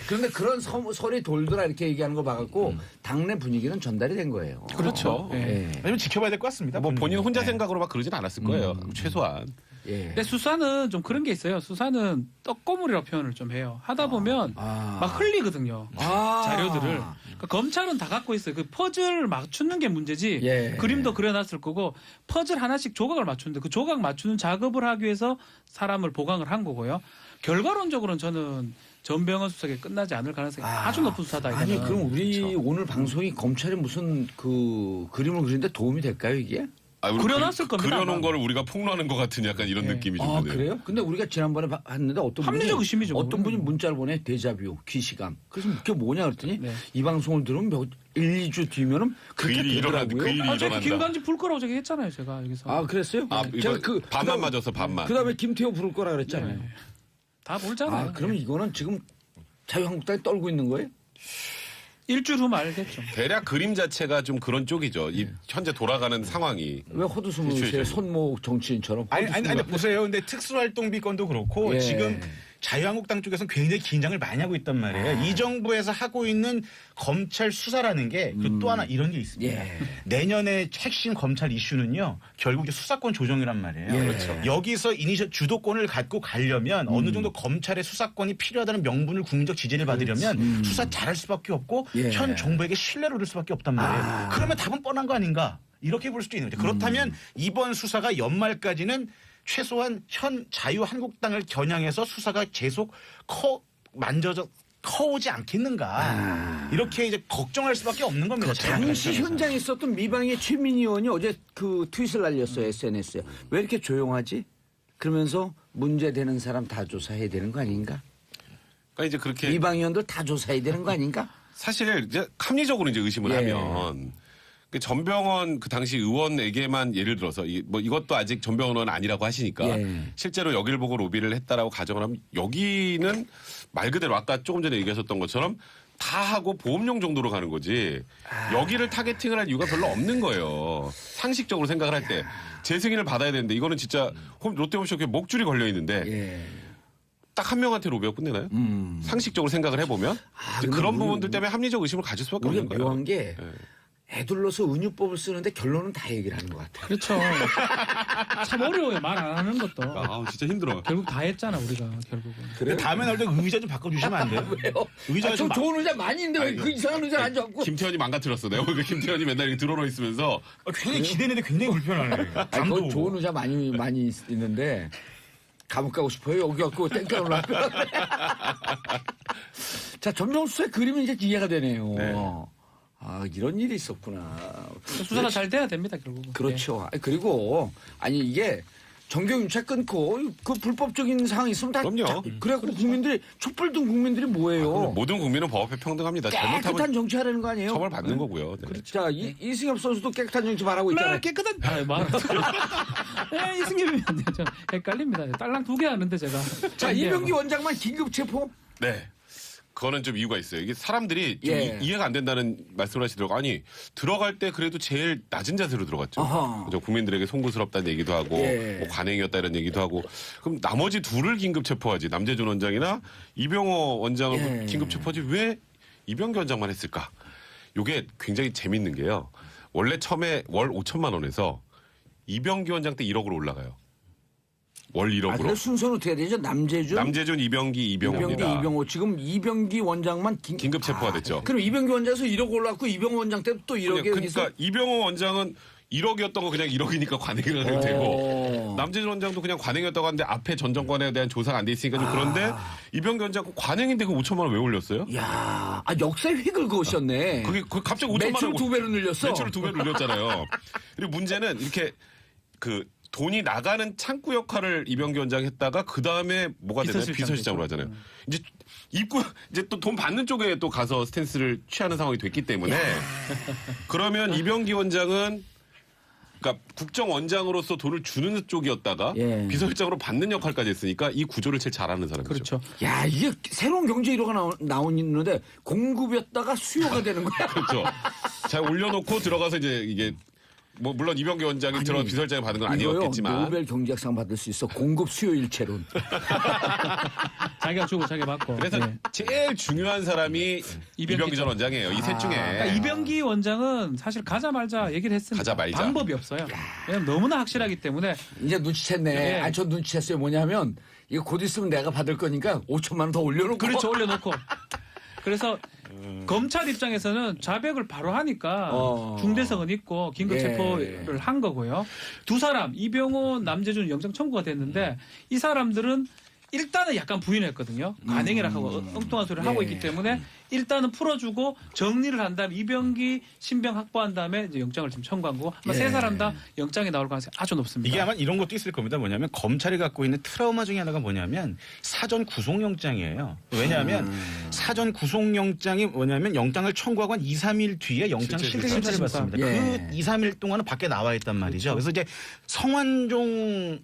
그런데 그런 설이 돌더라 이렇게 얘기하는 거 봐갖고 당내 분위기는 전달이 된 거예요. 그렇죠. 예. 좀 지켜봐야 될 것 같습니다. 뭐 본인 혼자 네. 생각으로 막 그러진 않았을 거예요. 최소한. 예. 근데 수사는 좀 그런 게 있어요. 수사는 떡고물이라고 표현을 좀 해요. 하다 보면 막 흘리거든요. 자료들을. 그러니까 검찰은 다 갖고 있어요. 그 퍼즐을 맞추는 게 문제지. 예. 그림도 그려놨을 거고 퍼즐 하나씩 조각을 맞추는데 그 조각 맞추는 작업을 하기 위해서 사람을 보강을 한 거고요. 결과론적으로는 저는 전병헌 수석에 끝나지 않을 가능성이 아주 높은 수사다. 아니 이거는. 그럼 우리 그렇죠. 오늘 방송이 검찰이 무슨 그 그림을 그리는데 도움이 될까요 이게? 아, 우리 그려놨을 겁니다, 그려놓은 아마. 거를 우리가 폭로하는 것 같은 약간 이런 느낌이 좀 아 드네요. 그래요? 근데 우리가 지난번에 봤는데 어떤 분이 합리적 의심이죠, 어떤 분이 그거는. 문자를 보내 데자뷰 귀시감. 그래서 그게 뭐냐 그랬더니 네. 이 방송을 들으면 1, 2주 뒤면은 그 그렇게 일이 일어난다. 되더라고요. 그 일이 아, 제가 일어난다. 김관지 불 거라고 저기 했잖아요, 제가 여기서. 아 그랬어요? 아, 제가 이거 반만 맞아서 반만. 그다음에 김태호 부를 거라 그랬잖아요. 네. 다 모르잖아요. 아 그럼 이거는 지금 자유한국당이 떨고 있는 거예요? 일주일 후면 알겠죠. 대략 그림 자체가 좀 그런 쪽이죠. 이 현재 돌아가는 상황이. 왜 헛웃음을 그렇죠, 세요? 그렇죠. 손모 정치인처럼. 아니 헛웃음을 보세요. 근데 특수활동비 건도 그렇고 예. 지금 자유한국당 쪽에서는 굉장히 긴장을 많이 하고 있단 말이에요. 이 정부에서 하고 있는 검찰 수사라는 게 또 하나 이런 게 있습니다. 예. 내년에 핵심 검찰 이슈는요. 결국 이제 수사권 조정이란 말이에요. 예. 그렇죠. 여기서 주도권을 갖고 가려면 어느 정도 검찰의 수사권이 필요하다는 명분을 국민적 지지를 받으려면 수사 잘할 수밖에 없고 예. 현 정부에게 신뢰를 얻을 수밖에 없단 말이에요. 그러면 답은 뻔한 거 아닌가? 이렇게 볼 수도 있는 거죠. 그렇다면 이번 수사가 연말까지는 최소한 현 자유한국당을 겨냥해서 수사가 계속 커오지 않겠는가. 이렇게 이제 걱정할 수밖에 없는 겁니다. 당시 자유한국당에서. 현장에 있었던 미방의 최민희 의원이 어제 그 트윗을 날렸어요. SNS에. 왜 이렇게 조용하지? 그러면서 문제되는 사람 다 조사해야 되는 거 아닌가? 그러니까 이제 그렇게 미방 의원들 다 조사해야 되는 거 아닌가? 사실 이제 합리적으로 이제 의심을 예. 하면 그 전병헌 그 당시 의원에게만 예를 들어서 뭐 이것도 아직 전병헌 의원 아니라고 하시니까 예. 실제로 여기를 보고 로비를 했다라고 가정을 하면 여기는 말 그대로 아까 조금 전에 얘기하셨던 것처럼 다 하고 보험용 정도로 가는 거지 여기를 타겟팅을 할 이유가 별로 없는 거예요. 상식적으로 생각을 할 때 제 승인을 받아야 되는데 이거는 진짜 롯데홈쇼핑에 목줄이 걸려 있는데 예. 딱 한 명한테 로비가 끝내나요? 상식적으로 생각을 해보면 이제 근데 그런 우리- 부분들 때문에 합리적 의심을 가질 수밖에 없는 우리가 거예요. 묘한 게 애둘러서 은유법을 쓰는데 결론은 다 얘기를 하는 것 같아요. 그렇죠. 참 어려워요. 말 안 하는 것도. 아 진짜 힘들어. 결국 다 했잖아, 우리가 결국은. 근데 다음에 나올 때 의자 좀 바꿔주시면 안 돼요? 왜요? 의자 저 좀 좋은 의자 많이 있는데 왜 그 이상한 의자 앉아갖고. 김태현이 망가뜨렸어. 내가 보니까 김태현이 맨날 이렇게 들어놓 있으면서 굉장히 기대는데 굉장히 불편하네. 아니, 잠도 거기 오고. 좋은 의자 많이 있는데 감옥 가고 싶어요. 여기 갖고 땡겨 올라가. 자, 전병수의 그림이 이제 이해가 되네요. 아, 이런 일이 있었구나. 수사가 잘 돼야 됩니다, 결국은. 그렇죠. 아니, 그리고 아니 이게 정경유착 끊고 그 불법적인 상황이 있으면 다 그럼요. 그래갖고 국민들이 촛불 든 국민들이 뭐예요? 모든 국민은 법 앞에 평등합니다. 깨끗한 잘못하면 정치하라는 거 아니에요? 처벌 받는 거고요. 네. 자, 이승엽 선수도 깨끗한 정치 말하고 있잖아요. 깨끗한. 아, 말. 네, 이승엽이 안 되죠. 헷갈립니다. 딸랑 2개 하는데 제가. 자, 이병기 원장만 긴급 체포. 네. 그거는 좀 이유가 있어요. 이게 사람들이 좀 예. 이해가 안 된다는 말씀을 하시더라고요. 아니 들어갈 때 그래도 제일 낮은 자세로 들어갔죠. 어허. 그죠? 국민들에게 송구스럽다는 얘기도 하고 예. 뭐 관행이었다 이런 얘기도 하고 그럼 나머지 둘을 긴급 체포하지 남재준 원장이나 이병호 원장을 예. 긴급 체포하지 왜 이병기 원장만 했을까? 이게 굉장히 재밌는 게요. 원래 처음에 월 5천만 원에서 이병기 원장 때 1억으로 올라가요. 월 1억으로. 그래 순서는 어떻게 되죠? 남재준, 이병기, 이병호입니다. 이병호. 지금 이병기 원장만 긴급 체포가 됐죠. 그럼 이병기 원장에서 1억 올랐고 이병호 원장 때도 또 1억에 그러니까 이병호 원장은 1억이었던 거 그냥 1억이니까 관행이라 해도 되고 남재준 원장도 그냥 관행이었다고 하는데 앞에 전 정권에 대한 조사가 안 돼 있으니까 좀 그런데 이병기 원장 관행인데 그 5천만 원 왜 올렸어요? 야, 역사의 획을 그으셨네. 그게 갑자기 5천만 원 매출을 2배로 늘렸어. 매출을 2배로 늘렸잖아요. 그리고 문제는 이렇게 그 돈이 나가는 창구 역할을 이병기 원장이 했다가 그 다음에 뭐가 되나요? 비서실장으로 하잖아요. 이제 이제 또 돈 받는 쪽에 또 가서 스탠스를 취하는 상황이 됐기 때문에 그러면 이병기 원장은 그러니까 국정원장으로서 돈을 주는 쪽이었다가 예. 비서실장으로 받는 역할까지 했으니까 이 구조를 제일 잘하는 사람이죠. 그렇죠. 야, 이게 새로운 경제 이로가 나오는데 공급이었다가 수요가 되는 거야. 그렇죠. 잘 올려놓고 들어가서 이제 이게 뭐 물론 이병기 원장이 들어가 비서실장이 받은 건 아니었겠지만 노벨 경제학상 받을 수 있어. 공급 수요 일체론. 자기가 주고 자기가 받고. 그래서 네. 제일 중요한 사람이 이병기 전 원장이에요. 이 셋 중에. 그러니까 이병기 원장은 사실 가자 말자 얘기를 했습니다. 가자 말자. 방법이 없어요. 왜냐면 너무나 확실하기 때문에 이제 눈치챘네. 네. 아니, 저 눈치챘어요. 뭐냐면 이거 곧 있으면 내가 받을 거니까 5천만 원 더 올려놓고. 그렇죠. 올려놓고. 그래서 검찰 입장에서는 자백을 바로 하니까 중대성은 있고 긴급 예. 체포를 한 거고요. 두 사람 이병호, 남재준 영장 청구가 됐는데 이 사람들은 일단은 약간 부인했거든요. 관행이라 하고 엉뚱한 소리를 하고 있기 때문에 일단은 풀어주고 정리를 한 다음에 이병기, 신병 확보한 다음에 이제 영장을 지금 청구한 거고 아마 세 사람 다 영장이 나올 가능성이 아주 높습니다. 이게 아마 이런 것도 있을 겁니다. 뭐냐면 검찰이 갖고 있는 트라우마 중에 하나가 뭐냐면 사전 구속영장이에요. 왜냐하면 사전 구속영장이 뭐냐면 영장을 청구하고 한 2, 3일 뒤에 영장 실질심사를 받습니다. 예. 그 2, 3일 동안은 밖에 나와 있단 말이죠. 그래서 이제 성완종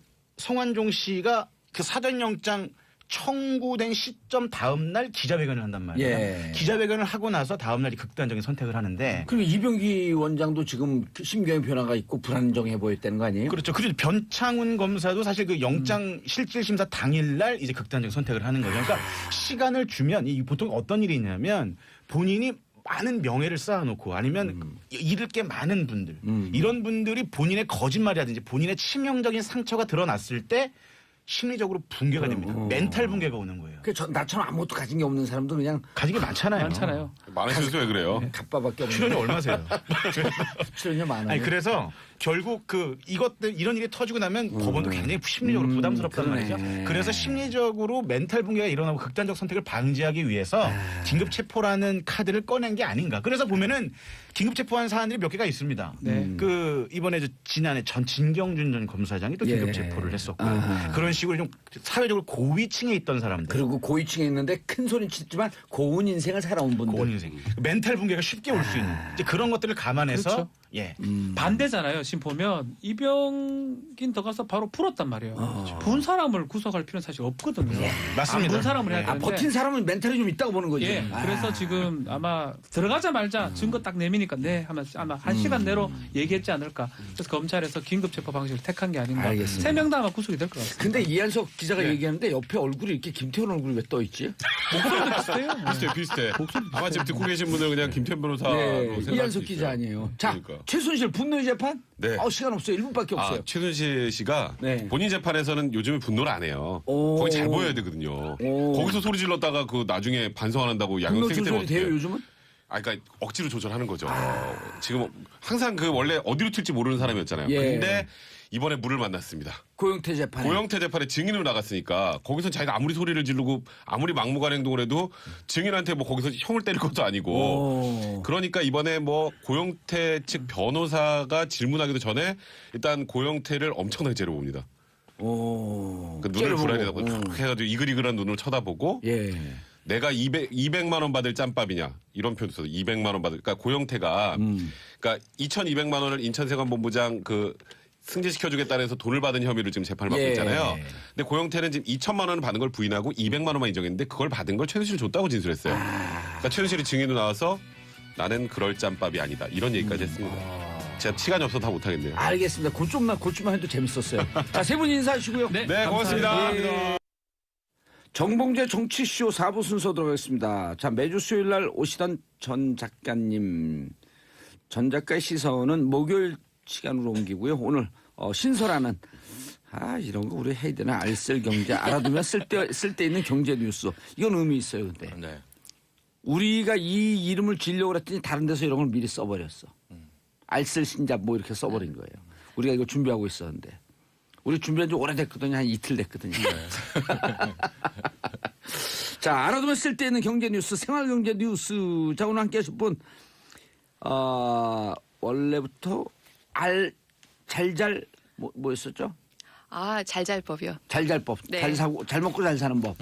씨가 그 사전영장 청구된 시점 다음 날 기자회견을 한단 말이에요. 예. 기자회견을 하고 나서 다음 날이 극단적인 선택을 하는데 그리고 이병기 원장도 지금 심경의 변화가 있고 불안정해 보였다는 거 아니에요? 그렇죠. 그리고 변창훈 검사도 사실 그 영장 실질심사 당일날 이제 극단적 선택을 하는 거죠. 그러니까 시간을 주면 이 보통 어떤 일이 있냐면 본인이 많은 명예를 쌓아놓고 아니면 잃을 게 많은 분들 이런 분들이 본인의 거짓말이라든지 본인의 치명적인 상처가 드러났을 때 심리적으로 붕괴가 됩니다. 멘탈 붕괴가 오는 거예요. 나처럼 아무것도 가진 게 없는 사람도 그냥 가진 게 많잖아요. 많잖아요. 많으셔서 왜 그래요? 갑바밖에 없는. 출연료 얼마세요? 출연료 많아요. 아니 그래서 결국 이런 일이 터지고 나면 법원도 굉장히 심리적으로 부담스럽단 그러네. 말이죠. 그래서 심리적으로 멘탈 붕괴가 일어나고 극단적 선택을 방지하기 위해서 긴급 체포라는 카드를 꺼낸 게 아닌가. 그래서 보면은 긴급 체포한 사안들이 몇 개가 있습니다. 이번에 지난해 진경준 전 검사장이 또 긴급 체포를 했었고 그런 식으로 좀 사회적으로 고위층에 있던 사람들. 그리고 고위층에 있는데 큰 소리 치지만 고운 인생을 살아온 분들. 고운 인생. 멘탈 붕괴가 쉽게 올 수 있는 이제 그런 것들을 감안해서 그렇죠. 예. 반대잖아요. 지금 보면 이병긴 들어가서 바로 풀었단 말이에요. 분 사람을 구속할 필요는 사실 없거든요. 맞습니다. 분 사람을 해야 되는데. 버틴 사람은 멘탈이 좀 있다고 보는 거지. 예. 그래서 지금 아마 들어가자마자 증거 딱 내미니까 네 하면 아마 1시간 내로 얘기했지 않을까. 그래서 검찰에서 긴급 체포 방식을 택한 게 아닌가. 알겠습니다. 3명 다 아마 구속이 될 것 같습니다. 근데 이한석 기자가 얘기하는데 옆에 얼굴이 이렇게 김태훈 얼굴이 왜 떠 있지? 목소리도 비슷해요. 비슷해. 아마 지금 듣고 계신 분들 그냥 김태현 변호사로 생각할 수 이한석 있어요. 기자 아니에요. 자, 그러니까. 최순실 분노의 재판? 네. 시간 없어요. 1분밖에 없어요. 최순실 씨가 네. 본인 재판에서는 요즘에 분노를 안 해요. 오. 거기 잘 보여야 되거든요. 오. 거기서 소리 질렀다가 그 나중에 반성 안 한다고 양형 분노 세기 때문에 조절이 돼요, 요즘은? 그러니까 억지로 조절하는 거죠. 지금 항상 그 원래 어디로 튈지 모르는 사람이었잖아요. 예. 근데 이번에 물을 만났습니다. 고영태 재판에. 고영태 재판에 증인으로 나갔으니까 거기서 자기가 아무리 소리를 지르고 아무리 막무가내 행동을 해도 증인한테 뭐 거기서 형을 때릴 것도 아니고 오. 그러니까 이번에 뭐 고영태 측 변호사가 질문하기도 전에 일단 고영태를 엄청나게 째려봅니다. 오. 그 눈을 불안해하고 해가지고 이글이글한 눈을 쳐다보고 예. 내가 200만 원 받을 짬밥이냐 이런 표현도 써요. 200만 원 받을. 그러니까 고영태가 그러니까 2,200만 원을 인천세관본부장 그 승진시켜주겠다는 해서 돈을 받은 혐의로 지금 재판을 받고 예. 있잖아요. 근데 고영태는 지금 2천만 원을 받은 걸 부인하고 200만 원만 인정했는데 그걸 받은 걸 최순실이 줬다고 진술했어요. 그러니까 최순실이 증인으로 나와서 나는 그럴 짬밥이 아니다. 이런 얘기까지 했습니다. 제가 시간이 없어서 다 못하겠네요. 알겠습니다. 그쪽만 해도 재밌었어요. 자, 세 분 인사하시고요. 네, 네, 고맙습니다. 예. 정봉재 정치쇼 4부 순서 들어가겠습니다. 자, 매주 수요일 날 오시던 전 작가님, 전 작가의 시선은 목요일 시간으로 옮기고요. 오늘 신설하는 이런 거 우리 해야 되나 알쓸 경제 알아두면 쓸데 있는 경제 뉴스 이건 의미 있어요. 근데 네. 우리가 이 이름을 지려고 그랬더니 다른 데서 이런 걸 미리 써버렸어. 알쓸 신잡 뭐 이렇게 써버린 거예요. 우리가 이거 준비하고 있었는데 우리 준비한 지 오래됐거든요. 한 이틀 됐거든요. 자, 알아두면 쓸데 있는 경제 뉴스, 생활 경제 뉴스. 자, 오늘 함께 하실 분 원래부터 잘잘 뭐였었죠? 잘잘법이요. 잘잘법. 네. 잘 사고 잘 먹고 잘 사는 법.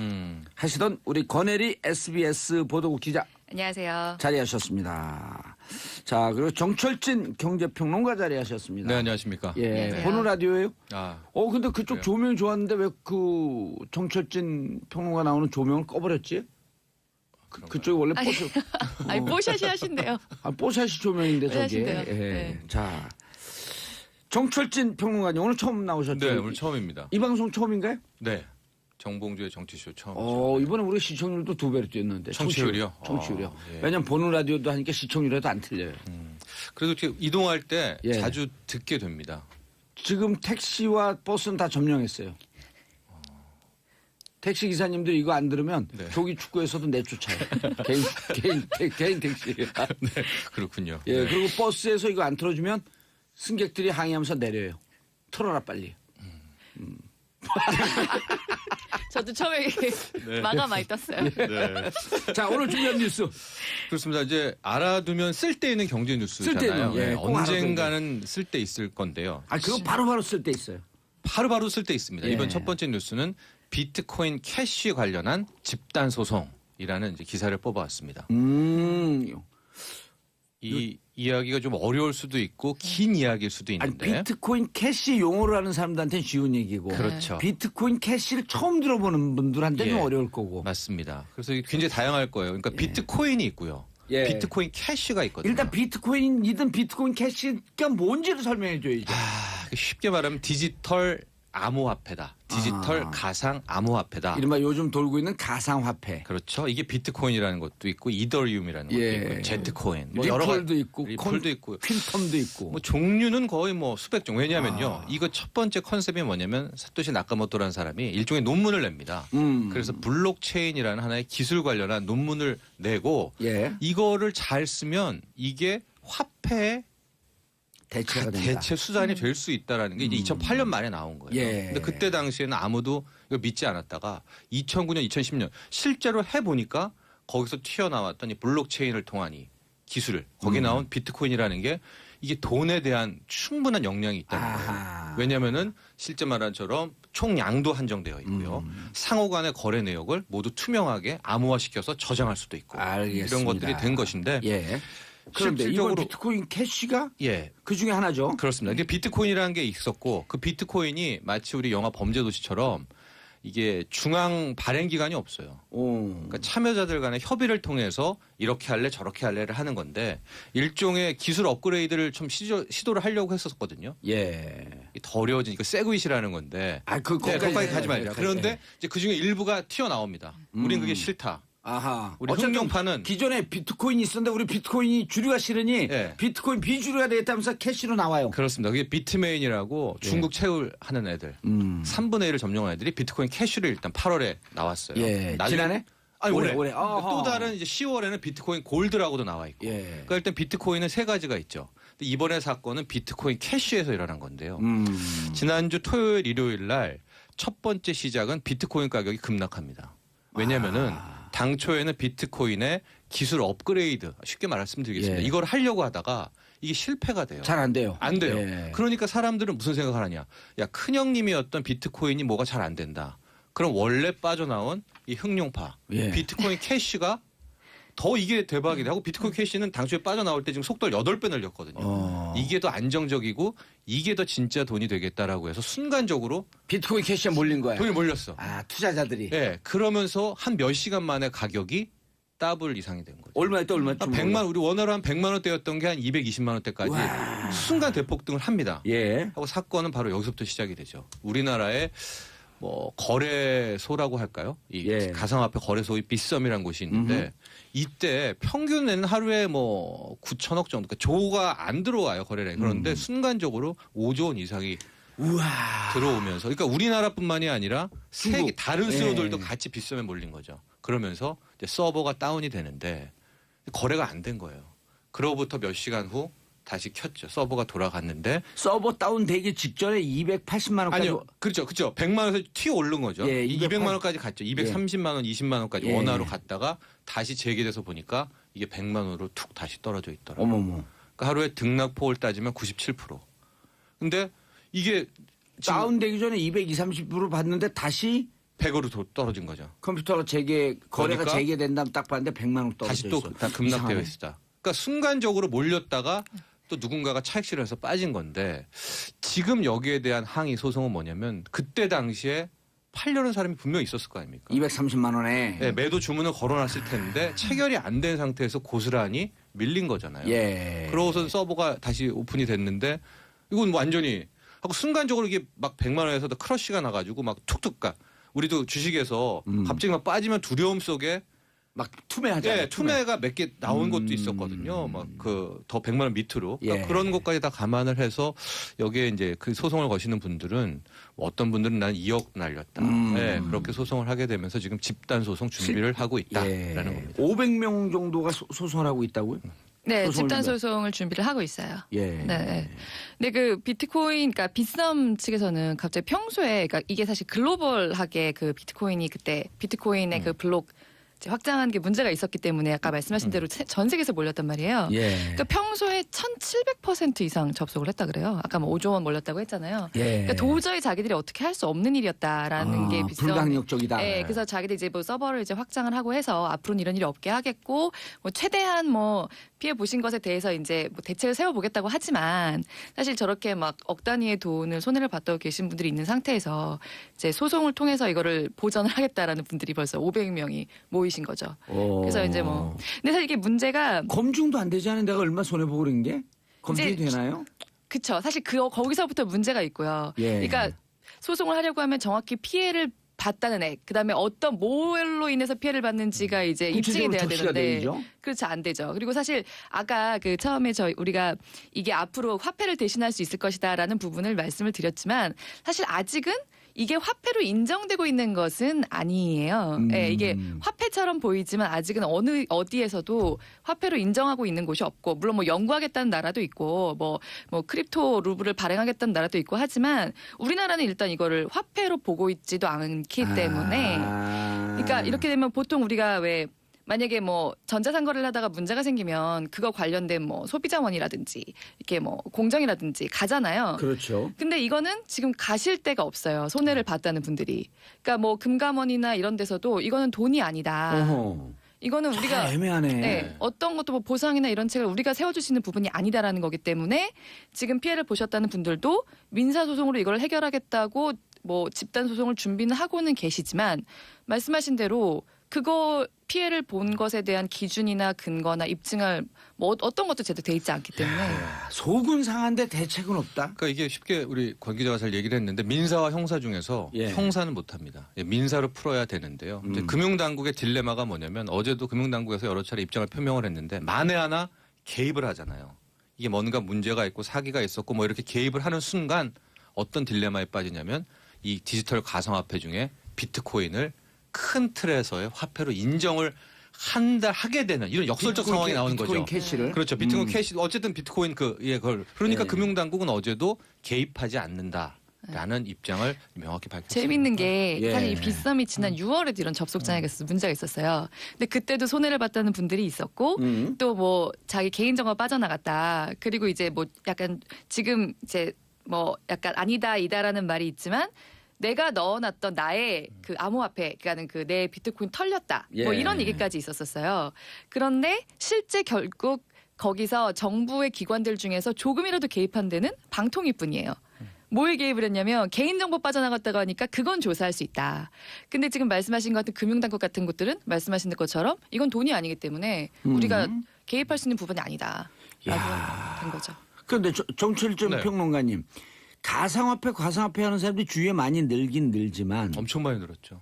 하시던 우리 권혜리 SBS 보도국 기자 안녕하세요. 자리하셨습니다. 자, 그리고 정철진 경제평론가 자리하셨습니다. 네, 안녕하십니까. 예. 안녕하세요. 보는 라디오예요? 아, 근데 그쪽 그래요? 조명이 좋았는데 왜 그 정철진 평론가 나오는 조명을 꺼버렸지? 그쪽이 원래 뽀샤. 아니 뽀샤시 하신대요. 뽀샤시 조명인데 저게. 뽀샤시인데요. 예. 네. 자, 정철진 평론가님 오늘 처음 나오셨죠? 네, 오늘 처음입니다. 이 방송 처음인가요? 네. 정봉주의 정치쇼 처음. 이번에 우리 시청률도 2배로 뛰었는데. 청취율이요? 청취율이요. 예. 왜냐면 보는 라디오도 하니까 시청률에도 안 틀려요. 그래도 이렇게 이동할 때 예. 자주 듣게 됩니다. 지금 택시와 버스는 다 점령했어요. 택시 기사님들이 이거 안 들으면 네. 조기 축구에서도 내쫓아요. 개인 택시. 네, 그렇군요. 예, 네. 그리고 버스에서 이거 안 틀어주면 승객들이 항의하면서 내려요. 틀어라 빨리. 저도 처음에 마가 많이 떴어요. 네. 자, 오늘 준비한 뉴스. 그렇습니다. 이제 알아두면 쓸데있는 경제 뉴스잖아요. 쓸데있는, 예, 네, 꼭 언젠가는 쓸데 있을 건데요. 그거 바로바로 쓸 때 있어요. 바로바로 쓸데 있습니다. 예. 이번 첫 번째 뉴스는 비트코인 캐시 관련한 집단 소송이라는 이제 기사를 뽑아왔습니다. 이 이야기가 좀 어려울 수도 있고 긴 이야기일 수도 아니, 있는데. 비트코인 캐시 용어를 하는 사람들한테는 쉬운 얘기고. 그렇죠. 비트코인 캐시를 처음 들어보는 분들한테는 좀 예. 어려울 거고. 맞습니다. 그래서 이게 굉장히 다양할 거예요. 그러니까 비트코인이 있고요. 예. 비트코인 캐시가 있거든요. 일단 비트코인이든 비트코인 캐시가 뭔지를 설명해 줘야죠. 쉽게 말하면 디지털 암호화폐다. 디지털 가상 암호화폐다. 이른바 요즘 돌고 있는 가상화폐. 그렇죠. 이게 비트코인이라는 것도 있고 이더리움이라는 것도 예. 있고 제트코인, 리플도 있고 리플도 있고 퀸텀도 있고. 뭐 종류는 거의 뭐 수백 종. 왜냐하면요, 이거 첫 번째 컨셉이 뭐냐면 사토시 나카모토라는 사람이 일종의 논문을 냅니다. 그래서 블록체인이라는 하나의 기술 관련한 논문을 내고 예. 이거를 잘 쓰면 이게 화폐의 대체가 된다. 대체 수단이 될 수 있다라는 게 이제 2008년 말에 나온 거예요. 예. 근데 그때 당시에는 아무도 이거 믿지 않았다가 2009년, 2010년 실제로 해보니까 거기서 튀어나왔던 이 블록체인을 통한 이 기술을 거기 나온 비트코인이라는 게 이게 돈에 대한 충분한 역량이 있다는 거예요. 왜냐하면은 실제 말한처럼 총량도 한정되어 있고요. 상호 간의 거래 내역을 모두 투명하게 암호화시켜서 저장할 수도 있고 알겠습니다. 이런 것들이 된 것인데 예. 그런데 이번 실질적으로- 비트코인 캐시가 예. 그 중에 하나죠. 그렇습니다. 이게 비트코인이라는 게 있었고 그 비트코인이 마치 우리 영화 범죄도시처럼 이게 중앙 발행 기관이 없어요. 그러니까 참여자들 간의 협의를 통해서 이렇게 할래 저렇게 할래를 하는 건데 일종의 기술 업그레이드를 좀 시도를 하려고 했었거든요. 예. 더 어려워지니까 세그윗이라는 건데 거기까지 거기까지 가지 말자. 거기까지. 그런데 이제 그중에 일부가 튀어나옵니다. 우린 그게 싫다. 아하. 우리 어쨌든 흥룡파는 기존에 비트코인이 있었는데 우리 비트코인이 주류가 싫으니 예. 비트코인 비주류가 되겠다면서 캐시로 나와요. 그렇습니다. 그게 비트메인이라고 중국 채울 하는 애들 3분의 1을 점령한 애들이 비트코인 캐시를 일단 8월에 나왔어요. 예. 지난해? 아니 올해. 올해. 또 다른 이제 10월에는 비트코인 골드라고도 나와 있고. 예. 그러니까 일단 비트코인은 세 가지가 있죠. 근데 이번에 사건은 비트코인 캐시에서 일어난 건데요. 지난주 토요일 일요일 날 첫 번째 시작은 비트코인 가격이 급락합니다. 왜냐면은 당초에는 비트코인의 기술 업그레이드 쉽게 말씀드리겠습니다. 예. 이걸 하려고 하다가 이게 실패가 돼요. 잘 안 돼요. 안 돼요. 예. 그러니까 사람들은 무슨 생각을 하냐. 야, 큰형님이었던 비트코인이 뭐가 잘 안 된다. 그럼 원래 빠져나온 이 흥룡파. 예. 비트코인 캐시가 더 이게 대박이다 하고 비트코인 캐시는 당초에 빠져나올 때 지금 속도를 8배 늘렸거든요. 이게 더 안정적이고 이게 더 진짜 돈이 되겠다라고 해서 순간적으로 비트코인 캐시에 몰린 거예요. 돈이 몰렸어. 투자자들이. 예. 그러면서 한 몇 시간 만에 가격이 더블 이상이 된 거죠. 얼마였다 얼마쯤? 100만 우리 원화로 한 100만 원대였던 게 한 220만 원대까지 순간 대폭등을 합니다. 예. 하고 사건은 바로 여기서부터 시작이 되죠. 우리나라의 뭐 거래소라고 할까요? 이 예. 가상화폐 거래소의 빗썸이라는 곳이 있는데 이때 평균은 하루에 뭐 9천억 정도, 그러니까 조가 안 들어와요 거래량이. 그런데 순간적으로 5조 원 이상이 들어오면서, 그러니까 우리나라뿐만이 아니라 세계 다른 수요들도 같이 빗썸에 몰린 거죠. 그러면서 이제 서버가 다운이 되는데 거래가 안 된 거예요. 그로부터 몇 시간 후 다시 켰죠. 서버가 돌아갔는데 서버 다운되기 직전에 280만 원까지. 아니요, 그렇죠. 100만 원에서 튀어 오른 거죠. 예, 200만 원까지 갔죠. 230만 원, 20만 원까지 예. 원화로 갔다가 다시 재개돼서 보니까 이게 100만 원으로 툭 다시 떨어져 있더라고요. 어머머. 그러니까 하루에 등락폭을 따지면 97%. 근데 이게 지금 다운되기 전에 220, 30% 봤는데 다시 100으로 떨어진 거죠. 컴퓨터가 거래가 그러니까 재개된 다음 딱 봤는데 100만 원 떨어져 다시 또 있어. 급락되어 이상하네. 있다. 그러니까 순간적으로 몰렸다가 또 누군가가 차익실을 해서 빠진 건데, 지금 여기에 대한 항의 소송은 뭐냐면 그때 당시에 팔려는 사람이 분명히 있었을 거 아닙니까? 230만 원에. 네, 매도 주문을 걸어놨을 텐데 체결이 안 된 상태에서 고스란히 밀린 거잖아요. 예. 그러고선 서버가 다시 오픈이 됐는데 이건 완전히 하고 순간적으로 이게 막 100만 원에서 크러쉬가 나가지고 막 툭툭 가. 우리도 주식에서 갑자기 막 빠지면 두려움 속에 막 투매하잖아요. 네, 투매가 몇 개 나온 것도 있었거든요. 막 그 더 100만 원 밑으로. 그러니까 예. 그런 것까지 다 감안을 해서 여기에 이제 그 소송을 거시는 분들은 어떤 분들은 난 2억 날렸다. 네, 그렇게 소송을 하게 되면서 지금 집단 소송 준비를 하고 있다라는 겁니다. 500명 정도가 소송을 하고 있다고요? 네, 소송을 집단 준비. 소송을 준비를 하고 있어요. 예. 네. 근데 그 비트코인, 그러니까 빗썸 측에서는 갑자기 평소에, 그러니까 이게 사실 글로벌하게 그 비트코인이 그때 비트코인의 그 블록 이제 확장한 게 문제가 있었기 때문에 아까 말씀하신 대로 전 세계에서 몰렸단 말이에요. 예. 그러니까 평소에 1,700% 이상 접속을 했다 그래요. 아까 뭐 5조 원 몰렸다고 했잖아요. 예. 그러니까 도저히 자기들이 어떻게 할 수 없는 일이었다라는 게 빗썸. 불가항력적이다. 네, 그래서 자기들 이제 뭐 서버를 이제 확장을 하고 해서 앞으로는 이런 일이 없게 하겠고, 뭐 최대한 뭐 피해 보신 것에 대해서 이제 뭐 대책을 세워보겠다고 하지만 사실 저렇게 막 억 단위의 돈을 손해를 봤다고 계신 분들이 있는 상태에서 이제 소송을 통해서 이거를 보전을 하겠다라는 분들이 벌써 500명이 모이신 거죠. 그래서 이제 뭐 근데 사실 이게 문제가 검증도 안 되지 않은 내가 얼마 손해 보고 그런 게 검증이 이제 되나요? 그쵸. 사실 거기서부터 문제가 있고요. 예. 그러니까 소송을 하려고 하면 정확히 피해를 봤다는 액, 그다음에 어떤 뭘로 인해서 피해를 받는지가 이제 입증이 돼야 구체적으로 되는데 되죠? 그렇죠, 안 되죠. 그리고 사실 아까 그 처음에 우리가 이게 앞으로 화폐를 대신할 수 있을 것이다라는 부분을 말씀을 드렸지만 사실 아직은 이게 화폐로 인정되고 있는 것은 아니에요. 네, 이게 화폐처럼 보이지만 아직은 어디에서도 화폐로 인정하고 있는 곳이 없고, 물론 뭐 연구하겠다는 나라도 있고, 뭐 크립토 루블을 발행하겠다는 나라도 있고 하지만 우리나라는 일단 이거를 화폐로 보고 있지도 않기 때문에, 그러니까 이렇게 되면 보통 우리가 왜 만약에 뭐 전자상거래를 하다가 문제가 생기면 그거 관련된 뭐 소비자원이라든지 이렇게 뭐 공정이라든지 가잖아요. 그렇죠. 근데 이거는 지금 가실 데가 없어요. 손해를 봤다는 분들이. 그러니까 뭐 금감원이나 이런 데서도 이거는 돈이 아니다. 어허. 이거는 우리가 애매하네. 네, 어떤 것도 뭐 보상이나 이런 책을 우리가 세워줄 수 있는 부분이 아니다라는 거기 때문에 지금 피해를 보셨다는 분들도 민사소송으로 이걸 해결하겠다고 뭐 집단 소송을 준비는 하고는 계시지만 말씀하신 대로 그거 피해를 본 것에 대한 기준이나 근거나 입증할 뭐 어떤 것도 제대로 돼 있지 않기 때문에 속은 상한데 대책은 없다. 그러니까 이게 쉽게 우리 권 기자가 잘 얘기를 했는데 민사와 형사 중에서 예. 형사는 못합니다. 민사로 풀어야 되는데요. 이제 금융당국의 딜레마가 뭐냐면 어제도 금융당국에서 여러 차례 입장을 표명을 했는데 만에 하나 개입을 하잖아요. 이게 뭔가 문제가 있고 사기가 있었고 뭐 이렇게 개입을 하는 순간 어떤 딜레마에 빠지냐면 이 디지털 가상화폐 중에 비트코인을 큰 틀에서의 화폐로 인정을 하게 되는 이런 역설적 상황이 나오는 비트코인 거죠. 캐시를. 그렇죠. 비트코인 캐시 어쨌든 비트코인 그걸 그러니까 네. 금융당국은 어제도 개입하지 않는다라는 입장을 명확히 밝혔습니다. 재밌는 게 예. 사실 이 빗썸이 지난 6월에도 이런 접속 장애가 있어서 문제가 있었어요. 근데 그때도 손해를 봤다는 분들이 있었고 또 뭐 자기 개인정보 빠져나갔다. 그리고 이제 뭐 약간 지금 이제 뭐 약간 아니다 이다라는 말이 있지만 내가 넣어놨던 나의 그 암호화폐, 그러니까 그 내 비트코인 털렸다. 뭐 예. 이런 얘기까지 있었었어요. 그런데 실제 결국 거기서 정부의 기관들 중에서 조금이라도 개입한 데는 방통위뿐이에요. 뭘 개입을 했냐면 개인정보 빠져나갔다고 하니까 그건 조사할 수 있다. 근데 지금 말씀하신 것 같은 금융당국 같은 곳들은 말씀하신 것처럼 이건 돈이 아니기 때문에 우리가 개입할 수 있는 부분이 아니다. 라고 된 거죠. 그런데 정철준 네. 평론가님. 가상화폐, 과상화폐 하는 사람들이 주위에 많이 늘긴 늘지만. 엄청 많이 늘었죠.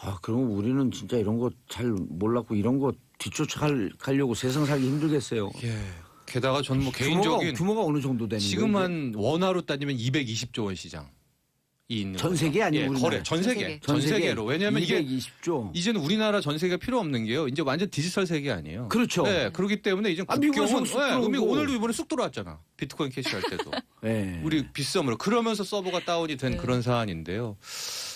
아, 그럼 우리는 진짜 이런 거 잘 몰랐고 이런 거 뒤쫓아가려고 세상 살기 힘들겠어요. 예. 게다가 저는 뭐 개인적인 규모가 어느 정도 되는 지금 거예요? 한 원화로 따지면 220조 원 시장이 있는 전 거죠. 세계 아니고 예, 우리나라? 거래 전 세계. 전 세계. 세계로. 왜냐하면 이게 220조. 이제는 우리나라 전 세계가 필요 없는 게요. 이제 완전 디지털 세계 아니에요. 그렇죠. 네, 그렇기 때문에 이제 미국에서 국경은 쑥 들어오고. 오늘도 이번에 쑥 들어왔잖아. 비트코인 캐시할 때도. 네. 우리 비썸으로 그러면서 서버가 다운이 된 그런 사안인데요.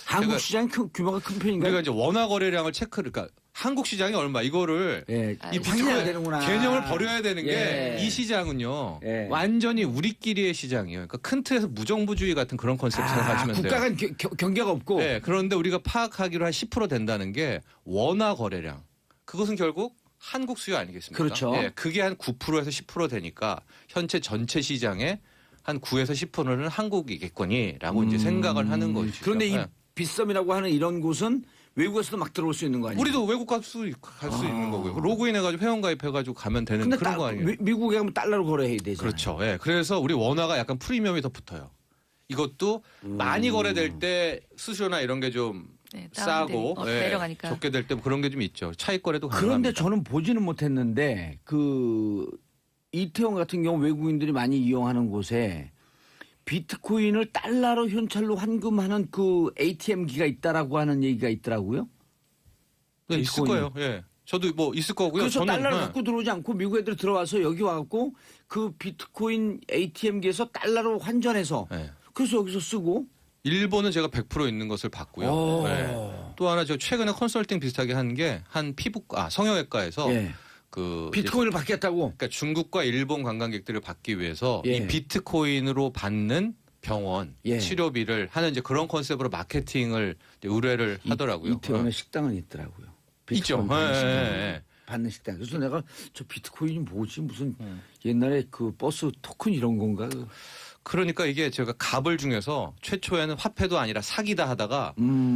한국 제가- 시장이 규모가 큰 편인가요? 우리가 이제 원화 거래량을 그러니까 한국 시장이 얼마 이거를 예. 아, 이 확인해야 비트코인 되는구나. 개념을 버려야 되는 게 예. 이 시장은요. 예. 완전히 우리끼리의 시장이에요. 그러니까 큰 틀에서 무정부주의 같은 그런 컨셉 생각하시면 돼요. 국가 간 경계가 없고. 네, 그런데 우리가 파악하기로 한 10% 된다는 게 원화 거래량. 그것은 결국 한국 수요 아니겠습니까? 그렇죠. 예, 그게 한 9%에서 10% 되니까 현재 전체 시장의 한 9에서 10%는 한국이겠거니라고 이제 생각을 하는 것이죠. 그런데 이 예. 빗썸이라고 하는 이런 곳은 외국에서도 막 들어올 수 있는 거 아니에요? 우리도 외국 갈 수 있는 거고요. 로그인해가지고 회원가입해가지고 가면 되는 근데 그런 거 아니에요? 미국에 가면 달러로 거래해야 되잖아요. 그렇죠. 예. 그래서 우리 원화가 약간 프리미엄이 더 붙어요. 이것도 많이 거래될 때 수수료나 이런 게 좀 네, 싸고 다운되니- 예, 내려가니까. 적게 될 때 그런 게 좀 있죠. 차익 거래도 가능합니다. 그런데 저는 보지는 못했는데 그 이태원 같은 경우 외국인들이 많이 이용하는 곳에 비트코인을 달러로 현찰로 환금하는 그 ATM기가 있다라고 하는 얘기가 있더라고요. 네, 있을 비트코인. 거예요. 예. 저도 뭐 있을 거고요. 그래서 저는 달러를 예. 갖고 들어오지 않고 미국 애들이 들어와서 여기 와갖고 그 비트코인 ATM기에서 달러로 환전해서 예. 그래서 여기서 쓰고 일본은 제가 100% 있는 것을 봤고요. 오. 예. 또 하나 저 최근에 컨설팅 비슷하게 한 게 한 성형외과에서 예. 그 비트코인을 받겠다고. 그러니까 중국과 일본 관광객들을 받기 위해서 예. 이 비트코인으로 받는 병원 예. 치료비를 하는 이제 그런 컨셉으로 마케팅을 이제 의뢰를 하더라고요. 이태원에 식당은 있더라고요. 있죠. 비트코인 받는 예, 식당. 예. 받는 식당. 그래서 내가 저 비트코인이 뭐지 무슨 옛날에 그 버스 토큰 이런 건가? 그러니까 이게 제가 갑을 중에서 최초에는 화폐도 아니라 사기다 하다가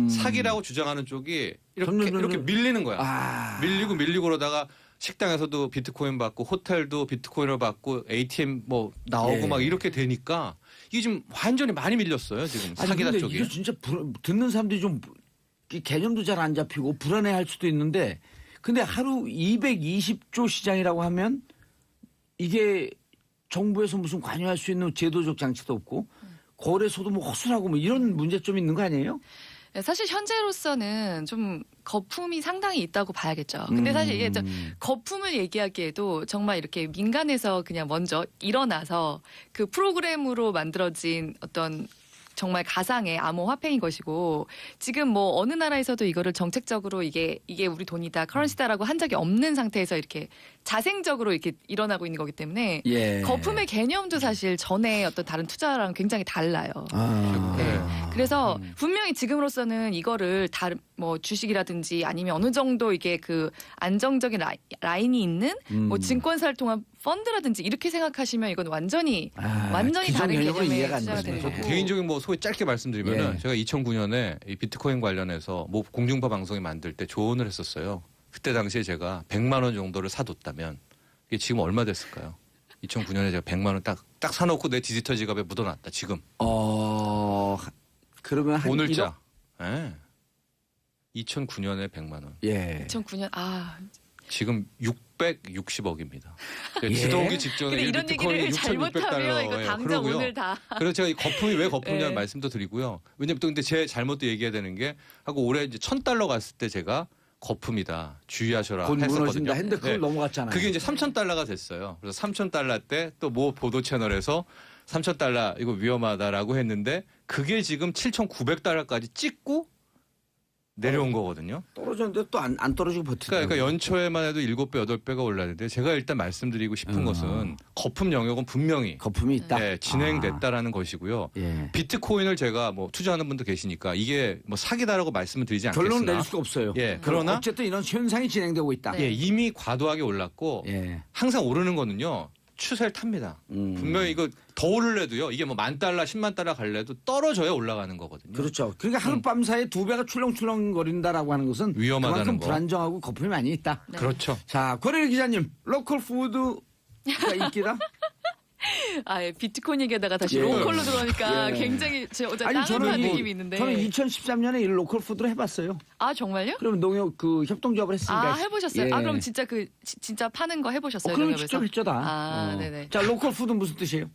사기라고 주장하는 쪽이 점점 이렇게 밀리는 거야. 아. 밀리고 그러다가 식당에서도 비트코인 받고 호텔도 비트코인을 받고 ATM 뭐 나오고 예. 막 이렇게 되니까 이게 지금 완전히 많이 밀렸어요. 지금 아니, 사기다 근데 쪽이. 이게 진짜 듣는 사람들이 좀 이 개념도 잘 안 잡히고 불안해할 수도 있는데 근데 하루 220조 시장이라고 하면 이게 정부에서 무슨 관여할 수 있는 제도적 장치도 없고 거래소도 뭐 허술하고 뭐 이런 문제점이 있는 거 아니에요? 네, 사실 현재로서는 좀 거품이 상당히 있다고 봐야겠죠. 근데 사실 이게 거품을 얘기하기에도 정말 이렇게 민간에서 그냥 먼저 일어나서 그 프로그램으로 만들어진 어떤 정말 가상의 암호 화폐인 것이고 지금 뭐 어느 나라에서도 이거를 정책적으로 이게 우리 돈이다, 커런시다라고 한 적이 없는 상태에서 이렇게 자생적으로 이렇게 일어나고 있는 거기 때문에 예. 거품의 개념도 사실 전에 어떤 다른 투자랑 굉장히 달라요. 아. 네. 그래서 분명히 지금으로서는 이거를 다른 뭐 주식이라든지 아니면 어느 정도 이게 그 안정적인 라인이 있는 뭐 증권사를 통한 펀드라든지 이렇게 생각하시면 이건 완전히 기존 다른 개념은 개념의 이해가 안 투자가 되네. 되는 거고. 개인적인 뭐 소위 짧게 말씀드리면은 예. 제가 2009년에 이 비트코인 관련해서 뭐 공중파 방송이 만들 때 조언을 했었어요. 그때 당시에 제가 100만 원 정도를 사뒀다면 이게 지금 얼마 됐을까요? 2009년에 제가 100만 원 딱 사놓고 내 디지털 지갑에 묻어놨다. 지금 그러면 한 오늘자. 예. 2009년에 100만 원. 예. 2009년 지금 660억입니다. 예? 주도기 직전에 근데 이런 얘기를 6,600달러. 잘못하면 이거 당장 오늘 다 그래서 제가 이 거품이 왜 거품이냐는 네. 말씀도 드리고요. 왜냐면 또 근데 제 잘못도 얘기해야 되는 게 하고 올해 이제 1,000달러 갔을 때 제가 거품이다. 주의하셔라 곧 무너진다 했었거든요. 했는데 그걸 네. 넘어갔잖아요. 그게 이제 3,000달러가 됐어요. 그래서 3,000달러 때 또 모 보도 채널에서 3,000달러 이거 위험하다라고 했는데 그게 지금 7,900달러까지 찍고 내려온 거거든요. 떨어졌는데 또 안 떨어지고 버티더라고요. 그러니까 연초에만 해도 7배, 8배가 올랐는데 제가 일단 말씀드리고 싶은 것은 거품 영역은 분명히 거품이 있다. 네, 진행됐다라는 것이고요. 예. 비트코인을 제가 뭐 투자하는 분도 계시니까 이게 뭐 사기다라고 말씀을 드리지 않겠으나 결론을 내릴 수가 없어요. 예, 그러나 어쨌든 이런 현상이 진행되고 있다. 예, 이미 과도하게 올랐고 예. 항상 오르는 거는요. 추세를 탑니다. 분명히 이거 더 오르래도요. 이게 뭐 10,000달러, 100,000달러 갈래도 떨어져야 올라가는 거거든요. 그렇죠. 그러니까 하룻밤 사이에 두 배가 출렁출렁 거린다라고 하는 것은 위험하다는 그만큼 거. 불안정하고 거품이 많이 있다. 네. 그렇죠. 자, 권혜리 기자님, 로컬 푸드가 인기다? 아, 예, 비트코인 얘기하다가 다시 예. 로컬로 들어오니까 예. 굉장히 어제 아니, 짱한 느낌이 있는데. 저는 2013년에 이 로컬 푸드를 해봤어요. 아, 정말요? 그럼 농협 그 협동조합을 했으니까. 아, 해보셨어요? 예. 아, 그럼 진짜 진짜 파는 거 해보셨어요? 그럼 농협에서? 직접 했죠 다. 아, 네네. 자, 로컬 푸드 무슨 뜻이에요?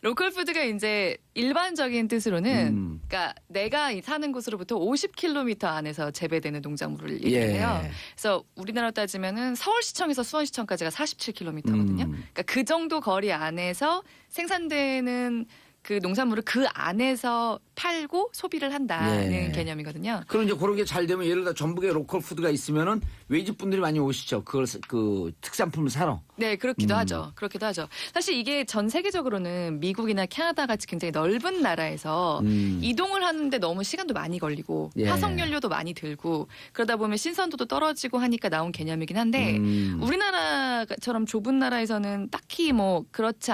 로컬 푸드가 이제 일반적인 뜻으로는 그러니까 내가 사는 곳으로부터 50km 안에서 재배되는 농작물을 얘기해요. 그래서 우리나라로 따지면은 서울시청에서 수원시청까지가 47km거든요. 그러니까 그 정도 거리 안에서 생산되는 그 농산물을 그 안에서 팔고 소비를 한다는 예. 개념이거든요. 그럼 이제 그런 게 잘 되면 예를 들어 전북에 로컬 푸드가 있으면은 외집 분들이 많이 오시죠. 그걸 그 특산품을 사러. 네, 그렇기도 하죠. 그렇기도 하죠. 사실 이게 전 세계적으로는 미국이나 캐나다 같이 굉장히 넓은 나라에서 이동을 하는데 너무 시간도 많이 걸리고 예. 화석 연료도 많이 들고 그러다 보면 신선도도 떨어지고 하니까 나온 개념이긴 한데 우리나라처럼 좁은 나라에서는 딱히 뭐 그렇지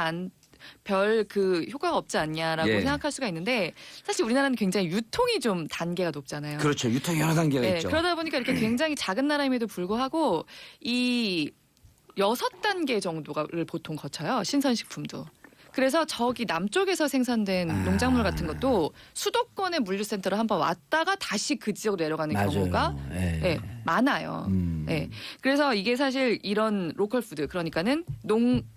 별 그 효과가 없지 않냐라고 예. 생각할 수가 있는데 사실 우리나라는 굉장히 유통이 좀 단계가 높잖아요. 그렇죠. 유통이 여러 단계가 네, 있죠. 그러다 보니까 이렇게 굉장히 작은 나라임에도 불구하고 이 6단계 정도를 보통 거쳐요. 신선식품도. 그래서 저기 남쪽에서 생산된 농작물 같은 것도 수도권의 물류센터를 한번 왔다가 다시 그 지역으로 내려가는 맞아요. 경우가 예. 네, 많아요. 네. 그래서 이게 사실 이런 로컬 푸드 그러니까는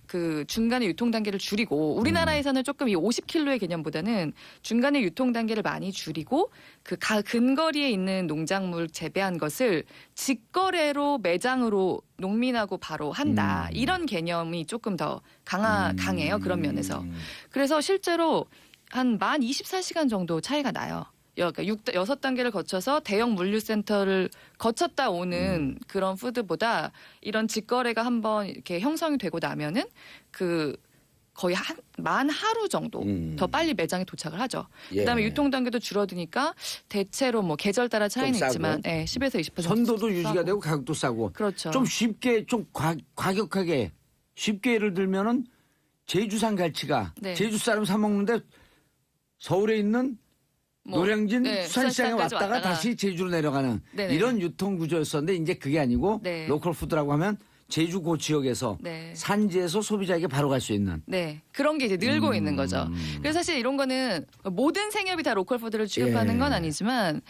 그 중간에 유통 단계를 줄이고 우리나라에서는 조금 이 50km의 개념보다는 중간에 유통 단계를 많이 줄이고 그 근거리에 있는 농작물 재배한 것을 직거래로 매장으로 농민하고 바로 한다. 이런 개념이 조금 더 강해요. 그런 면에서. 그래서 실제로 한 만 24시간 정도 차이가 나요. 그러니까 6단계를 거쳐서 대형 물류센터를 거쳤다 오는 그런 푸드보다 이런 직거래가 한번 이렇게 형성이 되고 나면은 그 거의 만 하루 정도 더 빨리 매장에 도착을 하죠. 예. 그다음에 유통 단계도 줄어드니까 대체로 뭐 계절 따라 차이는 좀 싸고. 있지만 10에서 20% 선도도 유지가 싸고. 되고 가격도 싸고. 그렇죠. 좀 쉽게 좀 과격하게 쉽게 예를 들면은 제주산 갈치가 네. 제주 사람 사 먹는데 서울에 있는 뭐, 노량진 네, 수산시장에 수산시장까지 왔다가 다시 제주로 내려가는 네네. 이런 유통 구조였었는데 이제 그게 아니고 네. 로컬 푸드라고 하면 제주 그 지역에서 네. 산지에서 소비자에게 바로 갈 수 있는. 네. 그런 게 이제 늘고 있는 거죠. 그래서 사실 이런 거는 모든 생협이 다 로컬 푸드를 취급하는 예. 건 아니지만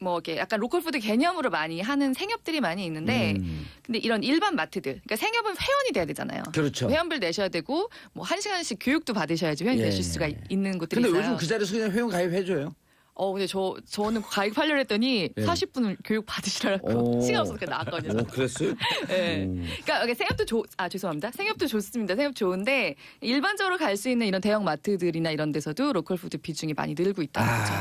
뭐 이렇게 약간 로컬 푸드 개념으로 많이 하는 생협들이 많이 있는데 근데 이런 일반 마트들 그러니까 생협은 회원이 돼야 되잖아요. 그렇죠. 회원비를 내셔야 되고 뭐 1시간씩 교육도 받으셔야지 회원이 예. 되실 수가 있는 곳들이 근데 있어요. 요즘 그 자리에서 그냥 회원 가입해줘요. 근데 저는 가입하려고 했더니 예. 40분을 교육 받으시라고 시간 없어서 나왔거든요. 그랬어요? 네. 그러니까 여기 생협도 죄송합니다. 생협도 좋습니다. 생협 좋은데 일반적으로 갈 수 있는 이런 대형 마트들이나 이런 데서도 로컬 푸드 비중이 많이 늘고 있다는 거죠.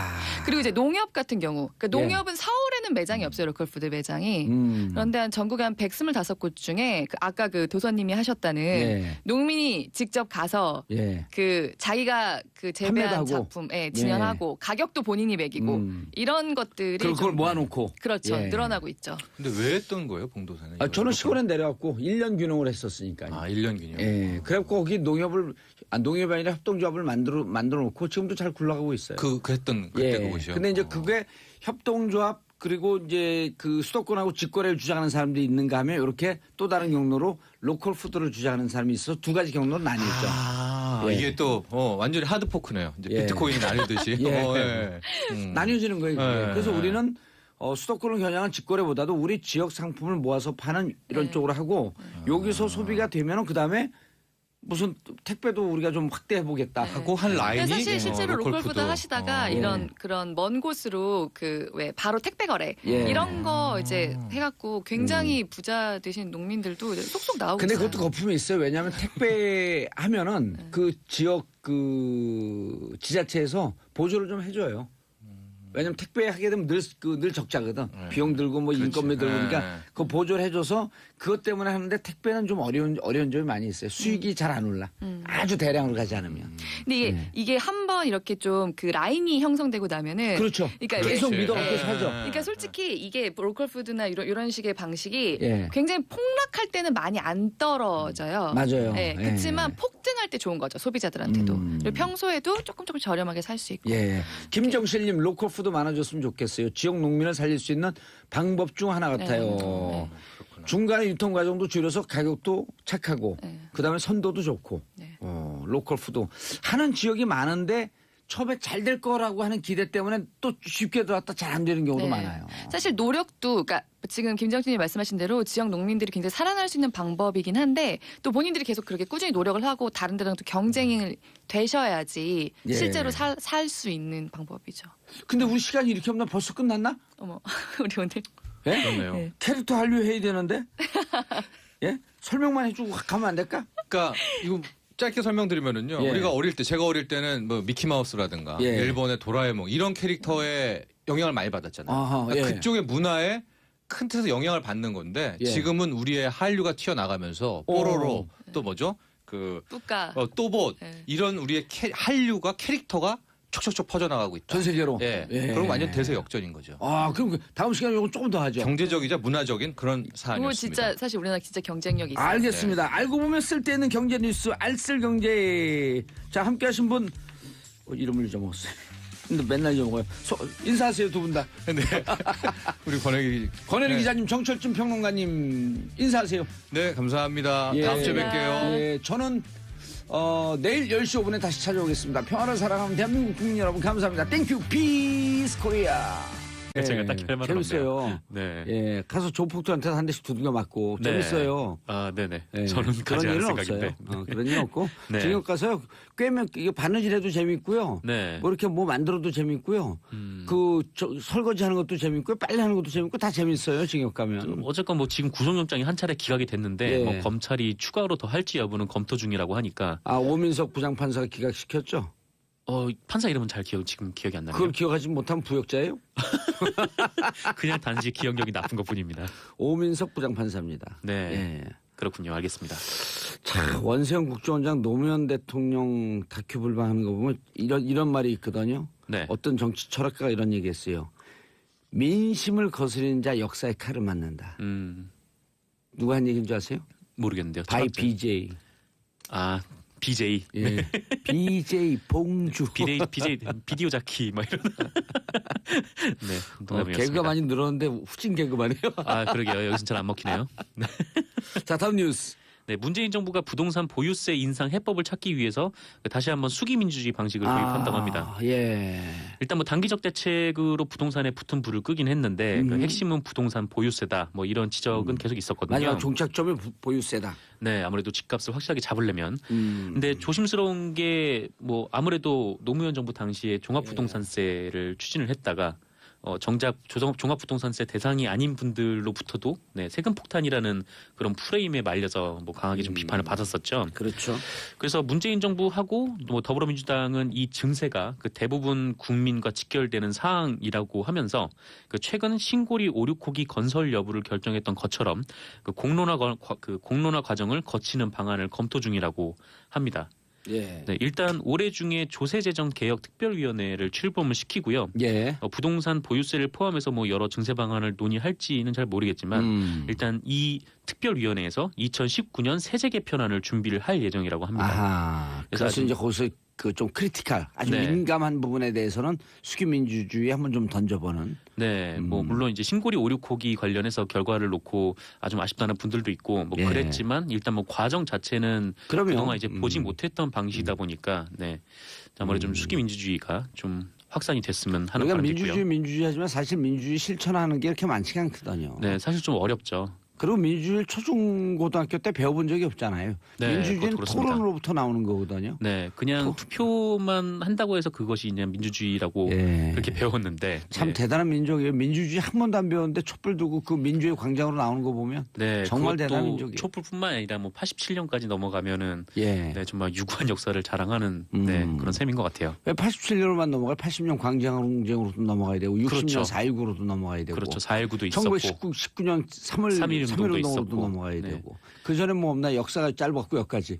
그리고 이제 농협 같은 경우, 그러니까 농협은 서울에는 매장이 없어요. 로컬 푸드 매장이. 그런데 한 전국에 한 125곳 중에 아까 그 도선님이 하셨다는 예. 농민이 직접 가서 예. 그 자기가 그 재배한 판매도 하고. 작품 진열하고 가격도 본인이 매기고 이런 것들이 그걸 좀 모아놓고. 그렇죠. 예. 늘어나고 있죠. 근데 왜 했던 거예요, 봉도사는? 저는 시골에 내려왔고 1년 균형을 했었으니까요. 1년 기념. 예. 그래갖고 거기 농협이 아니라 협동조합을 만들어 놓고 지금도 잘 굴러가고 있어요. 했던 그때 예. 그곳이요. 근데 이제 그게 협동조합 그리고 이제 그 수도권하고 직거래를 주장하는 사람들이 있는가 하면 이렇게 또 다른 경로로 로컬 푸드를 주장하는 사람이 있어서 두 가지 경로로 나뉘었죠. 예. 이게 또 완전히 하드포크네요. 이제 예. 비트코인이 나뉘듯이. 예. 나뉘어지는 거예요. 그게. 예. 그래서 우리는 수도권을 겨냥한 직거래보다도 우리 지역 상품을 모아서 파는 이런 네. 쪽으로 하고 여기서 소비가 되면은 그 다음에 무슨 택배도 우리가 좀 확대해 보겠다 하고 한 라인이 근데 사실 실제로 로컬 푸드 푸드. 하시다가 이런 그런 먼 곳으로 그 왜 바로 택배 거래 예. 이런 거 이제 해갖고 굉장히 부자 되신 농민들도 이제 속속 나오고 근데 있어요. 그것도 거품이 있어요. 왜냐하면 택배 하면은 그 지역 그 지자체에서 보조를 좀 해줘요. 왜냐면 택배 하게 되면 늘 적자거든. 비용 들고 뭐 인건비 들고 그러니까 그 보조를 해줘서 그것 때문에 하는데 택배는 좀 어려운 점이 많이 있어요. 수익이 잘 안 올라. 아주 대량으로 가지 않으면. 근데 이게 한번 이렇게 좀 그 라인이 형성되고 나면은 그렇죠. 그러니까 계속 그렇지. 믿어먹고 예. 사죠. 그러니까 솔직히 이게 로컬 푸드나 이런 식의 방식이 예. 굉장히 폭락할 때는 많이 안 떨어져요. 맞아요. 네, 예. 그렇지만 폭등할 때 좋은 거죠 소비자들한테도. 그리고 평소에도 조금 저렴하게 살 수 있고. 예. 김정실님 로컬 푸드 푸드 많아졌으면 좋겠어요. 지역 농민을 살릴 수 있는 방법 중 하나 같아요. 네. 중간에 유통 과정도 줄여서 가격도 착하고 네. 그다음에 선도도 좋고 네. 로컬 푸드 하는 지역이 많은데 처음에 잘 될 거라고 하는 기대 때문에 또 쉽게 들어왔다 잘 안 되는 경우도 네. 많아요. 사실 노력도 그러니까 지금 김정진이 말씀하신 대로 지역 농민들이 굉장히 살아날 수 있는 방법이긴 한데 또 본인들이 계속 그렇게 꾸준히 노력을 하고 다른 데랑 또 경쟁이 되셔야지 예. 실제로 살 수 있는 방법이죠. 근데 우리 시간이 이렇게 없나 벌써 끝났나? 어머 우리 오늘 예? 그렇네요. 네. 캐릭터 한류해야 되는데? 예? 설명만 해주고 가면 안 될까? 그러니까 이거 짧게 설명드리면은요. 예. 우리가 어릴 때 제가 어릴 때는 뭐 미키마우스라든가 예. 일본의 도라에몽 이런 캐릭터의 영향을 많이 받았잖아요. 아하, 그러니까 예. 그쪽의 문화에 큰 틀에서 영향을 받는 건데 예. 지금은 우리의 한류가 튀어나가면서 뽀로로 또 뭐죠? 그 뿌까 또봇 네. 이런 우리의 한류가 캐릭터가 촉촉촉 퍼져나가고 있다. 전 세계로. 예. 예. 그럼 완전 대세 역전인 거죠. 아, 그럼 다음 시간에 이거 조금 더 하죠. 경제적이자 문화적인 그런 이거 사안이었습니다. 진짜 사실 우리나라 진짜 경쟁력이 있어요. 알겠습니다. 알고 보면 쓸데있는 경제 뉴스 알쓸경제. 자, 함께 하신 분 이름을 잊어먹었어요. 근데 맨날 잊어먹어요. 인사하세요, 두 분 다. 네. 우리 권혜리 네. 기자님, 정철준 평론가님 인사하세요. 네, 감사합니다. 예. 다음 주에 감사합니다. 뵐게요. 예, 저는 내일 10시 5분에 다시 찾아오겠습니다. 평화를 사랑하는 대한민국 국민 여러분 감사합니다. 땡큐 피스 코리아. 제가 딱히 할 말은 재밌어요. 없네요. 네. 예, 가서 조폭들한테 한 대씩 두들겨 맞고 네. 재밌어요. 아, 네네. 예, 저는 그런 가지 않을 일은 생각인데. 없어요. 그런 일은 없고 네. 중국 가서요. 꿰면 이게 바느질해도 재밌고요. 네. 뭐 이렇게 뭐 만들어도 재밌고요. 설거지하는 것도 재밌고요. 빨래하는 것도 재밌고 다 재밌어요. 징역 가면. 어쨌건 뭐 지금 구속영장이 한 차례 기각이 됐는데 예. 뭐 검찰이 추가로 더 할지 여부는 검토 중이라고 하니까 아, 오민석 부장판사가 기각시켰죠. 판사 이름은 지금 기억이 안 나네요. 그걸 기억하지 못한 부역자예요? 그냥 단지 기억력이 나쁜 것뿐입니다. 오민석 부장판사입니다. 네. 예. 그렇군요. 알겠습니다. 자, 원세훈 국정원장 노무현 대통령 다큐 불방하는 거 보면 이런 말이 있거든요. 네. 어떤 정치 철학가가 이런 얘기했어요. 민심을 거스리는 자 역사의 칼을 맞는다. 누가 한 얘기인 줄 아세요? 모르겠는데요. 바이 철학자. BJ. 아, BJ. 예. BJ 봉주. BJ 비디오 자키 막 이런. 네. 농담이었습니다. 개그가 많이 늘었는데 후진 개그만해요. 아, 그러게요. 여기서 잘 안 먹히네요. 자, 다음 뉴스. 네, 문재인 정부가 부동산 보유세 인상 해법을 찾기 위해서 다시 한번 수기민주주의 방식을 도입한다고 합니다. 예. 일단 뭐 단기적 대책으로 부동산에 붙은 불을 끄긴 했는데 그 핵심은 부동산 보유세다. 뭐 이런 지적은 계속 있었거든요. 마지막 종착점이 보유세다. 네, 아무래도 집값을 확실하게 잡으려면. 근데 조심스러운 게 뭐 아무래도 노무현 정부 당시에 종합부동산세를 추진을 했다가 정작 종합부동산세 대상이 아닌 분들로부터도 세금 폭탄이라는 그런 프레임에 말려서 뭐 강하게 좀 비판을 받았었죠. 그렇죠. 그래서 문재인 정부하고 뭐 더불어민주당은 이 증세가 그 대부분 국민과 직결되는 사항이라고 하면서 그 최근 신고리 5,6호기 건설 여부를 결정했던 것처럼 그 공론화 과정을 거치는 방안을 검토 중이라고 합니다. 예. 네, 일단 올해 중에 조세재정개혁특별위원회를 출범을 시키고요. 예. 부동산 보유세를 포함해서 뭐 여러 증세 방안을 논의할지는 잘 모르겠지만 일단 이 특별위원회에서 2019년 세제 개편안을 준비를 할 예정이라고 합니다. 아하. 그래서 그래서 이제 거기서 그 좀 크리티컬, 아주 네. 민감한 부분에 대해서는 수기민주주의 한번 좀 던져보는. 네, 뭐 물론 이제 신고리 5,6호기 관련해서 결과를 놓고 아주 아쉽다는 분들도 있고 뭐 예. 그랬지만 일단 뭐 과정 자체는 그럼요. 그동안 이제 보지 못했던 방식이다 보니까 아무래도 좀 수기민주주의가 좀 확산이 됐으면 하는 우리가 바람이 민주주의 있고요. 민주주의 하지만 사실 민주주의 실천하는 게 그렇게 많지가 않거든요. 네, 사실 좀 어렵죠. 그리고 민주주의 초중고등학교 때 배워본 적이 없잖아요. 네, 민주주의는 그것도 그렇습니다. 토론으로부터 나오는 거거든요. 네, 그냥 투표만 한다고 해서 그것이 그냥 민주주의라고 예. 그렇게 배웠는데 참 네. 대단한 민족이에요. 민주주의 한 번도 안 배웠는데 촛불 두고 그 민주의 광장으로 나오는 거 보면 네, 정말 그것도 대단한 민족이에요. 촛불뿐만 아니라 뭐 87년까지 넘어가면은 예. 정말 유구한 역사를 자랑하는 그런 셈인 것 같아요. 왜 87년으로만 넘어가요? 80년 광장으로도 넘어가야 되고 60년 그렇죠. 4.19로도 넘어가야 되고 그렇죠. 4.19도 있었고 1919년 3월 3.1 운동도 3.1 있었고. 운동으로도 넘어가야 네. 되고 그 전에 뭐 없나 역사가 짧았고 여기까지.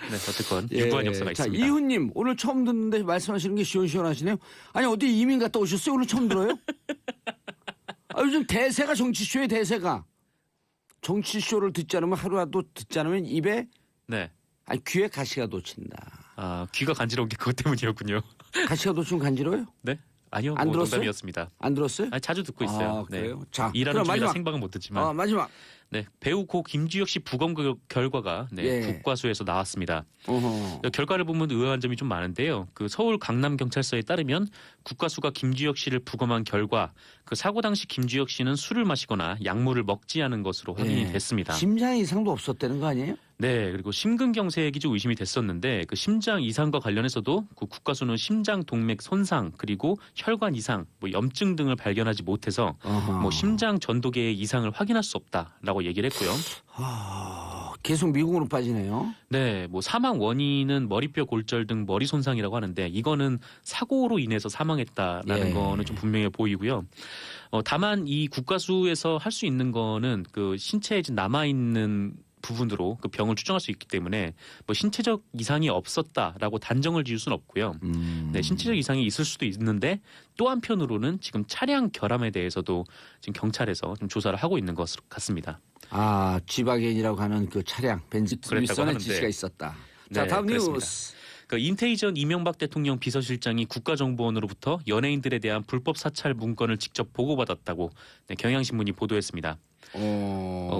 네, 어쨌건 유구한 역사가 자, 있습니다. 이훈님 오늘 처음 듣는데 말씀하시는 게 시원시원하시네요. 아니 어디 이민 갔다 오셨어요? 오늘 처음 들어요? 요즘 대세가 정치쇼에 대세가 정치쇼를 듣지 않으면 하루라도 듣지 않으면 입에 네. 귀에 가시가 돋친다. 아, 귀가 간지러운 게 그것 때문이었군요. 같이 가도 좀 간지러워요? 네? 아니요. 안 뭐 들었어요? 농담이었습니다. 안 들었어요? 아, 자주 듣고 있어요. 아, 그래요? 자, 일하는 그럼 중이라 마지막. 생방은 못 듣지만 마지막. 네, 배우 고 김주혁 씨 부검 결과가 네, 예. 국과수에서 나왔습니다. 어허. 결과를 보면 의아한 점이 좀 많은데요. 그 서울 강남경찰서에 따르면 국과수가 김주혁 씨를 부검한 결과 그 사고 당시 김주혁 씨는 술을 마시거나 약물을 먹지 않은 것으로 확인이 예. 됐습니다. 심장 이상도 없었다는 거 아니에요? 네, 그리고 심근경색이 좀 의심이 됐었는데 그 심장 이상과 관련해서도 그 국과수는 심장 동맥 손상 그리고 혈관 이상, 뭐 염증 등을 발견하지 못해서 어허. 뭐 심장 전도계의 이상을 확인할 수 없다라고 얘기를 했고요. 계속 미국으로 빠지네요. 네, 뭐 사망 원인은 머리뼈 골절 등 머리 손상이라고 하는데 이거는 사고로 인해서 사망했다라는 예. 거는 좀 분명해 보이고요. 다만 이 국과수에서 할 수 있는 거는 그 신체에 남아 있는 부분으로 그 병을 추정할 수 있기 때문에 뭐 신체적 이상이 없었다라고 단정을 지을 수는 없고요. 네, 신체적 이상이 있을 수도 있는데 또 한편으로는 지금 차량 결함에 대해서도 지금 경찰에서 좀 조사를 하고 있는 것 같습니다. 아, G바겐이라고 하는 그 차량 벤츠 그랬다고 윗선에 하는데. 지시가 있었다. 자, 네, 다음 그렇습니다. 뉴스. 그 인태희 전 이명박 대통령 비서실장이 국가정보원으로부터 연예인들에 대한 불법 사찰 문건을 직접 보고받았다고 네, 경향신문이 보도했습니다.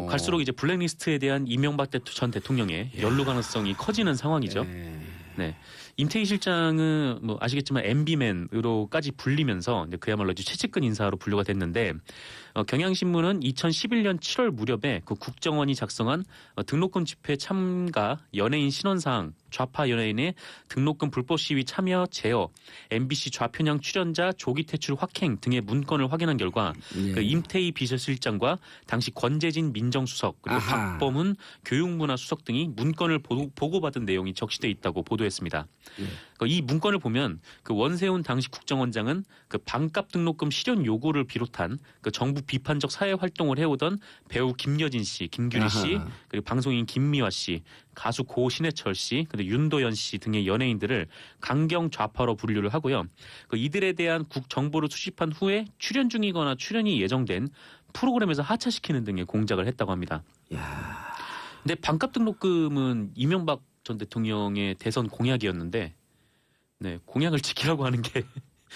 갈수록 이제 블랙리스트에 대한 이명박 전 대통령의 연루 가능성이 커지는 상황이죠. 네. 임태희 실장은 뭐 아시겠지만 MB맨으로까지 불리면서 이제 그야말로 이제 최측근 인사로 분류가 됐는데 경향신문은 2011년 7월 무렵에 그 국정원이 작성한 등록금 집회 참가 연예인 신원사항 좌파 연예인의 등록금 불법 시위 참여 제어 MBC 좌편향 출연자 조기 퇴출 확행 등의 문건을 확인한 결과 그 임태희 비서실장과 당시 권재진 민정수석 그리고 아하. 박범훈 교육문화수석 등이 문건을 보고받은 내용이 적시돼 있다고 보도했습니다. 이 문건을 보면 그 원세훈 당시 국정원장은 그 반값 등록금 실현 요구를 비롯한 그 정부 비판적 사회 활동을 해오던 배우 김여진 씨, 김규리 씨, 아하. 그리고 방송인 김미화 씨, 가수 고 신해철 씨, 그리고 윤도현 씨 등의 연예인들을 강경 좌파로 분류를 하고요. 그 이들에 대한 정보를 수집한 후에 출연 중이거나 출연이 예정된 프로그램에서 하차시키는 등의 공작을 했다고 합니다. 근데 반값 등록금은 이명박 전 대통령의 대선 공약이었는데, 네 공약을 지키라고 하는 게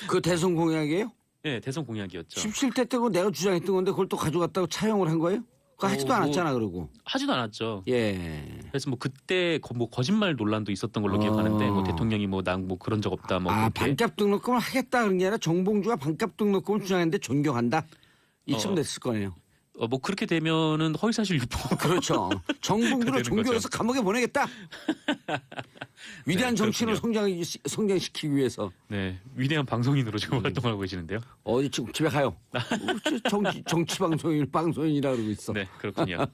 그 대선 공약이에요? 네, 대선 공약이었죠. 17대 때고 내가 주장했던 건데 그걸 또 가져갔다고 차용을 한 거예요? 그거 하지도 않았잖아, 그러고. 하지도 않았죠. 예. 그래서 뭐 그때 뭐 거짓말 논란도 있었던 걸로 기억하는데 뭐 대통령이 뭐 난 뭐 그런 적 없다 뭐 아, 그렇게. 반값 등록금을 하겠다 그런 게 아니라 정봉주가 반값 등록금을 주장했는데 존경한다? 이쯤 어. 됐을 거네요. 뭐 그렇게 되면은 허위사실 유포. 그렇죠. 정봉주를 되는 존경해서 거죠. 감옥에 보내겠다. 위대한 네, 정치를 그렇군요. 성장시키기 위해서. 네, 위대한 방송인으로 지금 활동하고 계시는데요. 어디 지금 집에 가요. 정치 방송인이라 그러고 있어. 네, 그렇군요.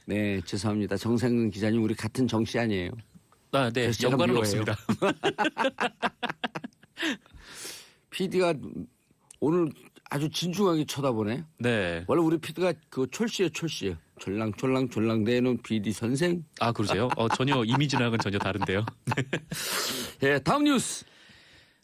네, 죄송합니다. 정상근 기자님 우리 같은 정씨 아니에요. 아, 네, 그래서 제가 연관은 미워해요. 없습니다. PD가 오늘 아주 진중하게 쳐다보네. 네. 원래 우리 PD가 그 철씨예요. 졸랑 대는 PD 선생. 아, 그러세요? 전혀 이미지랑은 전혀 다른데요. 예, 다음 뉴스.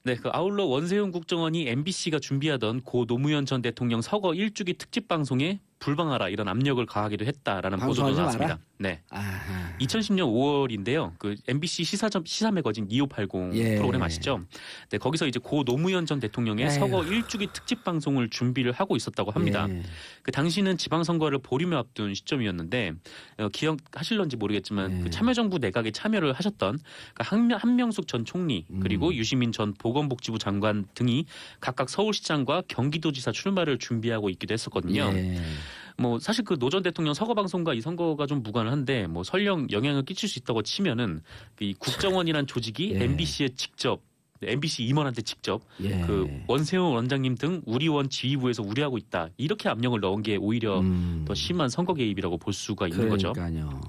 네, 그 아울러 원세훈 국정원이 MBC가 준비하던 고 노무현 전 대통령 서거 1주기 특집 방송에 불방하라 이런 압력을 가하기도 했다라는 보도가 방송하지 나왔습니다. 마라? 네. 아하. 2010년 5월인데요. 그 MBC 시사 매거진 2580 예. 프로그램 아시죠? 네, 거기서 이제 고 노무현 전 대통령의 에휴. 서거 1주기 특집 방송을 준비를 하고 있었다고 합니다. 예. 그 당시는 지방선거를 보름여 앞둔 시점이었는데 기억하실런지 모르겠지만 그 참여정부 내각에 참여를 하셨던 그 한명숙 전 총리 그리고 유시민 전 보건복지부 장관 등이 각각 서울시장과 경기도지사 출마를 준비하고 있기도 했었거든요. 예. 뭐 사실 그 노 전 대통령 서거 방송과 이 선거가 좀 무관한데 뭐 설령 영향을 끼칠 수 있다고 치면은 이 국정원이란 조직이 예. MBC에 직접 MBC 임원한테 직접 예. 그 원세훈 원장님 등 우리 원 지휘부에서 우려하고 있다 이렇게 압력을 넣은 게 오히려 더 심한 선거 개입이라고 볼 수가 있는 거죠. 그러니까요.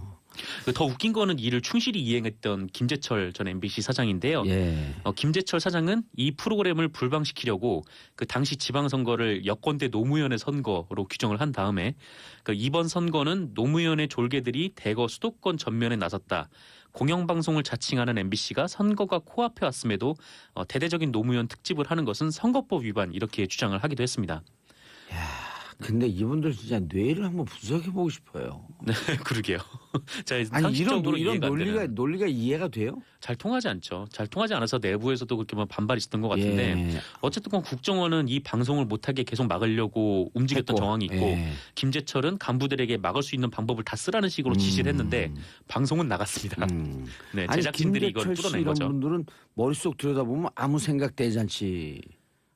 더 웃긴 거는 이를 충실히 이행했던 김재철 전 MBC 사장인데요. 예. 김재철 사장은 이 프로그램을 불방시키려고 그 당시 지방선거를 여권대 노무현의 선거로 규정을 한 다음에 그 이번 선거는 노무현의 졸개들이 대거 수도권 전면에 나섰다. 공영방송을 자칭하는 MBC가 선거가 코앞에 왔음에도 대대적인 노무현 특집을 하는 것은 선거법 위반 이렇게 주장을 하기도 했습니다. 근데 이분들 진짜 뇌를 한번 분석해 보고 싶어요. 네, 그러게요. 자, 아니 상식적으로 이런 이해가 안 되는. 논리가 이해가 돼요? 잘 통하지 않죠. 잘 통하지 않아서 내부에서도 그렇게 뭐 반발이 있었던 것 같은데 예. 어쨌든 국정원은 이 방송을 못하게 계속 막으려고 움직였던 했고. 정황이 있고 예. 김재철은 간부들에게 막을 수 있는 방법을 다 쓰라는 식으로 지시를 했는데 방송은 나갔습니다. 네, 아니 제작진들이 이걸 김재철 씨 뚫어낸 이런 거죠. 분들은 머릿속 들여다보면 아무 생각 대잔치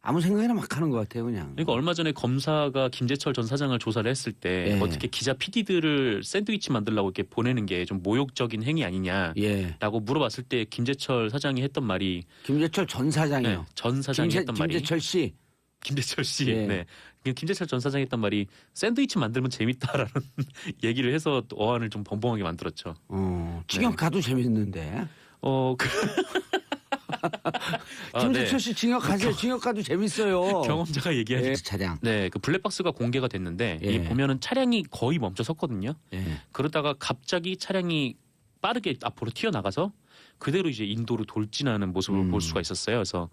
아무 생각이나 막 하는 것 같아요 그냥. 그러니까 얼마 전에 검사가 김재철 전 사장을 조사를 했을 때 예. 어떻게 기자 PD들을 샌드위치 만들려고 이렇게 보내는 게 좀 모욕적인 행위 아니냐라고 예. 물어봤을 때 김재철 사장이 했던 말이 김재철 전 사장이요. 네, 전 사장이 했던 말이 김재철 씨. 김재철 씨, 예. 네. 김재철 전 사장이 했던 말이 샌드위치 만들면 재밌다라는 얘기를 해서 또 어안을 좀 벙벙하게 만들었죠. 징역 가도 재밌는데. 김재철 씨 징역 가세요. 징역 가도 재밌어요. 경험자가 얘기하는 예. 차량. 네, 그 블랙박스가 공개가 됐는데 예. 이 보면은 차량이 거의 멈춰 섰거든요. 예. 그러다가 갑자기 차량이 빠르게 앞으로 튀어나가서 그대로 이제 인도로 돌진하는 모습을 볼 수가 있었어요. 그래서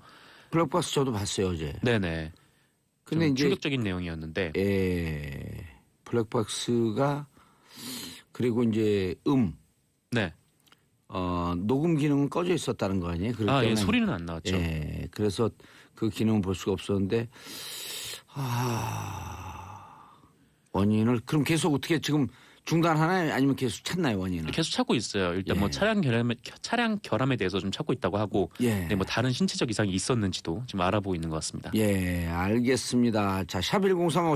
블랙박스 저도 봤어요 어제. 네네. 근데 좀 이제 충격적인 내용이었는데 예. 블랙박스가 그리고 이제 네. 녹음 기능은 꺼져 있었다는 거 아니에요? 그렇기 아, 예, 때문에. 소리는 안 나왔죠. 예. 그래서 그 기능을 볼 수가 없었는데 원인을 그럼 계속 어떻게 지금 중단하나요? 아니면 계속 찾나요 원인을? 계속 찾고 있어요. 일단 예. 뭐 차량 결함에 대해서 좀 찾고 있다고 하고, 예. 네, 뭐 다른 신체적 이상이 있었는지도 좀 알아보고 있는 것 같습니다. 예, 알겠습니다. 자, 샵 1035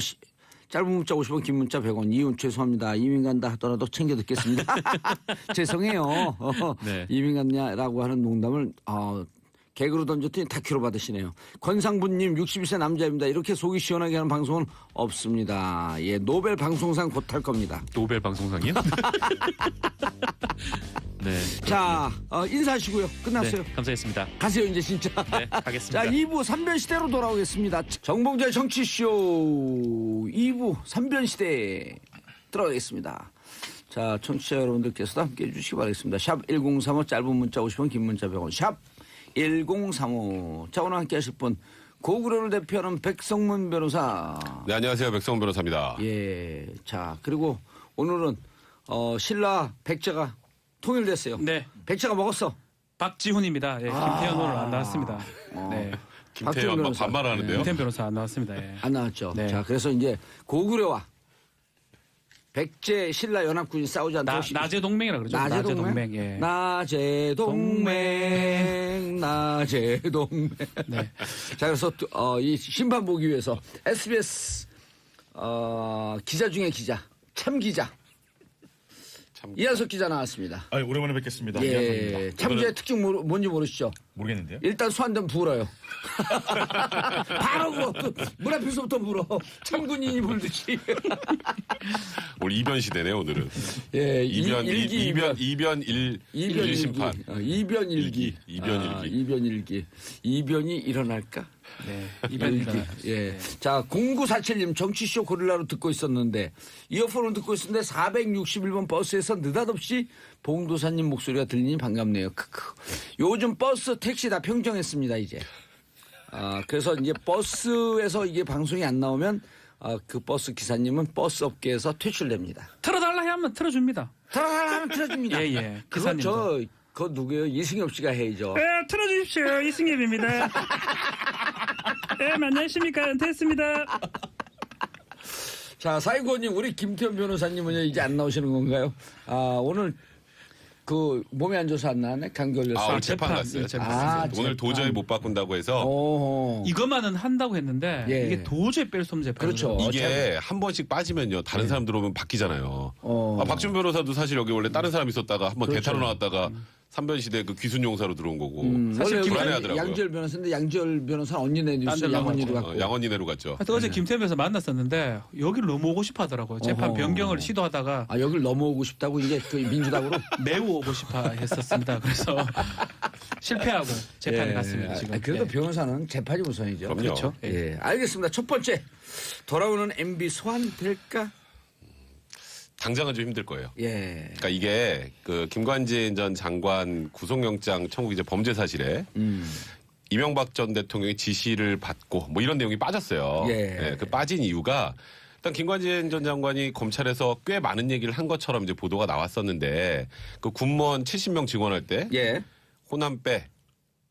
짧은 문자 50원, 긴 문자 100원. 이윤 죄송합니다. 이민 간다 하더라도 챙겨 듣겠습니다. 죄송해요. 네. 이민 갔냐라고 하는 농담을 개그로 던졌더니 다큐로 받으시네요. 권상부님 62세 남자입니다. 이렇게 속이 시원하게 하는 방송은 없습니다. 예, 노벨 방송상 곧 탈 겁니다. 노벨 방송상이요? 네. 자, 인사하시고요. 끝났어요. 네, 감사했습니다. 가세요 이제 진짜. 네, 가겠습니다. 자, 2부 3변 시대로 돌아오겠습니다. 정봉재 정치쇼 2부 3변 시대 들어가겠습니다. 자, 청취자 여러분들께서도 함께해 주시기 바라겠습니다. 샵 1035 짧은 문자 50원, 긴 문자 100원. 샵 1035. 자, 오늘 함께 하실 분 고구려를 대표하는 백성문 변호사. 네, 안녕하세요. 백성문 변호사입니다. 예. 자, 그리고 오늘은 신라 백제가 통일됐어요. 네. 백제가 먹었어. 박지훈입니다. 예, 김태현 오늘 안 나왔습니다. 네. 박지훈 김태현 변호사. 반말하는데요. 김태현 변호사 안 나왔습니다. 예. 안 나왔죠. 네. 자, 그래서 이제 고구려와 백제 신라 연합군이 싸우지 않도록 나제 동맹이라 그러죠. 나제 동맹. 예. 나제 동맹. 나제 동맹. 네. 자, 그래서 이 심판 보기 위해서 SBS 기자 중에 기자, 참 기자. 이한석 기자 나왔습니다. 아, 오랜만에 뵙겠습니다. 예, 이한석입니다. 참기의 특징 뭔지 모르시죠? 모르겠는데요. 일단 수한대면 불어요. 바로 문 앞에서부터 불어. 참군인이 불듯이. 오늘 이변 시대네요, 오늘은. 예, 이변 이변 일 심판. 이변 일기. 이변 일기. 이변이 일어날까? 네. 일기. 예. 자, 0947님 정치쇼 고릴라로 듣고 있었는데 이어폰을 듣고 있었는데 461번 버스에서 느닷없이 봉도사님 목소리가 들리니 반갑네요. 크크. 요즘 버스 택시 다 평정했습니다, 이제. 그래서 이제 버스에서 이게 방송이 안 나오면 그 버스 기사님은 버스 업계에서 퇴출됩니다. 틀어달라 하면 틀어줍니다. 하면 틀어줍니다. 예, 예. 그건 기사님도. 그거 누구예요? 이승엽 씨가 해야죠. 예, 틀어주십시오. 이승엽입니다. 예, 안녕하십니까. 은퇴했습니다. 자, 사이고님, 우리 김태현 변호사님은 이제 안 나오시는 건가요? 오늘 그 몸이 안 좋아서 안 나왔네? 감기 걸렸어. 오늘 재판 재판, 갔어요. 재판. 오늘 도저히 못 바꾼다고 해서 이것만은 한다고 했는데 예. 이게 도저히 뺄 수 없는 재판. 그렇죠. 이게 한 번씩 빠지면요. 다른 사람 들어오면 바뀌잖아요. 박준 변호사도 사실 여기 원래 다른 사람 있었다가 한번 그렇죠. 대타로 나왔다가 3변 시대 그 귀순 용사로 들어온 거고. 사실 사실 불안해하더라고요. 양지열 변호사인데 양지열 변호사는 언니네 뉴스 양언니로 갔고. 양언니네로 갔죠. 하여튼 어제 김태현 변호사 만났었는데 여기를 넘어오고 싶어 하더라고요. 재판 변경을 시도하다가 여길 넘어오고 싶다고 이제 그 민주당으로. 매우 오고 싶어 했었습니다. 그래서 실패하고 재판에 갔습니다. 지금. 그래도 예. 변호사는 재판이 우선이죠. 그럼요. 그렇죠. 예, 알겠습니다. 첫 번째 돌아오는 MB 소환될까? 당장은 좀 힘들 거예요. 예. 그러니까 이게 그 김관진 전 장관 구속영장 청구 이제 범죄 사실에 이명박 전 대통령의 지시를 받고 뭐 이런 내용이 빠졌어요. 예. 그 빠진 이유가 일단 김관진 전 장관이 검찰에서 꽤 많은 얘기를 한 것처럼 이제 보도가 나왔었는데 그 군무원 70명 증원할 때 예. 호남 빼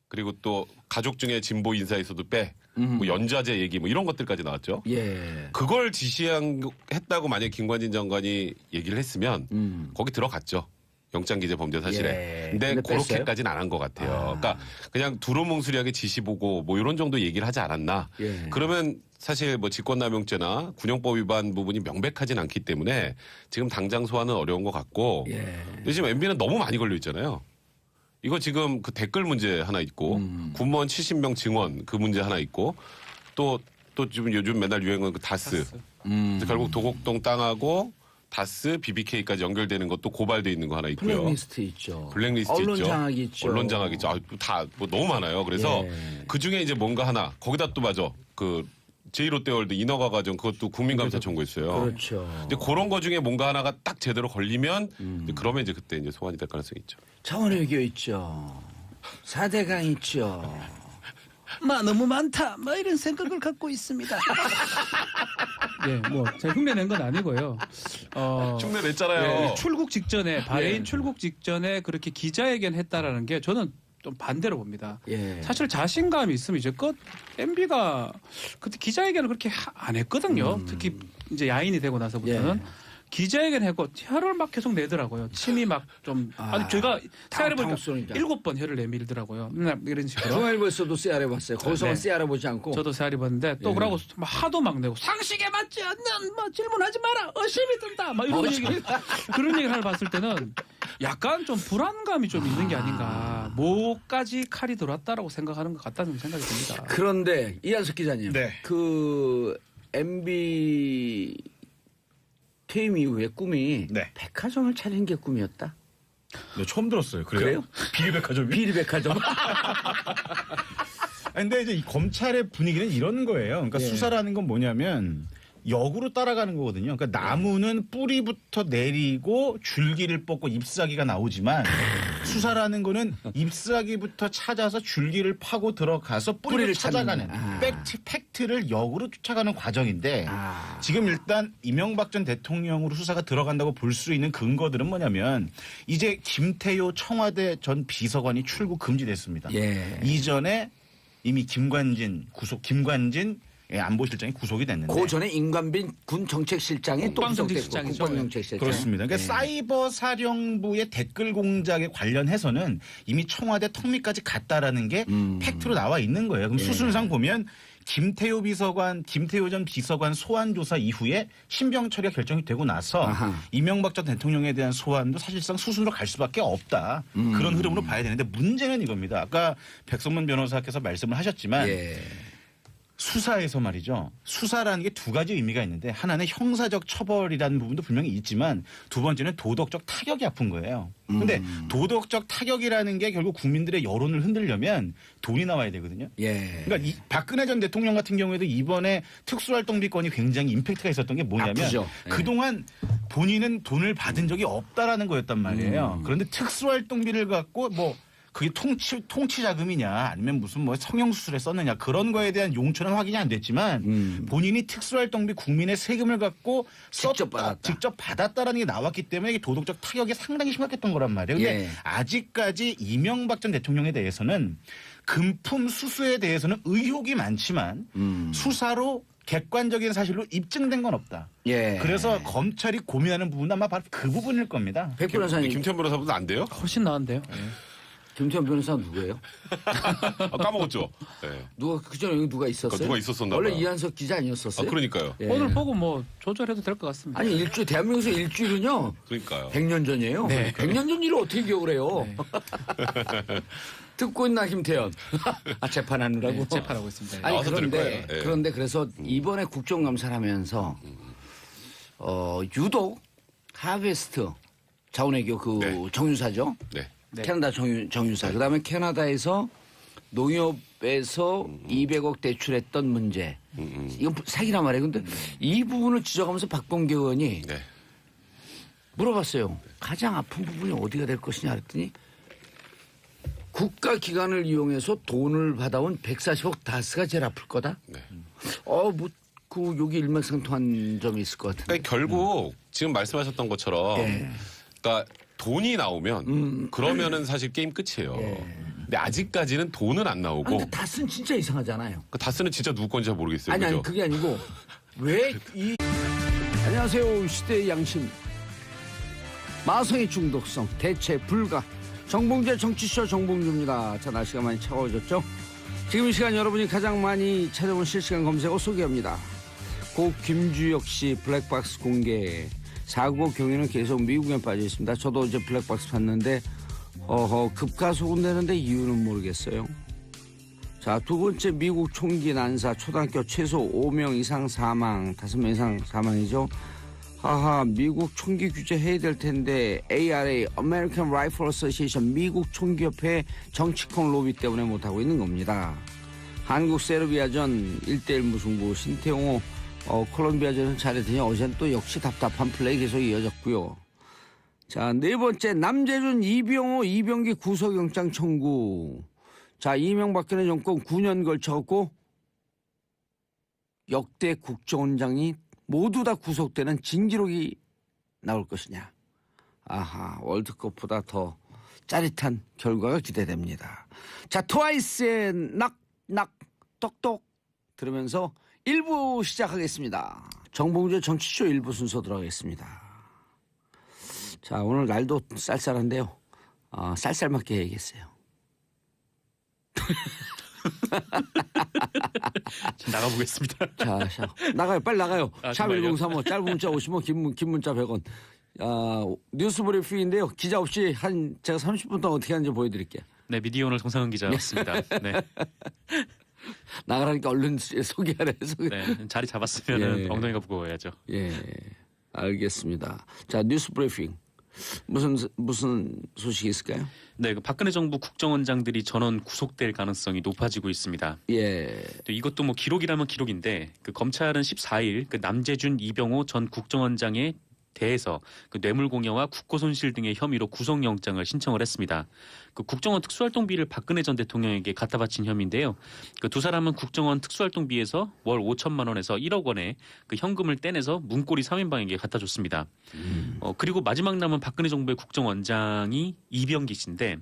그리고 또 가족 중에 진보 인사에서도 빼 뭐 연좌제 얘기 뭐 이런 것들까지 나왔죠. 예. 그걸 지시했다고 만약 김관진 장관이 얘기를 했으면 거기 들어갔죠. 영장기재 범죄 사실에. 예. 근데 근데 뺐어요? 그렇게까지는 안 한 것 같아요. 그러니까 그냥 두루뭉술하게 지시 보고 뭐 이런 정도 얘기를 하지 않았나. 예. 그러면 사실 뭐 직권남용죄나 군용법 위반 부분이 명백하진 않기 때문에 지금 당장 소환은 어려운 것 같고. 예. 근데 지금 MB는 너무 많이 걸려 있잖아요. 이거 지금 그 댓글 문제 하나 있고 군무원 70명 증원 그 문제 하나 있고 또 지금 요즘 맨날 유행하는 그 다스. 결국 도곡동 땅하고 다스, BBK까지 연결되는 것도 고발돼 있는 거 하나 있고요. 블랙리스트 있죠. 블랙리스트 언론 있죠. 장악이 있죠. 언론 장악 있죠. 다 뭐 너무 많아요. 그래서 예. 그 중에 이제 뭔가 하나 거기다 또 맞아. 그 제1롯데월드 인허가 과정 그것도 국민감사 청구했어요. 그렇죠. 이제 그런 거 중에 뭔가 하나가 딱 제대로 걸리면 이제 그러면 이제 그때 이제 소환이 될 가능성이 있죠. 차원외교 있죠. 4대강 있죠. 너무 많다. 이런 생각을 갖고 있습니다. 예, 제가 흉내낸 건 아니고요. 흉내 냈잖아요. 예, 출국 직전에 바레인 출국 직전에 그렇게 기자회견 했다라는 게 저는 좀 반대로 봅니다. 예. 사실 자신감이 있으면 이제껏 MB가 그때 기자회견을 그렇게 안 했거든요. 특히 이제 야인이 되고 나서부터는. 예. 기자회견 하고 혀를 막 계속 내더라고요. 침이 막 좀 아니 제가 세알해 보니까 쏘니까. 7번 혀를 내밀더라고요. 맨날 이런 식으로. 중앙일보에서도 세알해 봤어요. 거기서는 네. 세알해 보지 않고. 저도 세알해 봤는데 또 예. 그러고 막 하도 막 내고 상식에 맞지 않는 질문하지 마라. 의심이 든다. 막 이런 얘기 그런 얘기를 하나 봤을 때는 약간 좀 불안감이 좀 있는 게 아닌가. 목까지 칼이 들어왔다라고 생각하는 것 같다는 생각이 듭니다. 그런데 이한석 기자님, 네. 그 MB 퇴임 이후에 꿈이 네. 백화점을 차리는 게 꿈이었다. 네, 처음 들었어요. 그래요? 비리백화점이? 비리백화점. 근데 이제 이 검찰의 분위기는 이런 거예요. 그러니까 예. 수사라는 건 뭐냐면 역으로 따라가는 거거든요. 그러니까 나무는 뿌리부터 내리고 줄기를 뽑고 잎사귀가 나오지만 수사라는 거는 잎사귀부터 찾아서 줄기를 파고 들어가서 뿌리를 뿌리를 찾아가는 찾는. 팩트를 역으로 쫓아가는 과정인데 지금 일단 이명박 전 대통령으로 수사가 들어간다고 볼 수 있는 근거들은 뭐냐면 이제 김태효 청와대 전 비서관이 출국 금지됐습니다. 예. 이전에 이미 김관진 안보실장이 구속이 됐는데 그 전에 임관빈 군 정책실장이 또 국방정책실장이죠. 구속됐고 국방정책실장. 그렇습니다. 그러니까 예. 사이버 사령부의 댓글 공작에 관련해서는 이미 청와대 턱밑까지 갔다라는 게 팩트로 나와 있는 거예요. 그럼 수순상 보면 김태효 전 비서관 소환 조사 이후에 신병 처리가 결정이 되고 나서 아하. 이명박 전 대통령에 대한 소환도 사실상 수순으로 갈 수밖에 없다. 그런 흐름으로 봐야 되는데 문제는 이겁니다. 아까 백성문 변호사께서 말씀을 하셨지만 예. 수사에서 말이죠. 수사라는 게 두 가지 의미가 있는데 하나는 형사적 처벌이라는 부분도 분명히 있지만 두 번째는 도덕적 타격이 아픈 거예요. 근데 도덕적 타격이라는 게 결국 국민들의 여론을 흔들려면 돈이 나와야 되거든요. 예. 그러니까 박근혜 전 대통령 같은 경우에도 이번에 특수활동비건이 굉장히 임팩트가 있었던 게 뭐냐면 아프죠. 예. 그동안 본인은 돈을 받은 적이 없다라는 거였단 말이에요. 그런데 특수활동비를 갖고 그게 통치 자금이냐 아니면 무슨 성형수술에 썼느냐 그런 거에 대한 용처는 확인이 안 됐지만 본인이 특수활동비 국민의 세금을 갖고 직접 받았다라는 게 나왔기 때문에 이게 도덕적 타격이 상당히 심각했던 거란 말이에요. 근데 예. 아직까지 이명박 전 대통령에 대해서는 금품 수수에 대해서는 의혹이 많지만 수사로 객관적인 사실로 입증된 건 없다. 예. 그래서 검찰이 고민하는 부분은 아마 바로 그 부분일 겁니다. 백 변호사님. 김태현 변호사보다 안 돼요? 훨씬 나은데요. 김태현 변호사 누구예요? 까먹었죠. 네. 누가 그전에 여기 누가 있었어요? 누가 있었었나 원래 봐요. 이한석 기자 아니었었어요? 그러니까요. 예. 오늘 보고 조절해도 될 것 같습니다. 아니 대한민국에서 일주일은요. 그러니까요. 100년 전이에요. 네. 100년 전 일을 어떻게 기억을 해요? 듣고 있나 김태현? 재판하느라고. 네, 재판하고 있습니다. 아니 나와서 들을 그런데 거예요. 예. 그런데 그래서 이번에 국정감사를 하면서 유독 하베스트 자원외교 그 네. 정유사죠. 네. 네. 캐나다 정유사. 그다음에 캐나다에서 농협에서 200억 대출했던 문제. 이건 사기란 말이에요. 근데 이 부분을 지적하면서 박범계 의원이 네. 물어봤어요. 가장 아픈 부분이 어디가 될 것이냐 그랬더니 국가기관을 이용해서 돈을 받아온 140억 다스가 제일 아플 거다. 네. 뭐 여기 일맥상통한 점이 있을 것 같은데. 그러니까 결국 지금 말씀하셨던 것처럼 그러니까 돈이 나오면 그러면은 사실 게임 끝이에요. 근데 아직까지는 돈은 안 나오고. 근데 다스는 진짜 이상하잖아요. 그 다스는 진짜 누구 건지 잘 모르겠어요. 아니 그죠? 그게 아니고 왜 이 안녕하세요 시대의 양심 마성의 중독성 대체 불가 정봉재 정치쇼 정봉주입니다. 자 날씨가 많이 차가워졌죠. 지금 이 시간 여러분이 가장 많이 찾아본 실시간 검색어 소개합니다. 고 김주혁 씨 블랙박스 공개. 495 경위는 계속 미국에 빠져 있습니다. 저도 어제 블랙박스 봤는데 급가속은 되는데 이유는 모르겠어요. 자, 두 번째 미국 총기 난사 초등학교 최소 5명 이상 사망, 5명 이상 사망이죠. 하하, 미국 총기 규제 해야 될 텐데 ARA, American Rifle Association, 미국 총기협회 정치권 로비 때문에 못하고 있는 겁니다. 한국 세르비아전 1대1 무승부, 신태용호 콜롬비아전은 잘했더니 어제는 또 역시 답답한 플레이 계속 이어졌고요. 자, 네 번째 남재준 이병호 이병기 구속영장 청구. 자, 이명박근혜 정권 9년 걸쳐갖고 역대 국정원장이 모두 다 구속되는 진기록이 나올 것이냐. 아하, 월드컵보다 더 짜릿한 결과가 기대됩니다. 자, 트와이스의 낙낙 똑똑 들으면서 1부 시작하겠습니다. 정봉주의 정치쇼 1부 순서 들어가겠습니다. 자, 오늘 날도 쌀쌀한데요. 쌀쌀맞게 해야겠어요. 나가보겠습니다. 자, 나가요. 빨리 나가요. 샵 정말요? 1035 짧은 문자 50원 긴 문자 100원. 뉴스 브리핑인데요. 기자 없이 제가 30분 동안 어떻게 하는지 보여드릴게요. 네, 미디어오늘 정상은 기자였습니다. 네. 나가라니까 얼른 소개하래. 네, 자리 잡았으면 예. 엉덩이가 무거워야죠. 예, 알겠습니다. 자, 뉴스 브리핑. 무슨 소식이 있을까요? 네, 그 박근혜 정부 국정원장들이 전원 구속될 가능성이 높아지고 있습니다. 예. 또 이것도 뭐 기록이라면 기록인데 그 검찰은 14일 그 남재준 이병호 전 국정원장에 대해서 그 뇌물공여와 국고손실 등의 혐의로 구속영장을 신청을 했습니다. 그 국정원 특수활동비를 박근혜 전 대통령에게 갖다 바친 혐의인데요. 그 두 사람은 국정원 특수활동비에서 월 5천만 원에서 1억 원의 그 현금을 떼내서 문고리 3인방에게 갖다 줬습니다. 그리고 마지막 남은 박근혜 정부의 국정원장이 이병기 씨인데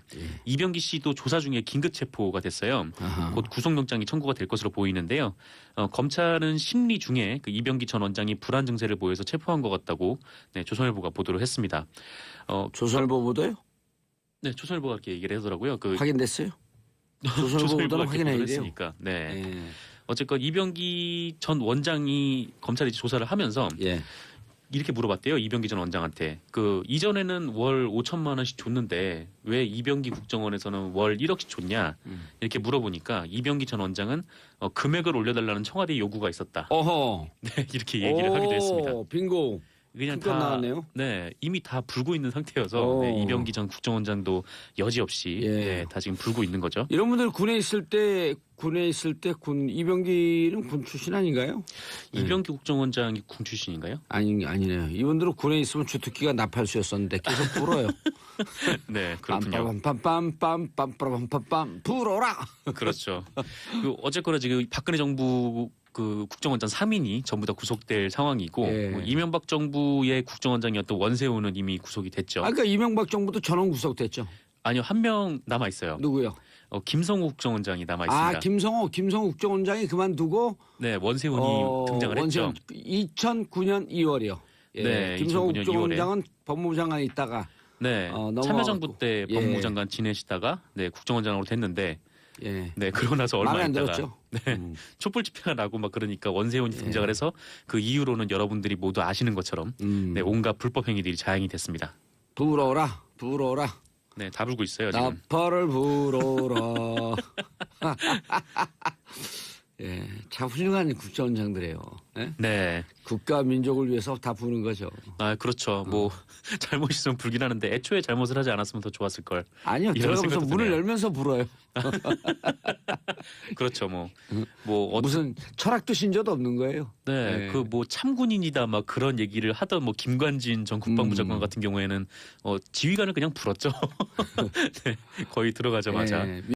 이병기 씨도 조사 중에 긴급 체포가 됐어요. 아하. 곧 구속영장이 청구가 될 것으로 보이는데요. 검찰은 심리 중에 그 이병기 전 원장이 불안 증세를 보여서 체포한 것 같다고 네, 조선일보가 보도를 했습니다. 조선일보 보도요? 네, 조선일보가 이렇게 얘기를 하더라고요. 그 확인됐어요? 조선일보 조선일보가 보도는 이렇게 확인해야 보도를 돼요. 했으니까. 네. 예. 어쨌건 이병기 전 원장이 검찰이 조사를 하면서 예. 이렇게 물어봤대요. 이병기 전 원장한테. 그 이전에는 월 5천만 원씩 줬는데 왜 이병기 국정원에서는 월 1억씩 줬냐? 이렇게 물어보니까 이병기 전 원장은 금액을 올려달라는 청와대 요구가 있었다. 어허. 네, 이렇게 얘기를 하기도 했습니다. 빙고. 그냥 큰건 다 나왔네요. 네, 이미 다 불고 있는 상태여서 네, 이병기 전 국정원장도 여지없이 예. 네, 다 지금 불고 있는 거죠. 이런 분들 군에 있을 때 이병기는 군 출신 아닌가요? 이병기 국정원장이 군 출신인가요? 아니네요. 이분들은 군에 있으면 주특기가 나팔수였었는데 계속 불어요. 네, 그렇군요. 빰빰빰빰빰빰빰빰빰 불어라. 그렇죠. 그 어쨌거나 지금 박근혜 정부 그 국정원장 3인이 전부 다 구속될 상황이고 예. 뭐 이명박 정부의 국정원장이었던 원세훈은 이미 구속이 됐죠. 아까 이명박 정부도 전원 구속됐죠. 아니요, 한 명 남아 있어요. 누구요? 김성호 국정원장이 남아 있습니다. 김성호 국정원장이 그만두고 네, 원세훈이 등장을 했죠. 2009년 2월이요. 예. 네, 김성호 2009년 국정원장은 법무부 장관에 있다가 네, 넘어갔고. 참여정부 때 예. 법무부 장관 지내시다가 네, 국정원장으로 됐는데 예. 네, 그러고 나서 얼마 마음에 안 있다가 들었죠. 네, 촛불 집회가 나고 막 그러니까 원세훈이 등장을 해서 그 이후로는 여러분들이 모두 아시는 것처럼 네, 온갖 불법 행위들이 자행이 됐습니다. 불어라. 네, 다 불고 있어요 지금. 나팔을 불어라. 예, 참 훌륭한 국정원장들이에요. 예? 네, 국가 민족을 위해서 다 부는 거죠. 아 그렇죠. 뭐 잘못 있으면 불긴 하는데 애초에 잘못을 하지 않았으면 더 좋았을 걸. 아니요, 이런 들어가면서 생각도 문을 드네요. 열면서 불어요. 그렇죠, 뭐 무슨 철학도 신조도 없는 거예요. 네, 네. 그 뭐 참군인이다 막 그런 얘기를 하던 뭐 김관진 전 국방부 장관 같은 경우에는 지휘관을 그냥 불었죠. 네, 거의 들어가자마자. 예,